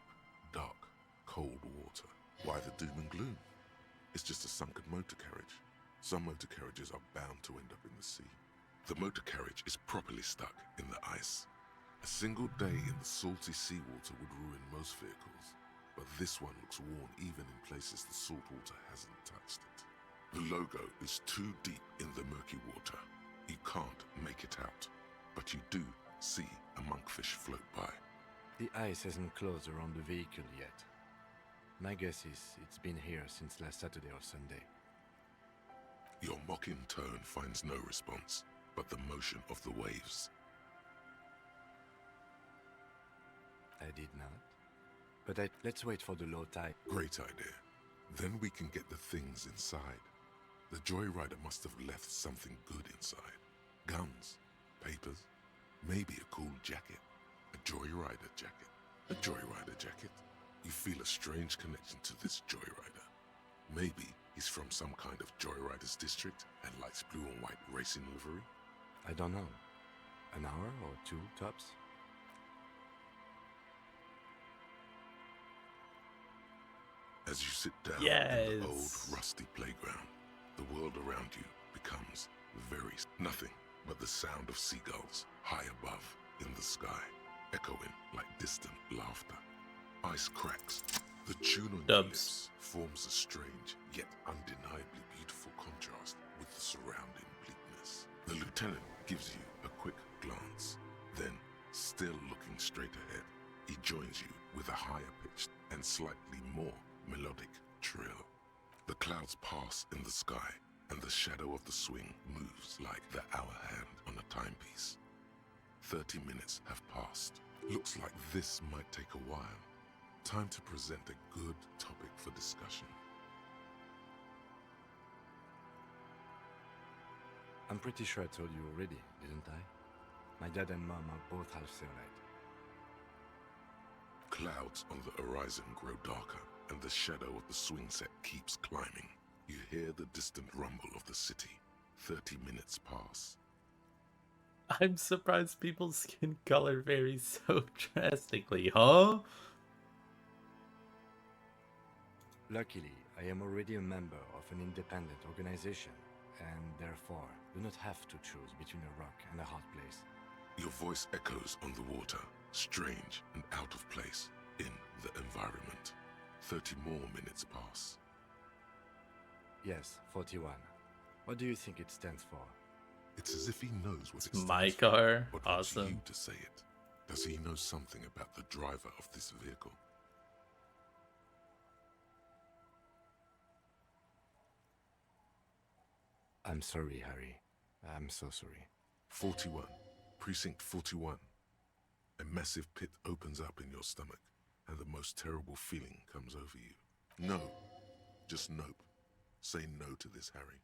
dark, cold water. Why the doom and gloom? It's just a sunken motor carriage. Some motor carriages are bound to end up in the sea. The motor carriage is properly stuck in the ice. A single day in the salty seawater would ruin most vehicles, but this one looks worn even in places the salt water hasn't touched it. The logo is too deep in the murky water. You can't make it out, but you do see a monkfish float by. The ice hasn't closed around the vehicle yet. My guess is it's been here since last Saturday or Sunday. Your mocking tone finds no response, but the motion of the waves. I did not. But let's wait for the low tide. Great idea. Then we can get the things inside. The joyrider must have left something good inside. Guns, papers, maybe a cool jacket. A joyrider jacket. A joyrider jacket. You feel a strange connection to this joyrider. Maybe he's from some kind of joyriders district and likes blue and white racing livery. I don't know. An hour or two tops? As you sit down in the old, rusty playground, the world around you becomes nothing but the sound of seagulls high above in the sky, echoing like distant laughter. Ice cracks. The tune on your lips forms a strange, yet undeniably beautiful contrast with the surrounding bleakness. The lieutenant gives you a quick glance, then, still looking straight ahead, he joins you with a higher pitched and slightly more melodic trill. The clouds pass in the sky, and the shadow of the swing moves like the hour hand on a timepiece. 30 minutes have passed. Looks like this might take a while. Time to present a good topic for discussion. I'm pretty sure I told you already, didn't I? My dad and mom are both half Semite. Clouds on the horizon grow darker, and the shadow of the swing set keeps climbing. You hear the distant rumble of the city. 30 minutes pass. I'm surprised people's skin color varies so drastically, huh? Luckily, I am already a member of an independent organization, and therefore do not have to choose between a rock and a hard place. Your voice echoes on the water, strange and out of place in the environment. 30 more minutes pass. Yes, 41. What do you think it stands for? It's as if he knows what it stands my for, car. but Awesome. wants you to say it. Does he know something about the driver of this vehicle? I'm sorry, Harry. I'm so sorry. 41. Precinct 41. A massive pit opens up in your stomach, and the most terrible feeling comes over you. No. Just nope. Say no to this, Harry.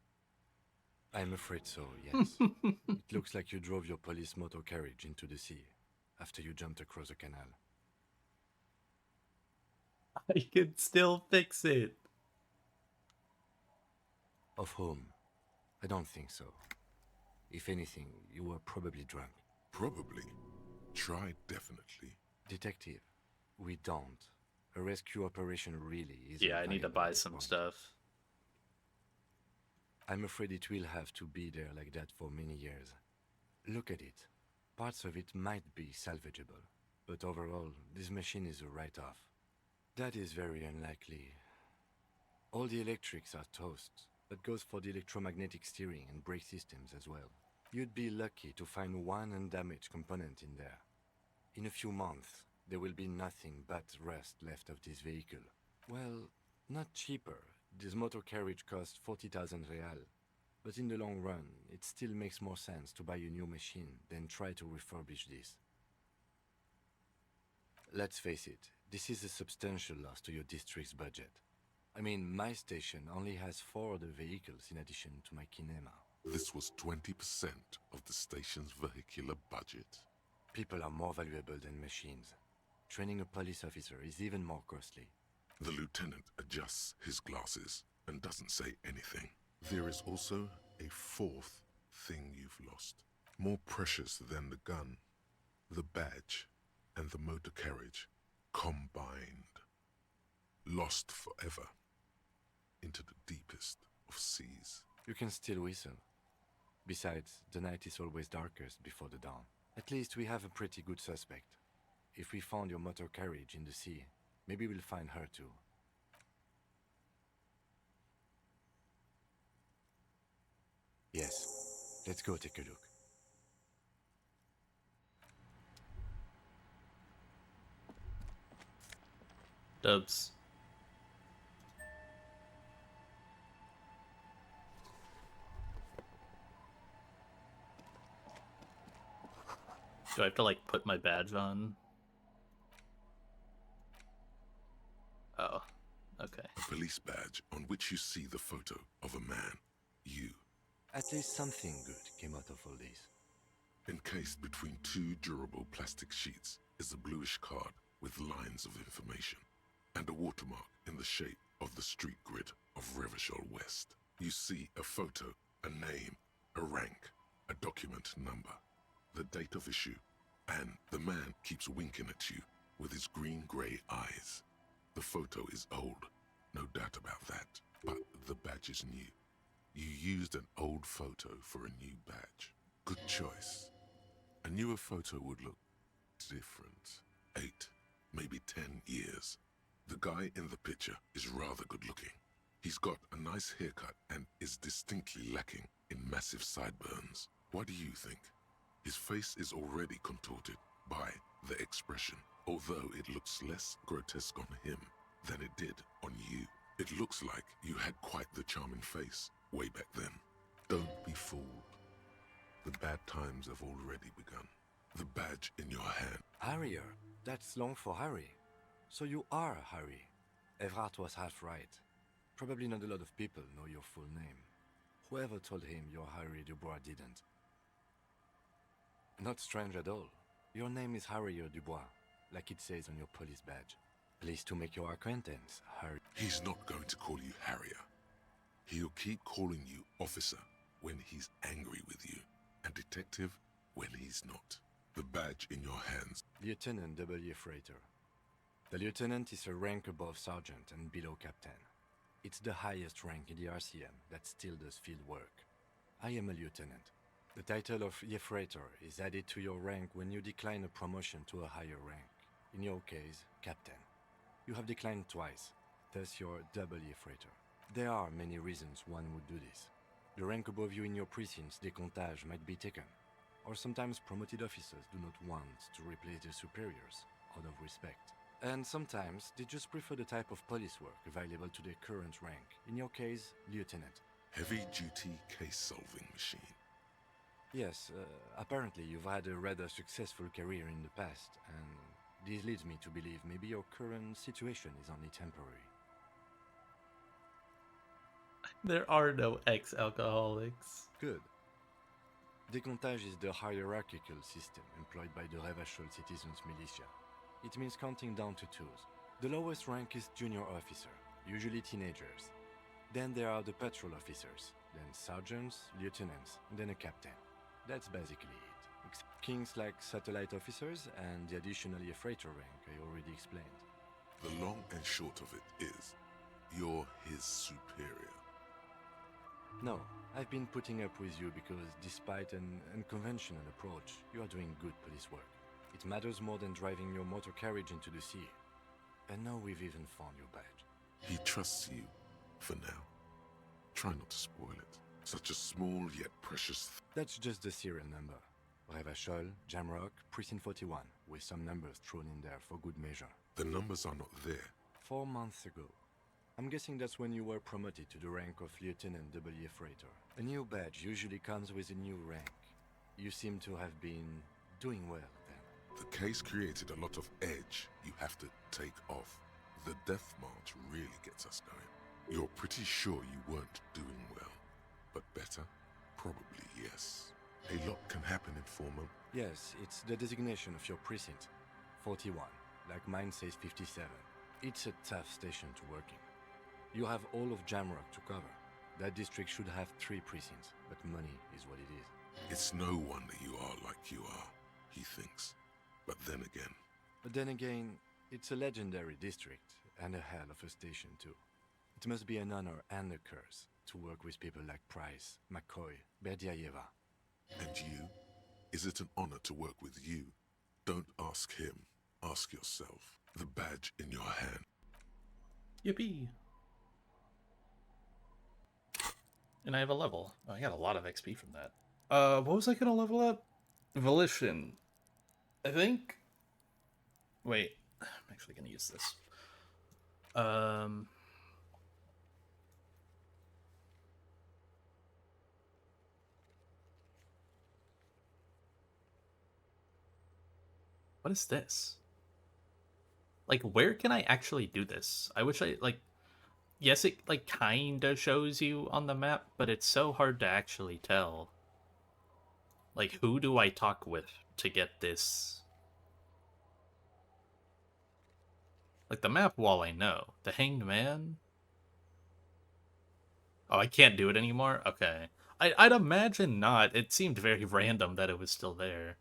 I'm afraid so, yes. It looks like you drove your police motor carriage into the sea after you jumped across a canal. I can still fix it. Of whom? I don't think so. If anything, you were probably drunk. Probably. Try definitely. Detective, we don't. A rescue operation really is. Yeah, I need to buy some stuff. I'm afraid it will have to be there like that for many years. Look at it. Parts of it might be salvageable, but overall, this machine is a write-off. That is very unlikely. All the electrics are toast. That goes for the electromagnetic steering and brake systems as well. You'd be lucky to find one undamaged component in there. In a few months, there will be nothing but rust left of this vehicle. Well, not cheaper. This motor carriage costs 40,000 real. But in the long run, it still makes more sense to buy a new machine than try to refurbish this. Let's face it, this is a substantial loss to your district's budget. I mean, my station only has 4 other vehicles in addition to my kinema. This was 20% of the station's vehicular budget. People are more valuable than machines. Training a police officer is even more costly. The lieutenant adjusts his glasses and doesn't say anything. There is also a 4th thing you've lost. More precious than the gun, the badge, and the motor carriage combined. Lost forever into the deepest of seas. You can still whistle. Besides, the night is always darkest before the dawn. At least we have a pretty good suspect. If we found your motor carriage in the sea, maybe we'll find her too. Yes, let's go take a look. Dubs. Do I have to, like, put my badge on? Oh, okay. A police badge on which you see the photo of a man. You. At least something good came out of all this. Encased between 2 durable plastic sheets is a bluish card with lines of information and a watermark in the shape of the street grid of Revachol West. You see a photo, a name, a rank, a document number, the date of issue, and the man keeps winking at you with his green-grey eyes. The photo is old, no doubt about that, but the badge is new. You used an old photo for a new badge. Good choice. A newer photo would look different. 8, maybe 10 years. The guy in the picture is rather good looking. He's got a nice haircut and is distinctly lacking in massive sideburns. What do you think? His face is already contorted by the expression, although it looks less grotesque on him than it did on you. It looks like you had quite the charming face way back then. Don't be fooled. The bad times have already begun. The badge in your hand. Harrier, that's long for Harry. So you are Harry. Evrard was half right. Probably not a lot of people know your full name. Whoever told him you're Harry Dubois didn't. Not strange at all. Your name is Harrier Dubois, like it says on your police badge. Pleased to make your acquaintance, Harry. He's not going to call you Harrier. He'll keep calling you officer when he's angry with you, and detective when he's not. The badge in your hands. Lieutenant W. Freighter. The lieutenant is a rank above sergeant and below captain. It's the highest rank in the RCM that still does field work. I am a lieutenant. The title of Freighter is added to your rank when you decline a promotion to a higher rank. In your case, captain. You have declined twice, thus you're W. Freighter. There are many reasons one would do this. The rank above you in your precinct's décomptage might be taken, or sometimes promoted officers do not want to replace their superiors out of respect. And sometimes they just prefer the type of police work available to their current rank. In your case, lieutenant. Heavy-duty case-solving machine. Yes, apparently you've had a rather successful career in the past, and this leads me to believe maybe your current situation is only temporary. There are no ex-alcoholics. Good. Décomptage is the hierarchical system employed by the Revachol Citizens Militia. It means counting down to 2s. The lowest rank is junior officer, usually teenagers. Then there are the patrol officers, then sergeants, lieutenants, and then a captain. That's basically it. Kings like satellite officers and the additional freighter rank I already explained. The long and short of it is, you're his superior. No, I've been putting up with you because despite an unconventional approach, you are doing good police work. It matters more than driving your motor carriage into the sea. And now we've even found your badge. He trusts you, for now. Try not to spoil it. Such a small yet precious That's just the serial number. Revachol, Jamrock, Precinct 41, with some numbers thrown in there for good measure. The numbers are not there. 4 months ago. I'm guessing that's when you were promoted to the rank of Lieutenant W. Freighter. A new badge usually comes with a new rank. You seem to have been doing well then. The case created a lot of edge you have to take off. The death march really gets us going. You're pretty sure you weren't doing well, but better? Probably yes. A lot can happen, Informer. Yes, it's the designation of your precinct. 41. Like mine says 57. It's a tough station to work in. You have all of Jamrock to cover. That district should have 3 precincts, but money is what it is. It's no wonder you are like you are, he thinks. But then again, it's a legendary district, and a hell of a station too. It must be an honor and a curse to work with people like Price, McCoy, Berdiayeva. And you? Is it an honor to work with you? Don't ask him. Ask yourself. The badge in your hand. Yippee! And I have a level. Oh, I got a lot of XP from that. What was I gonna level up? Volition. I think... Wait. I'm actually gonna use this. What is this? Like, where can I actually do this? I wish I, like... Yes, it, like, kinda shows you on the map, but it's so hard to actually tell. Like, who do I talk with to get this? Like, the map wall I know. The Hanged Man? Oh, I can't do it anymore? Okay. I'd imagine not. It seemed very random that it was still there.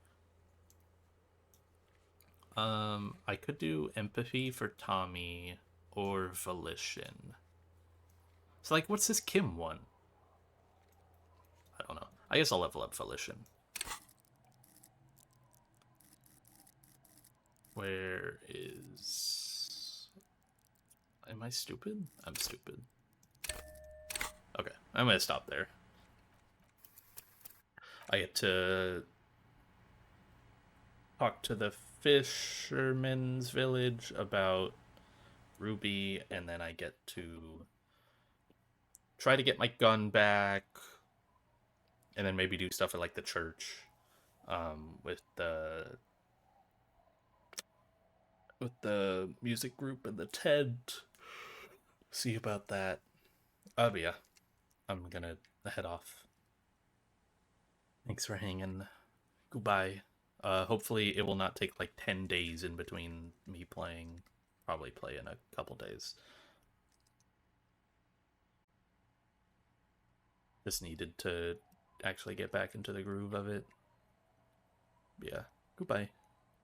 I could do Empathy for Tommy or Volition. So, like, what's this Kim one? I don't know. I guess I'll level up Volition. Where is... Am I stupid? I'm stupid. Okay, I'm gonna stop there. I get to talk to the fisherman's village about Ruby, and then I get to try to get my gun back, and then maybe do stuff at, like, the church, with the music group and the tent. See about that. But yeah, I'm gonna head off. Thanks for hanging. Goodbye. Hopefully it will not take like 10 days in between me playing. Probably play in a couple days. Just needed to actually get back into the groove of it. Yeah, goodbye.